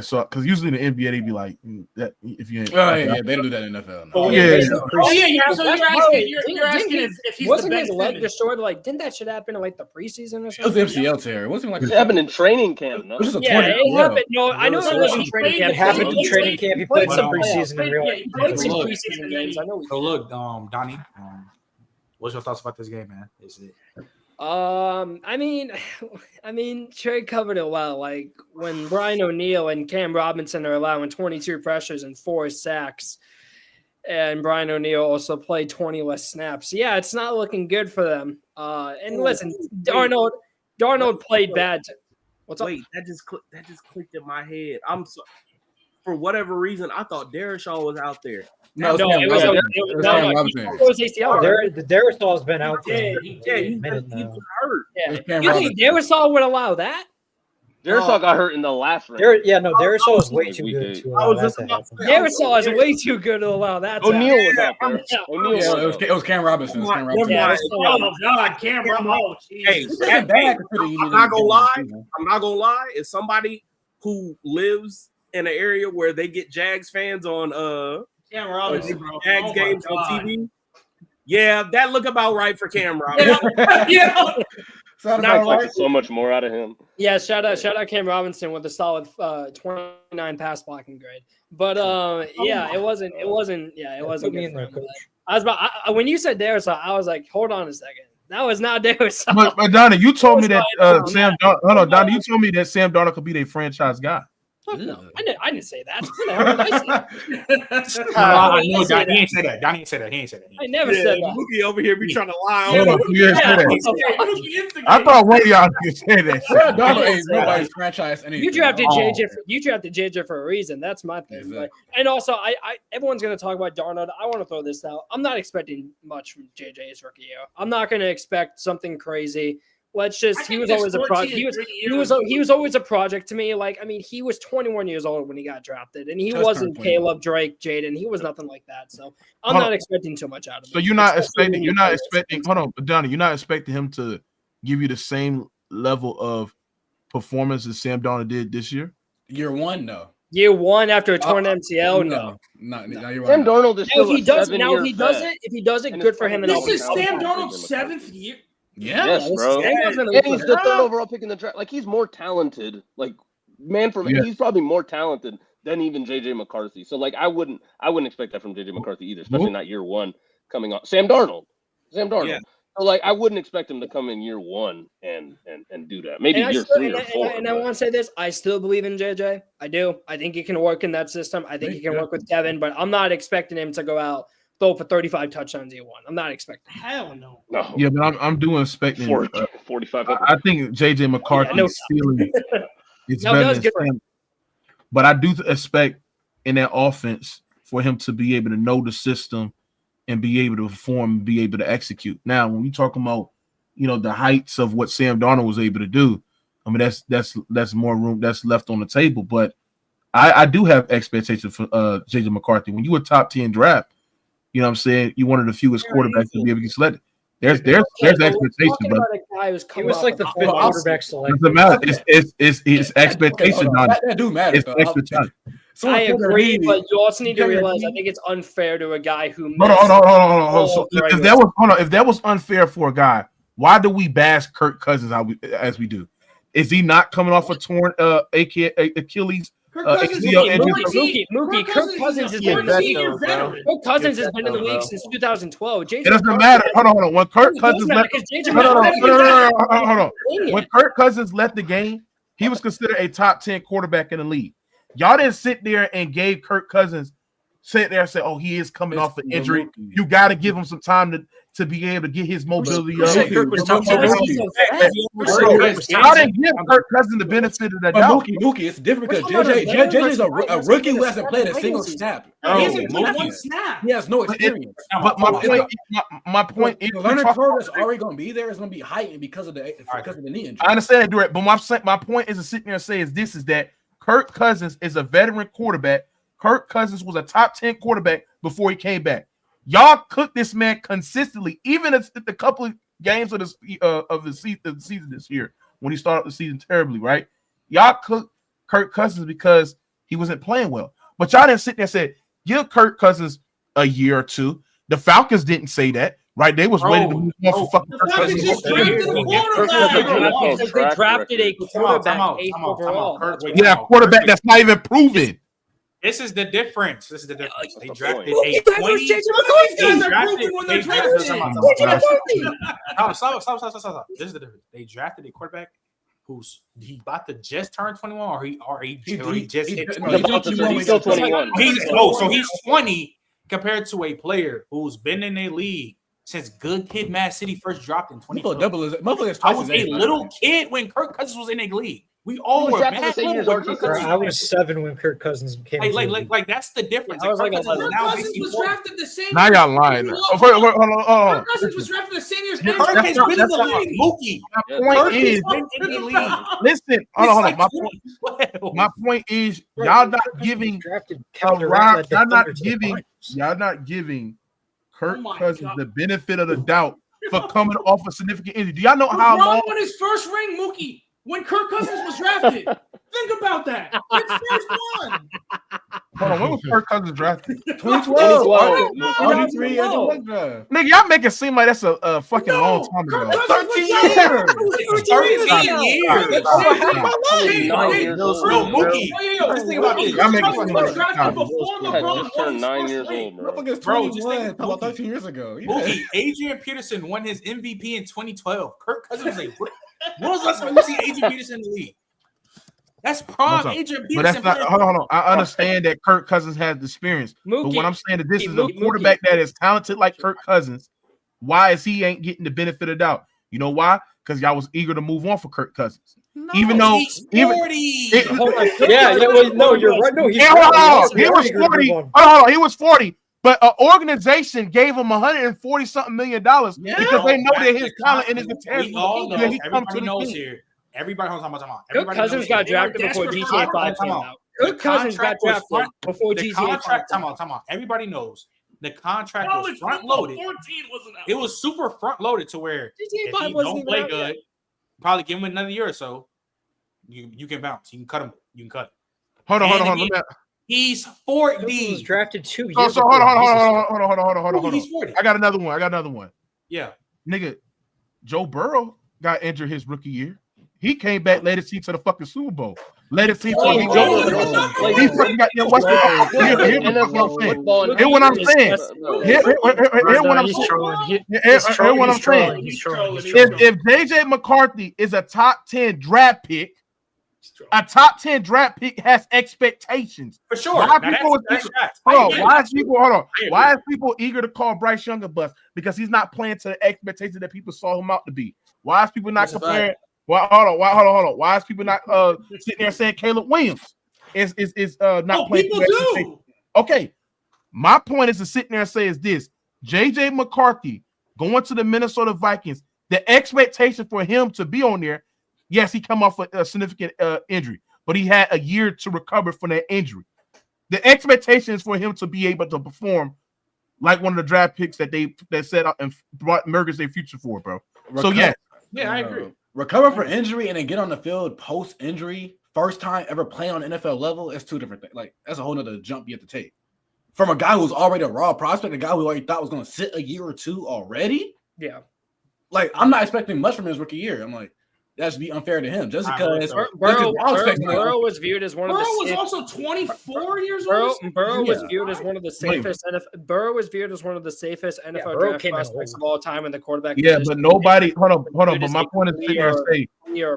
So, because usually in the NBA they be like that if you ain't. They don't do that in NFL. No. So you're asking if he's wasn't the his best leg destroyed? Like, didn't that shit happen in like the preseason or It something? was MCL tear. It wasn't like it happened in training camp. No, it happened. No, I know it wasn't training camp. It happened in training camp. He played some preseason in real life. He played some preseason games. I know. So look, Donnie, what's your thoughts about this game, man? I mean, Trey covered it well. Like when Brian O'Neill and Cam Robinson are allowing 22 pressures and 4 sacks, and Brian O'Neill also played 20 less snaps. Yeah, it's not looking good for them. And listen, Darnold played bad. What's up? Wait, that just clicked in my head. I'm so, for whatever reason, I thought Darrishaw was out there. No, it was ACL. Darrisaw has been out there. He was hurt. Yeah. You think Darrisaw would allow that? Darrisaw got hurt in the last round. Darrisaw is way too good to allow that to happen. Darrisaw is way too good to allow that. O'Neal was out there. It was Cam Robinson. Oh God, Cam Robinson. Hey, I'm not gonna lie. As somebody who lives in an area where they get Jags fans on Cam Robinson, bro. Jags games on TV. Yeah, that look about right for Cam Robinson. So much more out of him. Yeah, shout out Cam Robinson with a solid 29 pass blocking grade. But it wasn't good. When you said Darrisaw, I was like, hold on a second. That was not Darrisaw. But Donnie, you told me that Donnie, you told me that Sam Darnold could be their franchise guy. No, I didn't say that. He ain't say that. Donnie ain't say that. He ain't say that. I never said that. Mookie over here be trying to lie. I thought one of y'all could say that shit. Donald ain't nobody's franchise. You drafted JJ for a reason. That's my thing. Exactly. And also, I everyone's going to talk about Darnold. I want to throw this out. I'm not expecting much from JJ's rookie year. I'm not going to expect something crazy. He was always a project. He was always a project to me. Like, I mean, he was 21 years old when he got drafted, and he wasn't Caleb, Drake, Jaden. He was nothing like that. So I'm not expecting too much out of him. So you're not expecting. Hold on, but Donnie, you're not expecting him to give you the same level of performance as Sam Darnold did this year. Year one, no. Year one after a torn MCL, no. You're Sam Darnold is still if he does it, good for him. This is Sam Darnold's 7th year. Yes, bro. And he's the 3rd overall pick in the draft. Like, he's more talented. Like, he's probably more talented than even JJ McCarthy. So, like, I wouldn't expect that from JJ McCarthy either, especially not year one coming on. Sam Darnold. Yeah. So, like, I wouldn't expect him to come in year one and do that. Maybe year 3 or 4. And I want to say this: I still believe in JJ. I do. I think he can work in that system. I think he can work with Kevin, but I'm not expecting him to go out. Throw for 35 touchdowns year one. I'm not expecting. Hell no. Yeah, but I'm doing expecting 45. I think JJ McCarthy's ceiling is better than Sam. But I do expect in that offense for him to be able to know the system and be able to perform and be able to execute. Now, when we talk about the heights of what Sam Darnold was able to do, I mean that's more room that's left on the table. But I do have expectations for JJ McCarthy. When you were top 10 draft. You know what I'm saying? You're one of the fewest quarterbacks to be able to get selected. There's expectation, bro. He was like the 5th quarterback select. Doesn't matter. It's expectation on it. That do matter. It's expectation. I agree, but you also need to realize I think it's unfair to a guy who. Hold on. So if that was unfair for a guy, why do we bash Kirk Cousins as we do? Is he not coming off a torn Achilles Mookie, Kirk Cousins has been in the league. Kirk Cousins has been in the league since 2012. It doesn't matter. Hold on. When Kirk Cousins left, hold on. When Kirk Cousins left the game, he was considered a top 10 quarterback in the league. Y'all didn't sit there and gave Kirk Cousins sit there and say, "Oh, he is coming off an injury. You got to give him some time to be able to get his mobility up." I didn't give Kirk Cousins the benefit of the doubt. Mookie, it's different because JJ's a rookie who hasn't played a single snap. He hasn't played one snap. He has no experience. But my point is, the learning curve is already going to be there. It's going to be heightened because of the knee injury. I understand that, Durant, but my point is to sit there and say is that Kirk Cousins is a veteran quarterback. Kirk Cousins was a top 10 quarterback before he came back. Y'all cooked this man consistently, even at the couple of games of the season this year when he started the season terribly, right? Y'all cooked Kirk Cousins because he wasn't playing well. But y'all didn't sit there and say, give Kirk Cousins a year or two. The Falcons didn't say that, right? They was waiting to move on for fucking Kirk Cousins. They drafted a quarterback overall. Yeah, a quarterback that's not even proven. This is the difference. They drafted a 20. Stop. This is the difference. They drafted a quarterback who's about to just turn 21, or he just hit 20. He's still 21. So he's 20 compared to a player who's been in a league since Good Kid, Mad City first dropped in 2012. I was a little kid when Kirk Cousins was in a league. We all were mad. I was 7 when Kirk Cousins came. Like that's the difference. Kirk Cousins was drafted the same. Now y'all lying. Kirk Cousins was drafted the same year as Kirk has been in the league. Mookie. My point is, listen. Hold on. My point is, y'all not giving Kirk Cousins the benefit of the doubt for coming off a significant injury. Do y'all know how long? won his first ring, Mookie? When Kirk Cousins was drafted, think about that. His first one. Hold on, when was Kirk Cousins drafted? 2012. Nigga, y'all make it seem like that's a fucking long time ago. 13 years. 13 years. Mookie. Just think about this. Y'all make it seem like drafted before LeBron turned 9 years old, bro. Just think about 13 years ago. Mookie, Adrian Peterson won his MVP in 2012. Kirk Cousins was when was the last time you see Adrian Peterson in the league? That's prime Adrian Peterson. But that's not. Hold on. I understand that Kirk Cousins has the experience. But what I'm saying is this is a quarterback that is talented like Kirk Cousins. Why is he ain't getting the benefit of doubt? You know why? Because y'all was eager to move on for Kirk Cousins. Even though he's 40. You're right. No, he was 40. Hold on. He was 40. But an organization gave him $140-something million because they know that his talent and his potential. We all know. Everybody knows here. Everybody knows how much I'm on. Kirk Cousins got drafted before GTA 5 came out. Kirk Cousins got drafted before GTA 5. Time out. Everybody knows the contract was front loaded. It was super front loaded to where if he don't play good, probably give him another year or so. You can bounce. You can cut him. You can cut. Hold on. He's 40. He was drafted 2 years. Oh, so hold on. He's 40. I got another one. Yeah. Nigga, Joe Burrow got injured his rookie year. He came back, led his team to the fucking Super Bowl. Led his team to the Hear what I'm saying. If JJ McCarthy is a top 10 draft pick, a top 10 draft pick has expectations. For sure. Why is people eager to call Bryce Young a bust? Because he's not playing to the expectations that people saw him out to be. Why is people not comparing? Hold on. Why is people not sitting there saying Caleb Williams is not playing? People do. Okay. My point is to sit there and say is this: JJ McCarthy going to the Minnesota Vikings, the expectation for him to be on there. Yes, he come off a significant injury, but he had a year to recover from that injury. The expectation is for him to be able to perform like one of the draft picks that set up and brought Mergers their future for, bro. Yeah, I agree. Recover from injury and then get on the field post-injury, first time ever playing on NFL level, it's two different things. Like, that's a whole nother jump you have to take. From a guy who's already a raw prospect, a guy who already thought was going to sit a year or two already. Yeah. Like, I'm not expecting much from his rookie year. I'm like, that should be unfair to him. Just I because Burrow was viewed as one of the. Burrow was also 24 years old. Burrow was viewed as one of the safest. Burrow was viewed as one of the safest NFL draft prospects of all time in the quarterback. Yeah, position. but nobody. Hold on. But my point is to say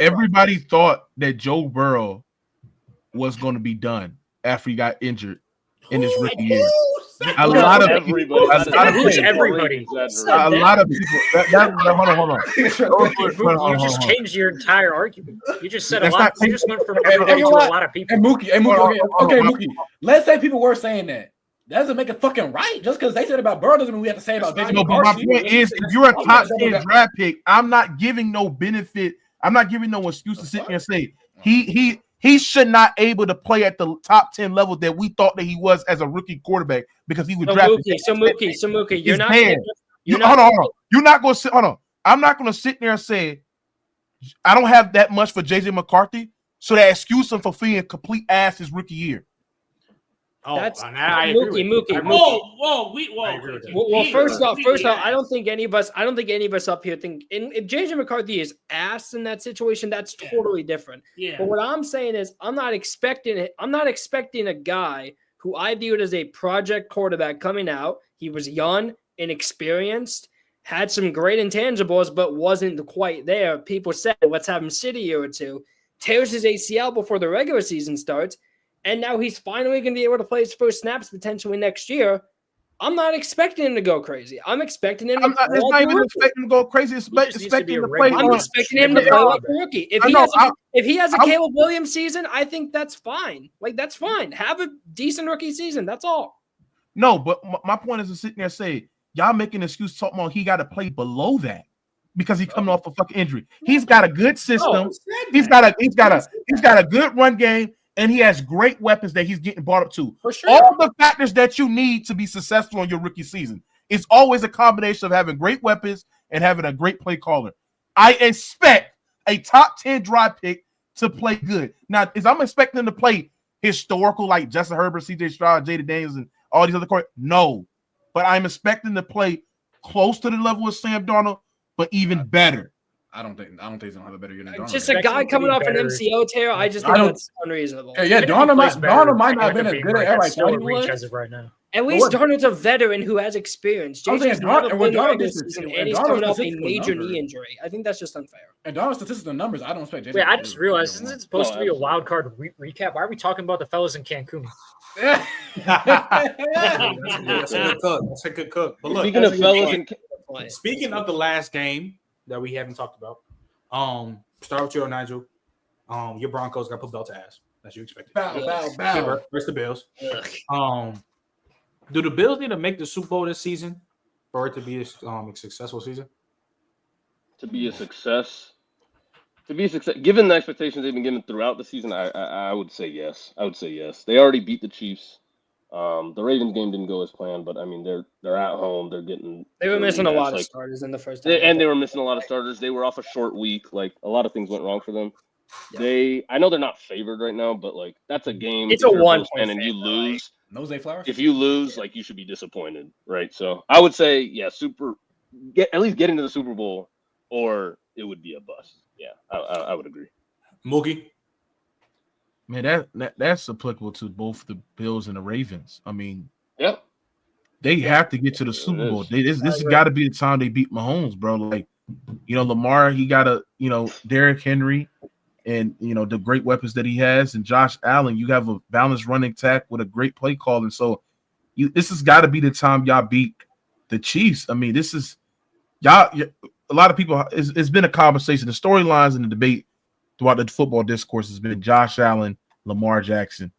everybody thought that Joe Burrow was going to be done after he got injured in his rookie year. A lot of people. Hold on. Hold on. You just changed your entire argument. You just said a lot. You just went from everybody to a lot of people. Mookie. Let's say people were saying that. That doesn't make it fucking right. Just because they said about Burrow doesn't mean we have to say about Jason. No, but my point is, if you're a top 10 draft pick, I'm not giving no benefit. I'm not giving no excuse to sit there and say he should not able to play at the top 10 level that we thought that he was as a rookie quarterback because he was drafted. So Mookie, you're not. Hold on. You're not going to sit. Hold on. I'm not going to sit there and say I don't have that much for JJ McCarthy, so that excuse him for being a complete ass his rookie year. Oh, that's Mookie. Well, first off, I don't think any of us up here think if JJ McCarthy is ass in that situation, that's totally different. Yeah. But what I'm saying is I'm not expecting a guy who I viewed as a project quarterback coming out. He was young, inexperienced, had some great intangibles, but wasn't quite there. People said, let's have him sit a year or two, tears his ACL before the regular season starts. And now he's finally going to be able to play his first snaps potentially next year. I'm not expecting him to go crazy. I'm expecting him. It's not even expecting him to go crazy. It's expecting him to play. I'm expecting him to play like a rookie. If he has a Caleb Williams season, I think that's fine. Like that's fine. Have a decent rookie season. That's all. No, but my point is to sit there and say y'all making an excuse talking about he got to play below that because he's coming off a fucking injury. He's got a good system. He's got a good run game. And he has great weapons that he's getting brought up to. For sure. All the factors that you need to be successful in your rookie season. It's always a combination of having great weapons and having a great play caller. I expect a top 10 draft pick to play good. Now, I'm expecting him to play historical like Justin Herbert, CJ Stroud, Jaden Daniels, and all these other quarterbacks. No. But I'm expecting to play close to the level of Sam Darnold, but even better. I don't think he's gonna have a better year than Darnold. Just a guy coming off an MCO tear. I just think that's unreasonable. Yeah, Darnold might not have been as good at everything as right now. At least Darnold's a veteran who has experience. JJ's not a winner this season, and he's coming off a major knee injury. I think that's just unfair. And Darnold's statistical numbers, I don't expect JJ. Wait, I just realized, isn't it supposed to be a wild card recap? Why are we talking about the fellas in Cancun? That's a good cook. But look, speaking of the last game that we haven't talked about, start with you, Nigel. Your Broncos got put belt to ass, as you expected. Bow. Versus the Bills. Do the Bills need to make the Super Bowl this season for it to be a successful season? To be a success, given the expectations they've been given throughout the season, I would say yes. They already beat the Chiefs. The Ravens game didn't go as planned, but I mean they're at home. They were missing a lot of starters in the first half. And they were missing a lot of starters. They were off a short week. Like a lot of things went wrong for them. Yeah. I know they're not favored right now, but like that's a game. It's a 1 point and you lose. Nose Flowers. If you lose, like you should be disappointed, right? So I would say, yeah, at least get into the Super Bowl, or it would be a bust. Yeah, I would agree. Mookie. Man, that's applicable to both the Bills and the Ravens. I mean, yeah, they have to get to the Super Bowl. This has got to be the time they beat Mahomes, bro. Like, Lamar, he got Derrick Henry, and the great weapons that he has, and Josh Allen. You have a balanced running attack with a great play calling. So, this has got to be the time y'all beat the Chiefs. I mean, this is y'all. A lot of people. It's been a conversation. The storylines and the debate throughout the football discourse has been Josh Allen, Lamar Jackson.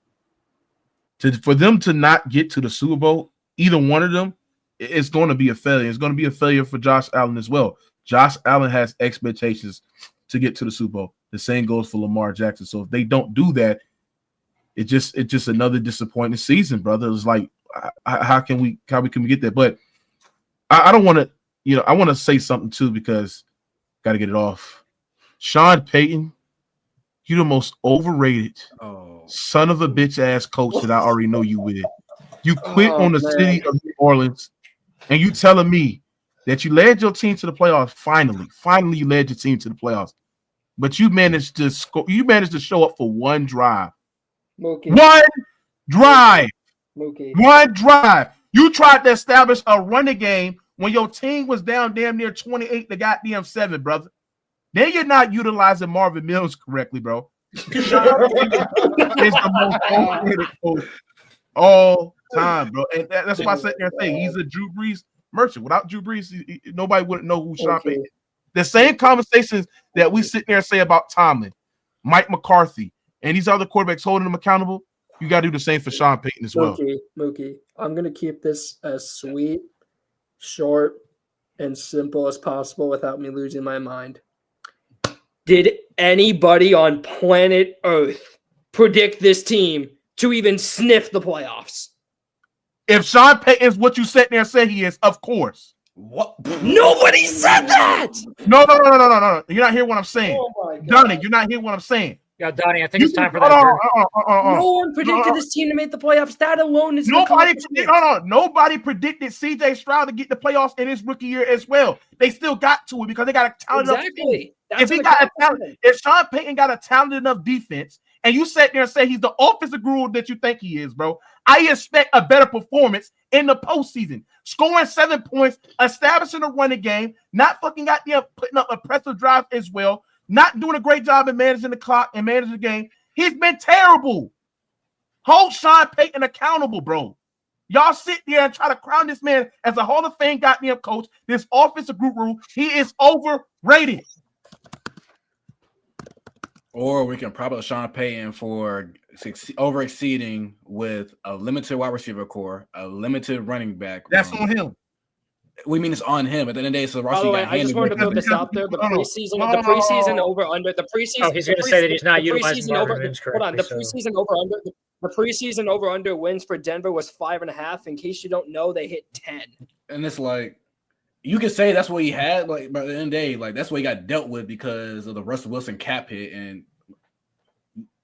For them to not get to the Super Bowl, either one of them, it's going to be a failure. It's going to be a failure for Josh Allen as well. Josh Allen has expectations to get to the Super Bowl. The same goes for Lamar Jackson. So if they don't do that, it's just another disappointing season, brother. It's like, how can we get there? But I don't want to, I want to say something too because got to get it off. Sean Payton, you're the most overrated son of a bitch ass coach that I already know you with. You quit on the city of New Orleans, and you telling me that you led your team to the playoffs. Finally, you led your team to the playoffs. but you managed to score. You managed to show up for one drive. Mookie. One drive. Mookie. One drive. You tried to establish a running game when your team was down damn near 28 to goddamn 7, brother. Then you're not utilizing Marvin Mills correctly, bro. Is the most overrated coach all time, bro. And that's why I sat there and say he's a Drew Brees merchant. Without Drew Brees, nobody wouldn't know who Sean Payton is. The same conversations that we sit there and say about Tomlin, Mike McCarthy, and these other quarterbacks holding them accountable, you got to do the same for Sean Payton as well. Mookie, I'm going to keep this as sweet, short, and simple as possible without me losing my mind. Did anybody on planet Earth predict this team to even sniff the playoffs? If Sean Payton is what you sat there and said he is, of course. What? Nobody said that. No. You're not hearing what I'm saying. Oh Donnie, you're not hearing what I'm saying. Yeah, Donnie, I think it's time for that. No one predicted this team to make the playoffs. That alone is nobody predicted CJ Stroud to get the playoffs in his rookie year as well. They still got to it because they got a talented team. If Sean Payton got a talented enough defense, and you sat there and say he's the offensive guru that you think he is, bro, I expect a better performance in the postseason. Scoring 7 points, establishing a running game, not fucking putting up impressive drives as well, not doing a great job in managing the clock and managing the game. He's been terrible. Hold Sean Payton accountable, bro. Y'all sit there and try to crown this man as a Hall of Fame goddamn coach, this offensive guru. He is overrated. Or we can probably Sean Payton for over-exceeding with a limited wide receiver core, a limited running back. That's on him. We mean it's on him. At the end of the day, so by the way, I just wanted to throw this out there. The preseason over-under. The preseason. Oh, he's going to say that he's not utilizing Marvin Mims correctly. Hold on. The preseason over-under wins for Denver was 5.5. In case you don't know, they hit 10. And it's like, you could say that's what he had, like, by the end of the day, like that's what he got dealt with because of the Russell Wilson cap hit, and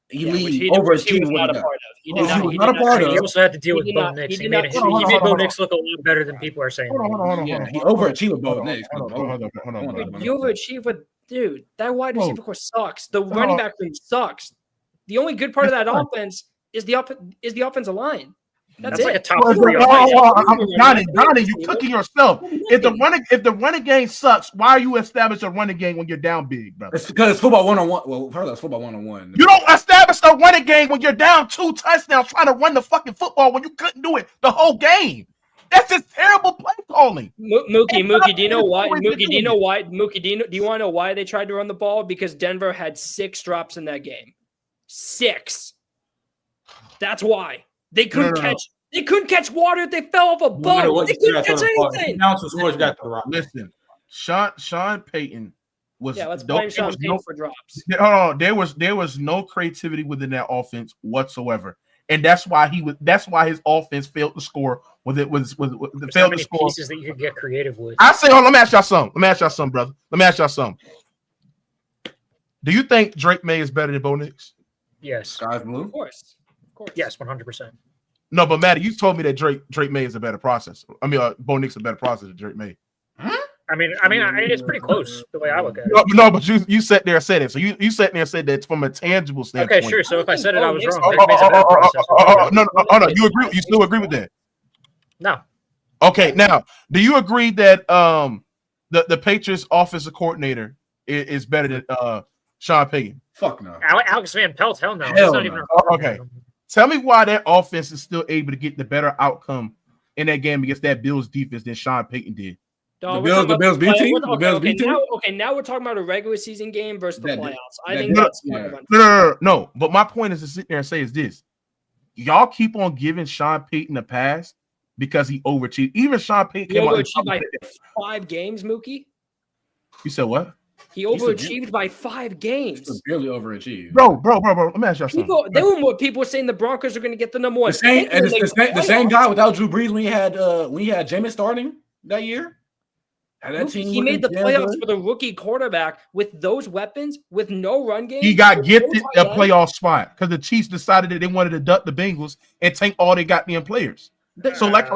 he overachieved. He also had to deal with Bo Nix. He made Bo Nix look a lot better than people are saying. He overachieved with Bo Nix. You overachieved with, dude, that wide receiver core sucks. The running back room sucks. The only good part of that offense is the offensive line. That's it. Like a top 3. Donnie, you're cooking yourself. If the running game sucks, why are you establishing a running game when you're down big, brother? It's because it's football 1-on-1. Well, first it's football 1-on-1. You don't establish a running game when you're down 2 touchdowns trying to run the fucking football when you couldn't do it the whole game. That's just terrible play calling. Mookie, do you know why? Mookie, do you know why? Mookie, do you want to know why they tried to run the ball? Because Denver had 6 drops in that game. 6. That's why. They couldn't catch. They couldn't catch water. They fell off a boat. They couldn't catch anything. Listen, Sean Payton was. Yeah, let's blame Sean Payton for drops. There was no creativity within that offense whatsoever, and that's why his offense failed to score. Failed to score. Pieces that you could get creative with. I say, let me ask y'all something. Brother. Let me ask y'all something. Do you think Drake May is better than Bo Nix? Yes. Sky's blue. Of course. Yes, 100%. No, but Matty, you told me that Drake May is a better process. I mean, Bo Nix is a better process than Drake May. Huh? I mean, it's pretty close the way I look at it. No, but you sat there and said it. So you sat there and said that from a tangible standpoint. Okay, sure. So if I said it, I was wrong. No. You agree? You still agree with that? No. Okay. Now, do you agree that the Patriots offensive coordinator is better than Sean Payton? Fuck no. Alex Van Pelt, hell no. He's not even okay. Tell me why that offense is still able to get the better outcome in that game against that Bills defense than Sean Payton did. The Bills B team? Now we're talking about a regular season game versus the playoffs. I think that's no. But my point is to sit there and say is this. Y'all keep on giving Sean Payton a pass because he overachieved. Even Sean Payton came out by 5 games, Mookie. You said what? He overachieved by 5 games. Barely overachieved. Bro. Let me ask y'all something. There were more people saying the Broncos are going to get the number 1. The same guy without Drew Brees when he had Jameis starting that year. He made the playoffs for the rookie quarterback with those weapons, with no run game. He got gifted a playoff spot because the Chiefs decided that they wanted to duck the Bengals and take all they got in players. So like the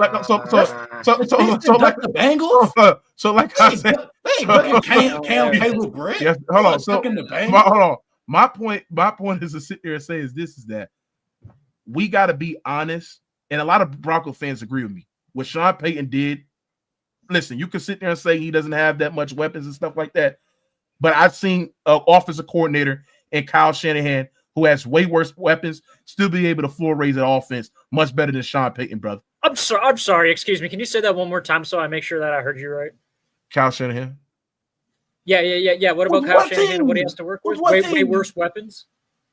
Bengals. So like I said, Caleb Brett. Yes, hold on. So the hold on. My point is to sit there and say is that we got to be honest, and a lot of Bronco fans agree with me. What Sean Payton did. Listen, you can sit there and say he doesn't have that much weapons and stuff like that, but I've seen an offensive coordinator and Kyle Shanahan who has way worse weapons still be able to floor raise an offense much better than Sean Payton, brother. I'm sorry. Excuse me. Can you say that one more time so I make sure that I heard you right? Kyle Shanahan. Yeah. What about Kyle Shanahan and what he has to work with? Way worse weapons.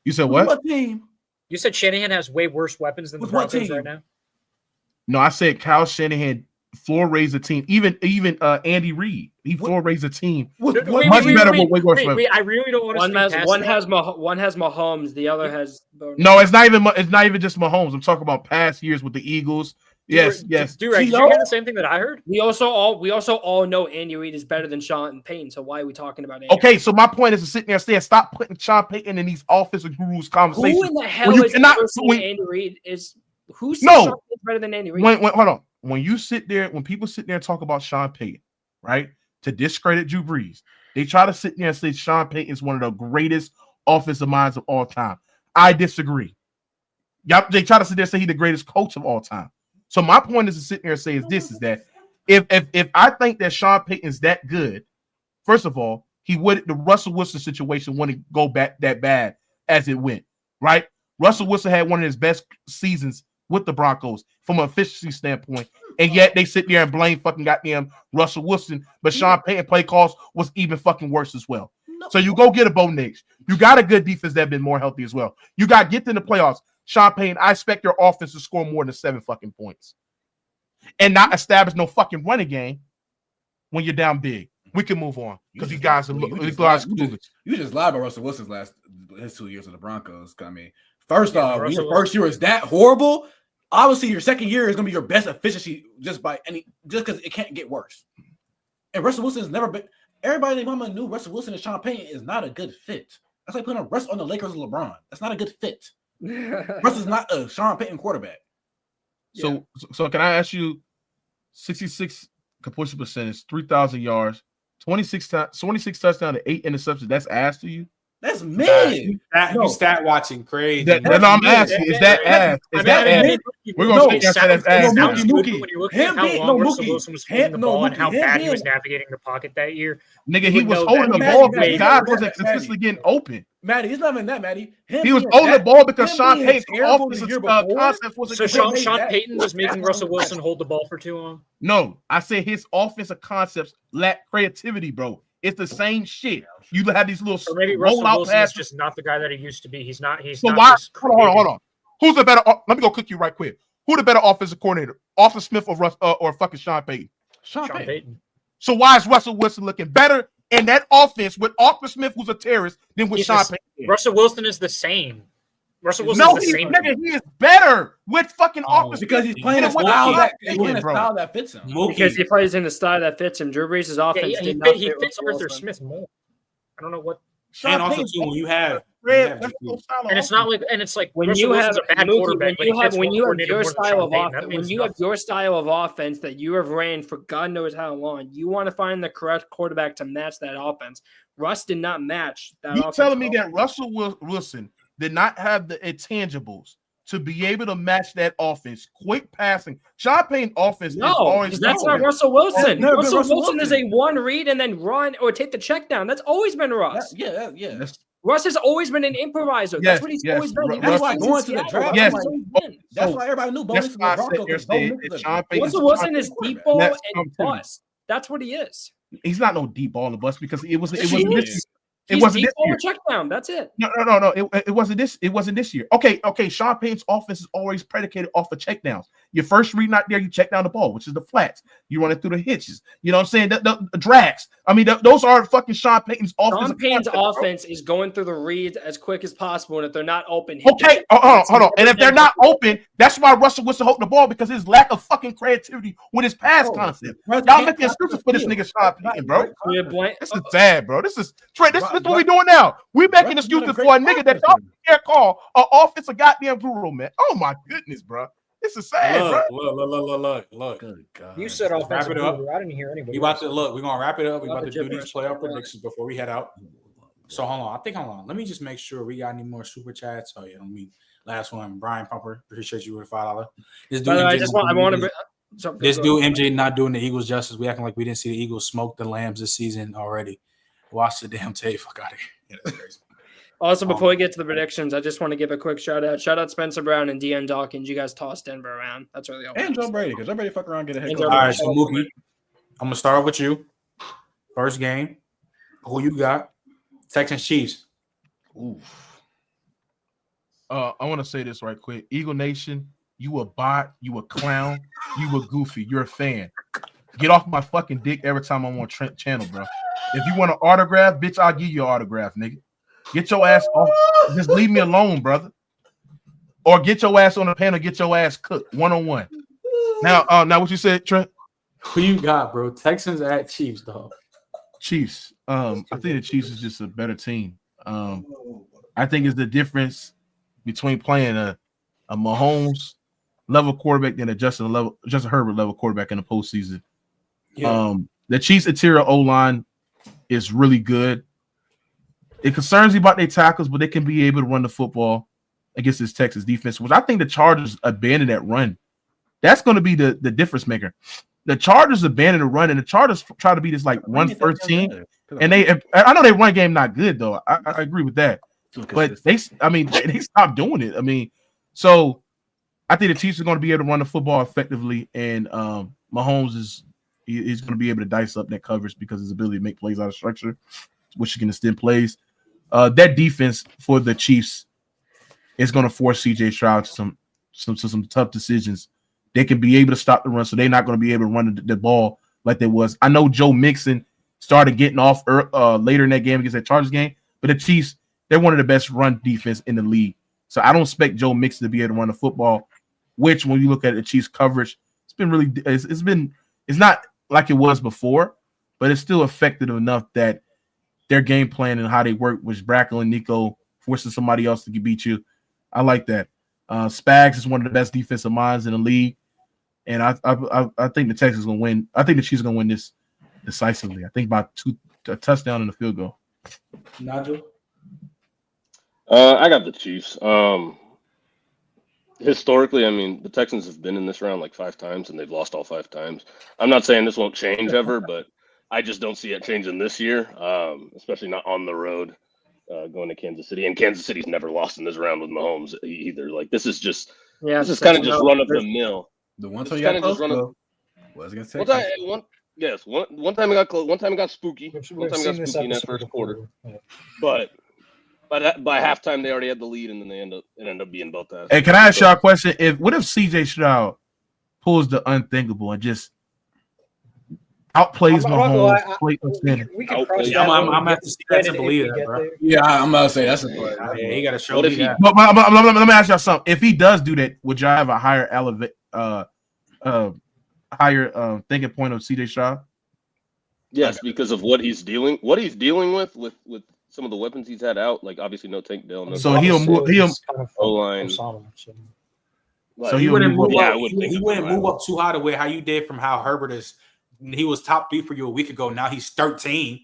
You said what? What team? You said Shanahan has way worse weapons than the Broncos right now. No, I said Kyle Shanahan floor raised a team. Even Andy Reid, he floor raised a team much better with way worse weapons. I really don't want to. One has Mahomes. The other has. No, it's not even just Mahomes. I'm talking about past years with the Eagles. Yes. Did you hear the same thing that I heard? We also all know Andy Reid is better than Sean Payton. So why are we talking about Andy? Okay, so my point is to sit there and say, stop putting Sean Payton in these offensive gurus conversations. Who in the hell is Andy Reid? Who says Sean Payton's better than Andy Reid? Hold on. When people sit there and talk about Sean Payton, right, to discredit Drew Brees, they try to sit there and say Sean Payton is one of the greatest offensive minds of all time. I disagree. They try to sit there and say he's the greatest coach of all time. So my point is to sit there and say is that if I think that Sean Payton is that good, first of all, the Russell Wilson situation wouldn't go back that bad as it went, right? Russell Wilson had one of his best seasons with the Broncos from an efficiency standpoint, and yet they sit there and blame fucking goddamn Russell Wilson, but Sean Payton play calls was even fucking worse as well. So you go get a Bo Nix. You got a good defense that been more healthy as well. You got to get in the playoffs. Sean Payton, I expect your offense to score more than 7 fucking points and not establish no fucking running game when you're down big. We can move on because you guys are you just lied about Russell Wilson's his 2 years of the Broncos. I mean, first off, when your first year is that horrible, obviously your second year is going to be your best efficiency just because it can't get worse. And Russell Wilson has never been. Everybody mama knew Russell Wilson and Sean Payton is not a good fit. That's like putting a Russ on the Lakers with LeBron. That's not a good fit. Russ is not a Sean Payton quarterback. So can I ask you, 66 completion percentage, 3,000 yards, 26 touchdowns to 8 interceptions. That's ass to you? That's mid. You stat watching crazy. I'm asking. Is that ass? Is that ass? We're going to say that's ass. When you look at how long Russell Wilson was holding the ball and how bad he was navigating the pocket that year. Nigga, he was holding the ball because God wasn't consistently getting open. Matty, he's not even that, Matty. He was holding the ball because Sean Payton's offensive concept wasn't. So Sean Payton was making Russell Wilson hold the ball for too long? No, I said his offensive concepts lack creativity, bro. It's the same shit. You have these little or maybe Russell Wilson is just not the guy that he used to be. He's not. So why? Hold on. Who's the better? Let me go cook you right quick. Who the better offensive coordinator? Arthur Smith or fucking Sean Payton? Sean Payton. So why is Russell Wilson looking better in that offense with Arthur Smith, who's a terrorist, than with Sean Payton? Russell Wilson is the same. Russell Wilson is the same. He is better with fucking Arthur because he's playing a style that fits him. Because he plays in the style that fits him. Drew Brees' offense he fits Arthur Smith more. I don't know what. And also too, when you have and it's not like, and it's like when you have a bad quarterback, when you have your style of offense, when you have your style of offense that you have ran for God knows how long, you want to find the correct quarterback to match that offense. Russ did not match that. You telling me that Russell Wilson did not have the intangibles to be able to match that offense? Quick passing. Sean Payton offense is always that's not Russell Wilson. Russell Wilson is a one read and then run or take the check down. That's always been Russ. Yeah. Russ has always been an improviser. That's what he's always been. That's why going to the draft. Yes. That's why everybody knew Bonus was Russell Wilson is deep ball and bust. That's what he is. He's not no deep ball and bust because it wasn't It wasn't this year. Check down. That's it. No. It wasn't this. It wasn't this year. Okay. Sean Payton's offense is always predicated off of checkdowns. Your first read not there, you check down the ball, which is the flats. You run it through the hitches. You know what I'm saying? The drags. I mean, those are fucking Sean Payton's offense. Sean Payton's offense is going through the reads as quick as possible, and if they're not open, okay. Hold on. And if they're not open, that's why Russell Wilson holding the ball because his lack of fucking creativity with his pass concept. Y'all making excuses for this nigga Sean Payton, bro. This is bad, bro. This is Trent. This is what we doing now. We making excuses for a nigga that y'all can't call an offensive goddamn guru, man. Oh my goodness, bro. This is sad, Look. Good God. You said Let's offensive wrap it up. guru. I didn't hear anybody. We about to look. We're gonna wrap it up. We're Love about to the do these gibberish. playoff predictions before we head out. So hold on. Let me just make sure we got any more super chats. Oh yeah, let me. Last one, Brian Pumper. Appreciate you with $5. This dude, this dude MJ not doing the Eagles justice. We acting like we didn't see the Eagles smoke the Lambs this season already. Watch the damn tape. Fuck out of here. Yeah, that's crazy. Also, before we get to the predictions, I just want to give a quick shout out. Shout out Spencer Brown and Deion Dawkins. You guys tossed Denver around. That's really all. And Joe Brady, because Joe Brady fuck around, get a head coach. All right, so Mookie, I'm gonna start with you. First game, who you got? Texans Chiefs. Oof. I want to say this right quick. Eagle Nation, you a bot, you a clown, you a goofy. You're a fan. Get off my fucking dick every time I'm on Trent channel, bro. If you want an autograph, bitch, I'll give you an autograph, nigga. Get your ass off. Just leave me alone, brother. Or get your ass on the panel, get your ass cooked one-on-one. Now what you said, Trent? Who you got, bro? Texans at Chiefs, dog. Chiefs. I think the Chiefs is just a better team. I think it's the difference between playing a Mahomes level quarterback than a Justin Herbert level quarterback in the postseason. Yeah. The Chiefs' interior O-line is really good. It concerns me about their tackles, but they can be able to run the football against this Texas defense, which I think the Chargers abandoned that run. That's going to be the difference maker. The Chargers abandoned the run, and the Chargers try to be this like run first team. And I know their run game not good though. I agree with that, but they stopped doing it. I mean, so I think the Chiefs are going to be able to run the football effectively, and Mahomes he's going to be able to dice up that coverage because of his ability to make plays out of structure, which he can extend plays. That defense for the Chiefs is going to force CJ Stroud to some tough decisions. They can be able to stop the run, so they're not going to be able to run the ball like they was. I know Joe Mixon started getting off later in that game against that Chargers game, but the Chiefs, they're one of the best run defense in the league. So I don't expect Joe Mixon to be able to run the football, which when you look at the Chiefs coverage, it's not like it was before, but it's still effective enough that their game plan and how they work, which Brackle and Nico forcing somebody else to beat you. I like that. Spags is one of the best defensive minds in the league. And I think the Texans gonna win. I think the Chiefs are gonna win this decisively. I think by a touchdown and a field goal. Nigel? I got the Chiefs. Historically, I mean, the Texans have been in this round like 5 times, and they've lost all 5 times. I'm not saying this won't change ever, but I just don't see it changing this year, especially not on the road going to Kansas City. And Kansas City's never lost in this round with Mahomes either. Like this is kind of just run of the mill. The one time you got close was against Texas. One time it got close. One time it got spooky. One time it got spooky in that first quarter. But by halftime they already had the lead, and then it ended up being both that. Hey, can I ask y'all a question? What if CJ Stroud pulls the unthinkable and just outplays Mahomes? I'm at to see that to believe that, bro. Yeah, I'm about to say that's a play. Yeah, he got to show me that. But let me ask y'all something. If he does do that, would y'all have a higher thinking point of CJ Stroud? Yes, because of what he's dealing with some of the weapons he's had out. Like obviously no Tank Dell. No so he'll O-line. So he wouldn't move up. He wouldn't move up too high to where how you did from how Herbert is. He was top 3 for you a week ago. Now he's 13.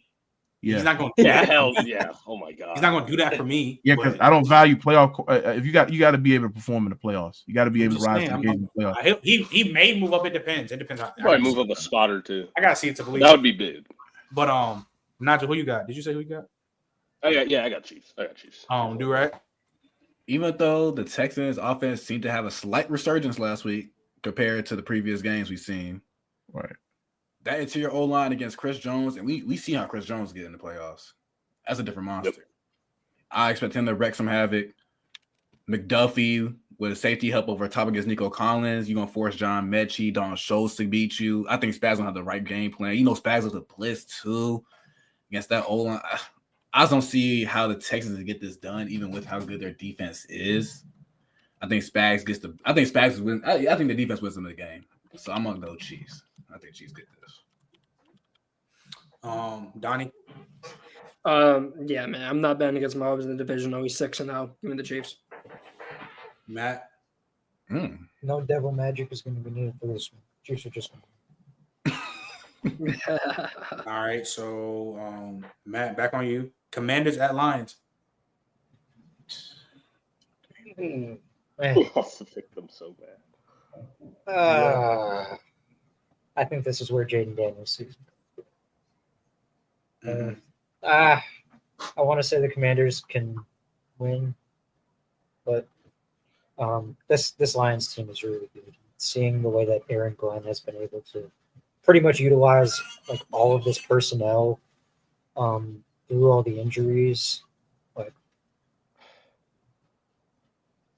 Yeah. He's not going to do that. Hell yeah. Oh my God. He's not going to do that for me. Yeah, because I don't value playoff. If you got to be able to perform in the playoffs. You got to be able to rise to the game in the playoffs. He may move up. It depends. It depends. Probably move up a spot or 2. I got to see it to believe. That would be big. But Nigel, who you got? Did you say who you got? I got Chiefs. Do right. Even though the Texans offense seemed to have a slight resurgence last week compared to the previous games we've seen. Right. That interior O-line against Chris Jones, and we see how Chris Jones get in the playoffs. That's a different monster. Yep. I expect him to wreak some havoc. McDuffie with a safety help over top against Nico Collins. You're going to force John Mechie, Don Schultz to beat you. I think Spags going to have the right game plan. Spags was a blitz too against that O-line. I just don't see how the Texans get this done, even with how good their defense is. I think Spags wins. I think the defense wins them the game. So I'm going to go Chiefs. I think Chiefs get this. Donnie? Yeah, man. I'm not betting against Mahomes in the division. He's 6-0. Give me the Chiefs. Matt? No devil magic is going to be needed for this one. Chiefs are just going All right, so Matt, back on you. Commanders at Lions. to. Lost the victim so bad. I think this is where Jaden Daniels sees. Mm-hmm. I want to say the Commanders can win, but this Lions team is really good. Seeing the way that Aaron Glenn has been able to pretty much utilize like all of this personnel through all the injuries, like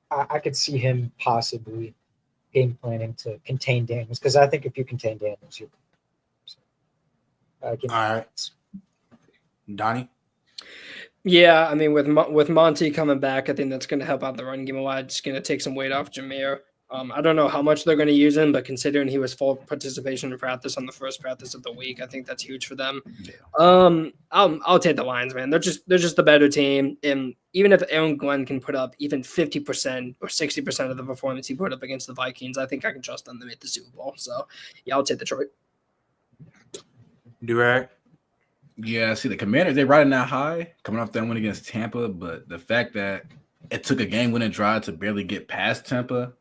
I could see him possibly game planning to contain Daniels, because I think if you contain Daniels, you're all right. Donnie? Yeah, I mean, with Monty coming back, I think that's going to help out the run game a lot. It's going to take some weight off Jameer. I don't know how much they're going to use him, but considering he was full participation in practice on the first practice of the week, I think that's huge for them. Yeah. I'll take the Lions, man. They're just the better team, and even if Aaron Glenn can put up even 50% or 60% of the performance he put up against the Vikings, I think I can trust them to make the Super Bowl. So, yeah, I'll take Detroit. Durag? Yeah, see, the Commanders, they're riding that high, coming off that win against Tampa, but the fact that it took a game-winning drive to barely get past Tampa,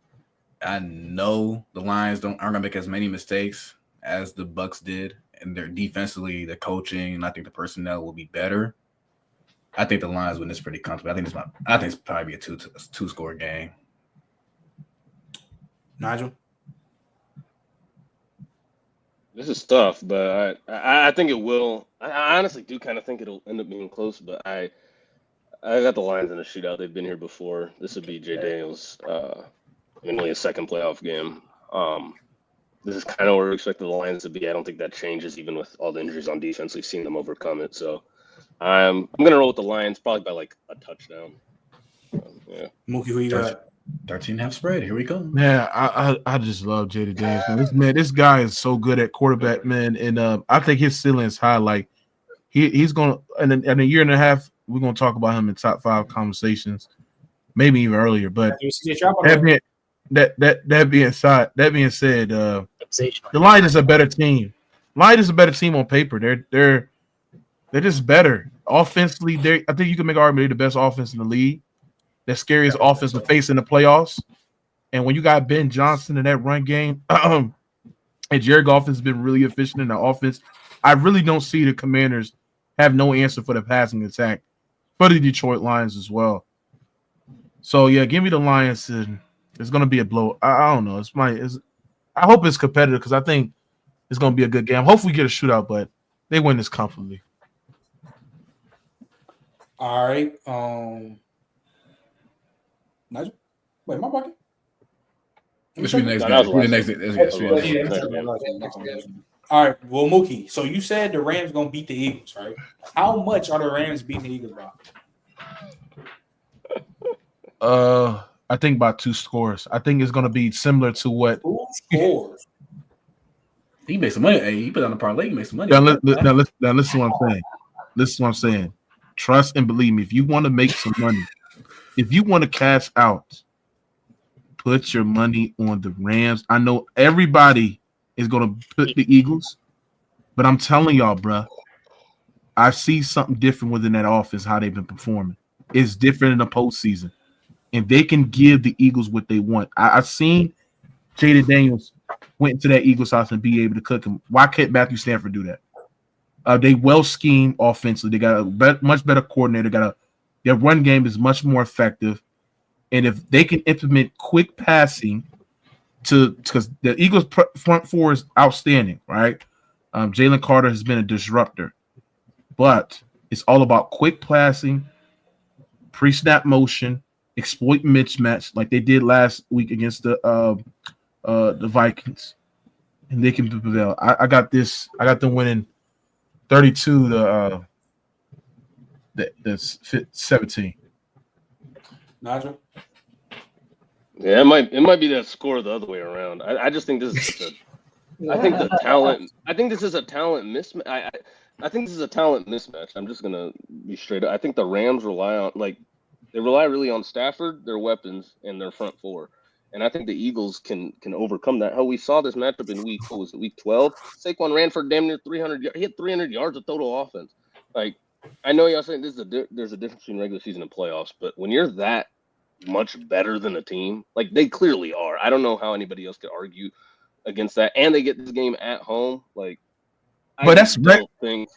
I know the Lions aren't going to make as many mistakes as the Bucs did, and they're defensively, the coaching, and I think the personnel will be better. I think the Lions win this pretty comfortably. I think it's probably a two-score game. Nigel? This is tough, but I think it will. I honestly do kind of think it'll end up being close, but I got the Lions in a shootout. They've been here before. This would be Jay Daniels' only his second playoff game. This is kind of where we expect the Lions to be. I don't think that changes even with all the injuries on defense. We've seen them overcome it. So I'm going to roll with the Lions probably by like a touchdown. Yeah. Mookie, who you got? 13.5 spread. Here we go. Man, I just love Jaden Daniels. This guy is so good at quarterback, man, and I think his ceiling is high. Like he's gonna in a year and a half, we're gonna talk about him in top 5 conversations, maybe even earlier. But that being said, the Lions is a better team. Lions is a better team on paper. They're just better offensively. I think you can make an argument they're the best offense in the league. The scariest offense to face in the playoffs. And when you got Ben Johnson in that run game, and Jared Goff has been really efficient in the offense, I really don't see the Commanders have no answer for the passing attack for the Detroit Lions as well. So, yeah, give me the Lions. And it's going to be a blow. I don't know. I hope it's competitive because I think it's going to be a good game. Hopefully we get a shootout, but they win this comfortably. All right. Nigel? Wait, my bucket? This should be the next game. All right. Well, Mookie, so you said the Rams going to beat the Eagles, right? How much are the Rams beating the Eagles by? I think by 2 scores. I think it's going to be similar to what. 2 scores? He made some money. Hey, he put on the parlay. He made some money. Now listen what I'm saying. Listen to what I'm saying. Trust and believe me. If you want to make some money, if you want to cash out, put your money on the Rams. I know everybody is going to put the Eagles, but I'm telling y'all, bro, I see something different within that offense, how they've been performing. It's different in the postseason, and they can give the Eagles what they want. I've seen Jaden Daniels went into that Eagles house and be able to cook him. Why can't Matthew Stafford do that? They well schemed offensively. They got a much better coordinator. Their run game is much more effective. And if they can implement quick passing because the Eagles front 4 is outstanding, right? Jalen Carter has been a disruptor. But it's all about quick passing, pre-snap motion, exploit mismatch like they did last week against the Vikings. And they can prevail. I got them winning 32 to 17. Nigel? Yeah, it might be that score the other way around. I just think this is I think the talent. I think this is a talent mismatch. I think this is a talent mismatch. I'm just gonna be straight up. I think the Rams rely really on Stafford, their weapons, and their front 4. And I think the Eagles can overcome that. Hell, we saw this matchup in week 12. Saquon ran for damn near 300 yards. He had 300 yards of total offense. Like, I know y'all saying there's a difference between regular season and playoffs, but when you're that much better than a team, like they clearly are. I don't know how anybody else could argue against that. And they get this game at home. Like, but that's don't think.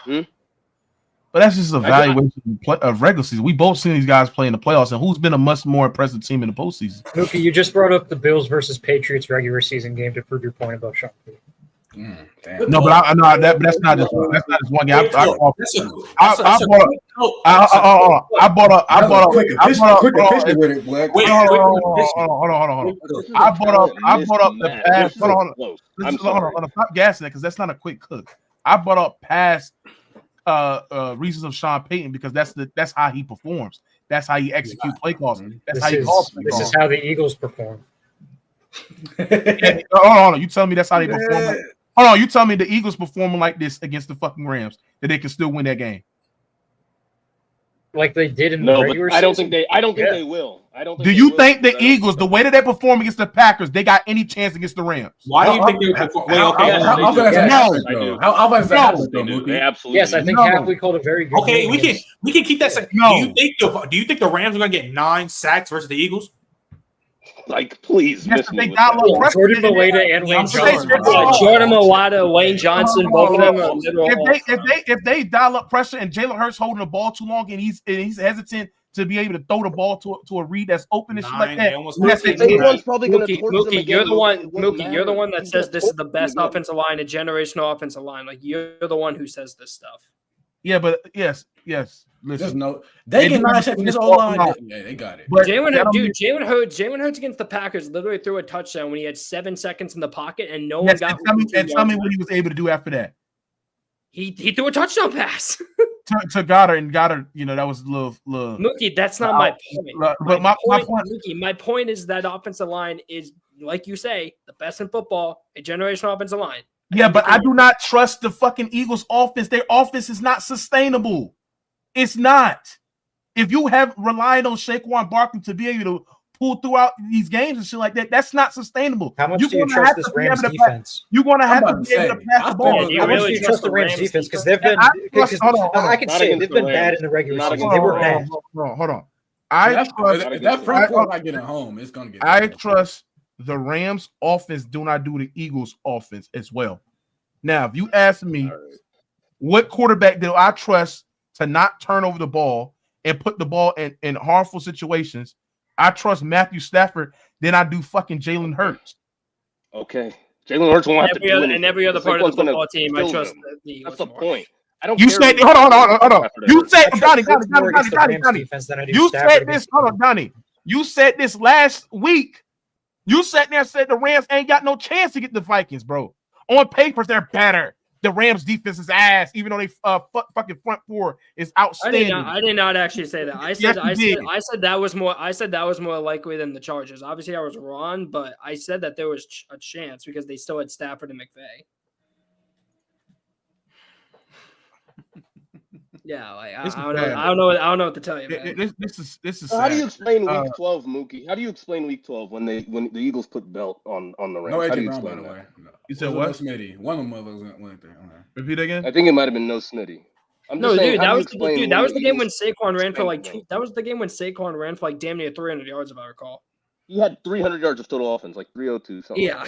But that's just a evaluation of regular season. We both seen these guys play in the playoffs, and who's been a much more impressive team in the postseason? Mookie, you just brought up the Bills versus Patriots regular season game to prove your point about Sean Payton. No, but but that's not just one game. I brought up past reasons of Sean Payton because that's how he performs. That's how he executes play calls. That's how he calls. This is how the Eagles perform. Hold on, you tell me that's how they perform. Hold on, you tell me the Eagles performing like this against the fucking Rams that they can still win that game. Like they did in the regular season. I don't think they will. Do you think the Eagles, the way that they perform against the Packers, they got any chance against the Rams? Why do you think they perform? They absolutely. Yes, I think Happy called a very good. Okay, we can keep that. Do you think the Rams are going to get 9 sacks versus the Eagles? Like, please, Jordan Mailata and Wayne Johnson. Jordan Mailata, Wayne Johnson, both of them. If they dial up pressure and Jalen Hurts holding the ball too long and he's hesitant to be able to throw the ball to a read that's open and shit like that. Mookie, you're the one that says this is the best offensive line, a generational offensive line. Like you're the one who says this stuff. Yeah, but yes. Listen, they get 9 sacks in this O-line. Yeah, they got it. Jalen Hurts against the Packers literally threw a touchdown when he had 7 seconds in the pocket and no one got. Tell me what he was able to do after that. He threw a touchdown pass to Goddard, and Goddard, that was a little. Mookie, that's not my point. But my point, Mookie, my point is that offensive line is, like you say, the best in football, a generational offensive line. Yeah, but I do not trust the fucking Eagles offense. Their offense is not sustainable. It's not. If you have relied on Saquon Barkley to be able to pull throughout these games and shit like that, that's not sustainable. How much do you trust this Rams defense? You're going to have to be able to pass the ball. How much do you trust the Rams defense? Because they've been, I can say they've been bad in the regular season. They were bad. Hold on. If that front four not getting home, it's going to get. I trust the Rams offense. Do not do the Eagles offense as well. Now, if you ask me, what quarterback do I trust to not turn over the ball and put the ball in harmful situations? I trust Matthew Stafford than I do fucking Jalen Hurts. Okay. Jalen Hurts won't have to do anything. And every other part of the football team, I trust the Eagles. That's the point. I don't. You said, hold on. You said, Donnie. You said this, hold on, Donnie. You said this last week. You sat there and said the Rams ain't got no chance to get the Vikings, bro. On paper, they're better. The Rams defense is ass, even though they fucking front four is outstanding. I did not actually say that. I said that was more. I said that was more likely than the Chargers. Obviously, I was wrong, but I said that there was a chance because they still had Stafford and McVay. Yeah, like, I don't know what to tell you, man. This is. How do you explain Week 12, Mookie? How do you explain Week 12 when the Eagles put belt on the Rams? No, how do you explain that? You said what? Smitty. One of them went there. Repeat again. I think it might have been no Smitty. That was the game when Saquon ran for that was the game when Saquon ran for like damn near 300 yards, if I recall. He had 300 yards of total offense, like 302 something. Yeah,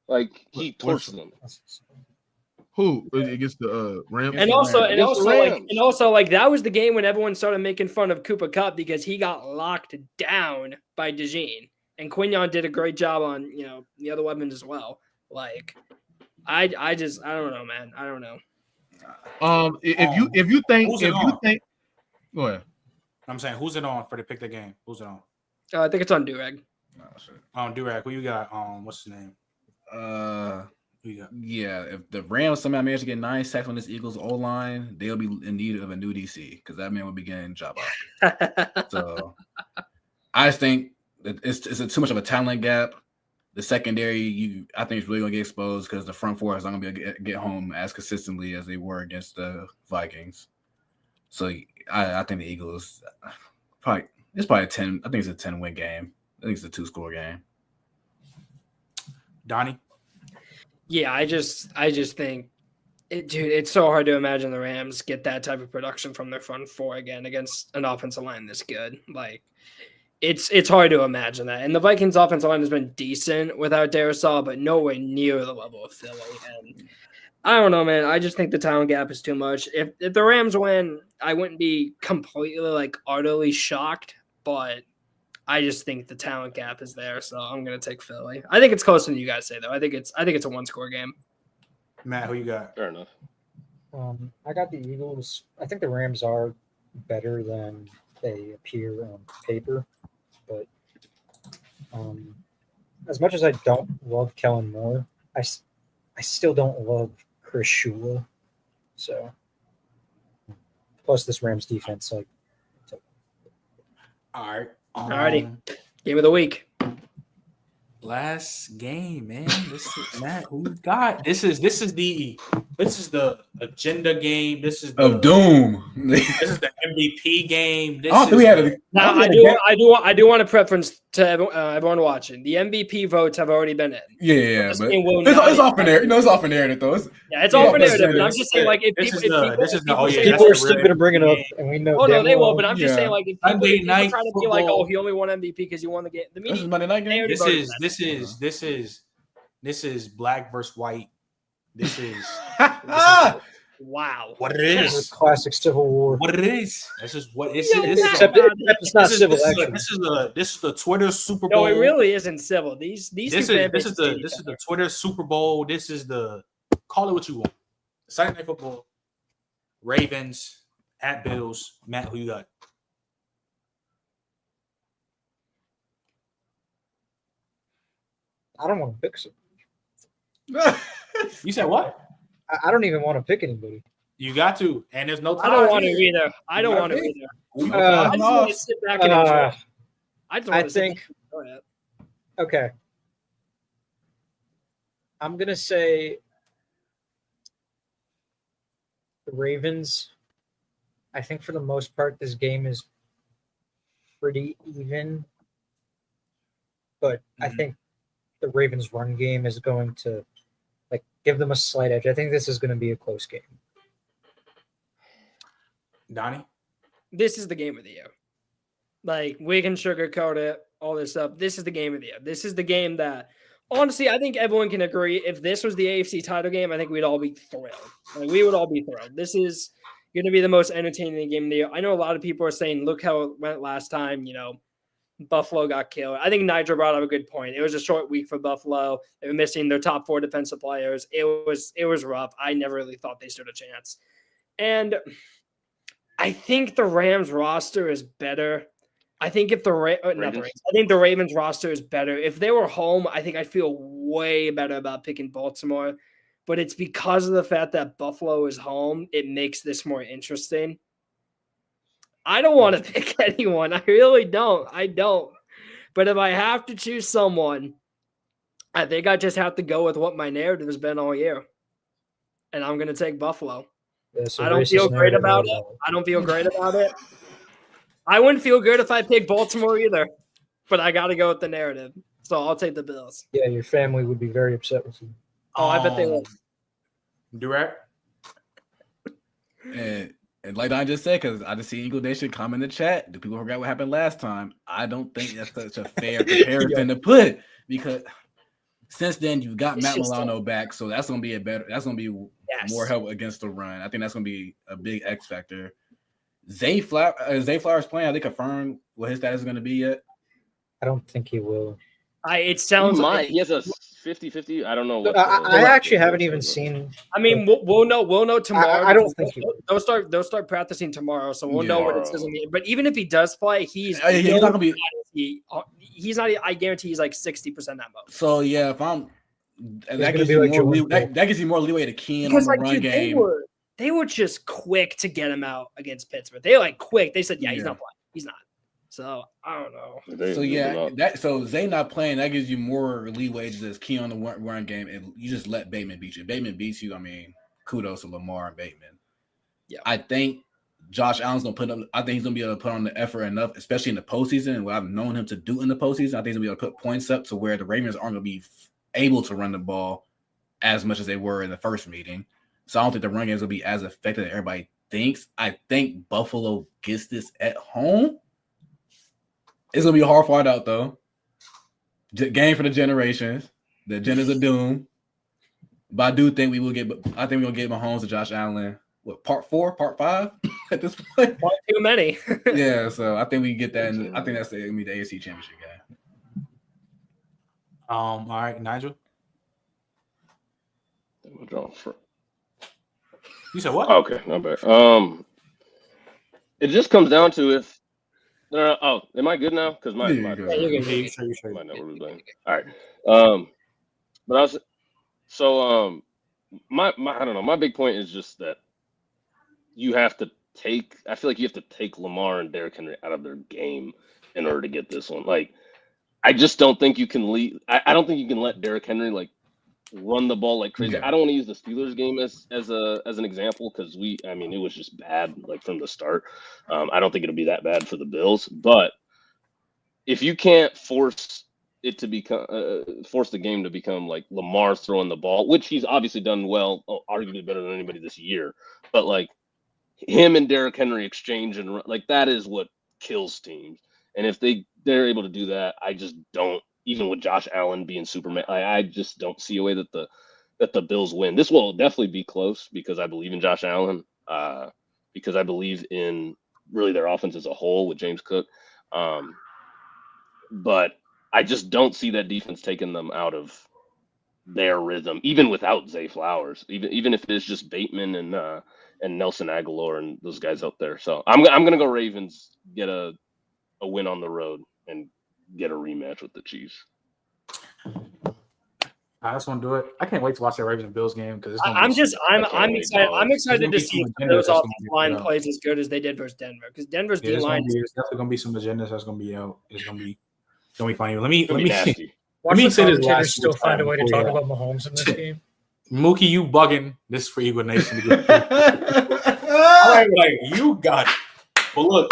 like he torched them. Who against the Rams? And also, that was the game when everyone started making fun of Cooper Kupp because he got locked down by DeJean, and Quinyon did a great job on the other weapons as well. Like, I don't know, man. I don't know. If you think, go ahead. I'm saying, who's it on for to pick the game? Who's it on? I think it's on Durag. Durag. Who you got? What's his name? Yeah, if the Rams somehow manage to get 9 sacks on this Eagles O-line, they'll be in need of a new DC because that man will be getting job off. So I think that it's too much of a talent gap. The secondary, I think, is really going to get exposed because the front four is not going to be able to get home as consistently as they were against the Vikings. So I think the Eagles it's probably a 10. I think it's a 10-win game. I think it's a 2-score game. Donnie? Yeah, I just think, dude, it's so hard to imagine the Rams get that type of production from their front four again against an offensive line this good. Like, it's hard to imagine that. And the Vikings' offensive line has been decent without Darrisaw, but nowhere near the level of Philly. And I don't know, man. I just think the talent gap is too much. If the Rams win, I wouldn't be completely, like, utterly shocked, but I just think the talent gap is there, so I'm gonna take Philly. I think it's closer than you guys say, though. I think it's a 1-score game. Matt, who you got? Fair enough. I got the Eagles. I think the Rams are better than they appear on paper, but as much as I don't love Kellen Moore, I still don't love Chris Shula. So, plus this Rams defense, like. All right. Alrighty. Game of the week. Last game, man. This is Matt. Who you got? This is the agenda game. This is of doom. This is the MVP game. This I do want to preference to everyone watching. The MVP votes have already been in. Yeah, but it's off in there. It's off in narrative though. It's off in narrative. But I'm just saying, like, if people are still gonna bring it up, and we know. Oh no, they will. But I'm just saying, like, if people night try to be like, "Oh, he only won MVP because you won the game." The media, this is Monday night game. This is black versus white. This is wow. What it is. It's a classic Civil War. What it is. This is what it's. Except it's not civil. This is the Twitter Super No, Bowl. it really isn't civil. This is the Twitter Super Bowl. This is the call it what you want. Sunday Night Football. Ravens at Bills. Matt, who you got? I don't want to pick some. You said what? I don't even want to pick anybody. You got to, and there's no time. I don't want to either. I don't want to either. I just want to sit back and enjoy. I think. Go ahead. Okay. I'm gonna say the Ravens. I think for the most part, this game is pretty even, but I think the Ravens' run game is going to give them a slight edge. I think this is going to be a close game. Donnie? This is the game of the year. Like, we can sugarcoat it, all this stuff. This is the game of the year. This is the game that, honestly, I think everyone can agree. If this was the AFC title game, I think we'd all be thrilled. Like, we would all be thrilled. This is going to be the most entertaining game of the year. I know a lot of people are saying, look how it went last time, Buffalo got killed. I think Nigel brought up a good point. It was a short week for Buffalo. They were missing their top 4 defensive players. It was rough. I never really thought they stood a chance. And I think the Rams roster is better. I think if I think the Ravens roster is better. If they were home, I think I'd feel way better about picking Baltimore. But it's because of the fact that Buffalo is home, it makes this more interesting. I don't want to pick anyone. I really don't. I don't. But if I have to choose someone, I think I just have to go with what my narrative has been all year. And I'm going to take Buffalo. I don't feel great about it. I don't feel great about it. I wouldn't feel good if I picked Baltimore either. But I got to go with the narrative. So I'll take the Bills. Yeah, your family would be very upset with you. Oh, I bet they would. Direct. And like I just said, because I just see Eagle Nation come in the chat. Do people forget what happened last time? I don't think that's such a fair comparison to put, because since then you've got Matt Milano back, so that's gonna be more help against the run. I think that's gonna be a big X factor. Zay Flowers playing. Are they confirmed what his status is gonna be yet? I don't think he will. It sounds like he has a 50-50. I don't know. I actually haven't even seen. I mean, we'll know tomorrow. I don't think they'll start practicing tomorrow, so we'll know what it says. But even if he does play, he's not gonna be. He's not. I guarantee he's like 60% that most. So yeah, if I'm, that gives you more leeway to key in on the run game. They were just quick to get him out against Pittsburgh. They were quick. They said, "Yeah, he's not playing. He's not." So I don't know. So Zay not playing, that gives you more leeway to just key on the run game, and you just let Bateman beat you. Bateman beats you. I mean, kudos to Lamar and Bateman. Yeah, I think Josh Allen's gonna put up. I think he's gonna be able to put on the effort enough, especially in the postseason. And what I've known him to do in the postseason, I think he's gonna be able to put points up to where the Ravens aren't gonna be able to run the ball as much as they were in the first meeting. So I don't think the run game is gonna be as effective as everybody thinks. I think Buffalo gets this at home. It's gonna be a hard fight out though. Game for the generations. The agendas of doom. But I do think we will get. I think we're gonna get Mahomes to Josh Allen. What, part 4, part 5 at this point? Too many. Yeah, so I think we get that. I think that's gonna be the AFC Championship game. All right, Nigel. You said what? Okay, not bad. It just comes down to if. Am I good now? Because my. Yeah, you're good. My network was blank. All right. But I was so my I don't know. My big point is just that you have to take. I feel like you have to take Lamar and Derrick Henry out of their game in order to get this one. Like, I just don't think you can leave. I don't think you can let Derrick Henry like run the ball like crazy. Yeah. I don't want to use the Steelers game as an example because it was just bad like from the start. I don't think it'll be that bad for the Bills, but if you can't force it to become force the game to become like Lamar throwing the ball, which he's obviously done well, arguably better than anybody this year, but like him and Derrick Henry exchange and like that is what kills teams. And if they're able to do that, I just don't. Even with Josh Allen being Superman, I just don't see a way that the Bills win. This will definitely be close because I believe in Josh Allen, because I believe in really their offense as a whole with James Cook. But I just don't see that defense taking them out of their rhythm, even without Zay Flowers, even if it is just Bateman and Nelson Aguilar and those guys out there. So I'm gonna go Ravens, get a win on the road and get a rematch with the Chiefs. I just want to do it. I can't wait to watch that Ravens and Bills game because I'm excited. I'm excited to see if those offensive line plays as good as they did versus Denver because Denver's D line. There's definitely gonna be some agendas that's gonna be out. It's gonna be funny. Let me say this last. Still find a way to talk about Mahomes in this game. Mookie, you bugging this for Eagle Nation to get. I'm like you got it. But look,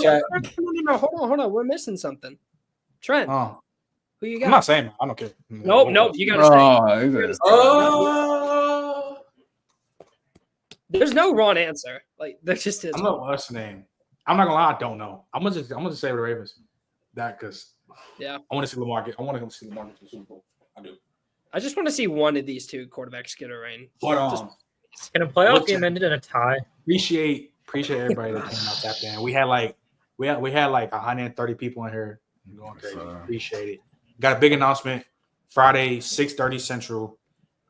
chat. No, hold on. We're missing something. Trent, who you got? I'm not saying that. I don't care. Nope. You gotta say. There's no wrong answer. Like there just is. I'm not what's the name. I'm not gonna lie. I don't know. I'm gonna just say the Ravens. That because I want to see Lamar get. I want to see Lamar get to the Super Bowl. I do. I just want to see one of these two quarterbacks get a ring. But in a playoff game ended in a tie. Appreciate everybody that came out that game. We had like 130 people in here going crazy. Appreciate it. Got a big announcement Friday, 6:30 Central.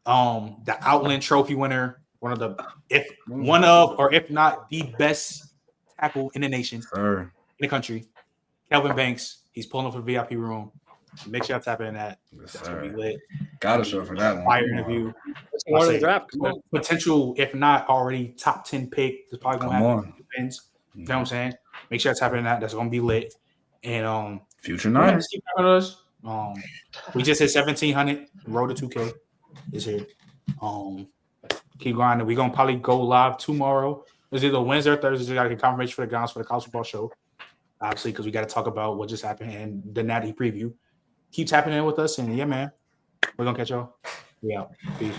The Outland Trophy winner, if not the best tackle in the nation, in the country, Kelvin Banks. He's pulling up for the VIP room. Make sure you tap in that. That's gonna be lit. Gotta show for that one. Fire interview. Potential, if not already top 10 pick. It's probably gonna happen. Depends. You know what I'm saying? Make sure you tap in that. That's gonna be lit. And future Niners. We just hit 1,700. Road to 2K is here. Keep grinding. We're gonna probably go live tomorrow. It's either Wednesday or Thursday. We gotta get confirmation for the guys for the college football show. Obviously, because we got to talk about what just happened and the Natty preview. Keep tapping in with us, and yeah, man, we're gonna catch y'all. We out. Peace.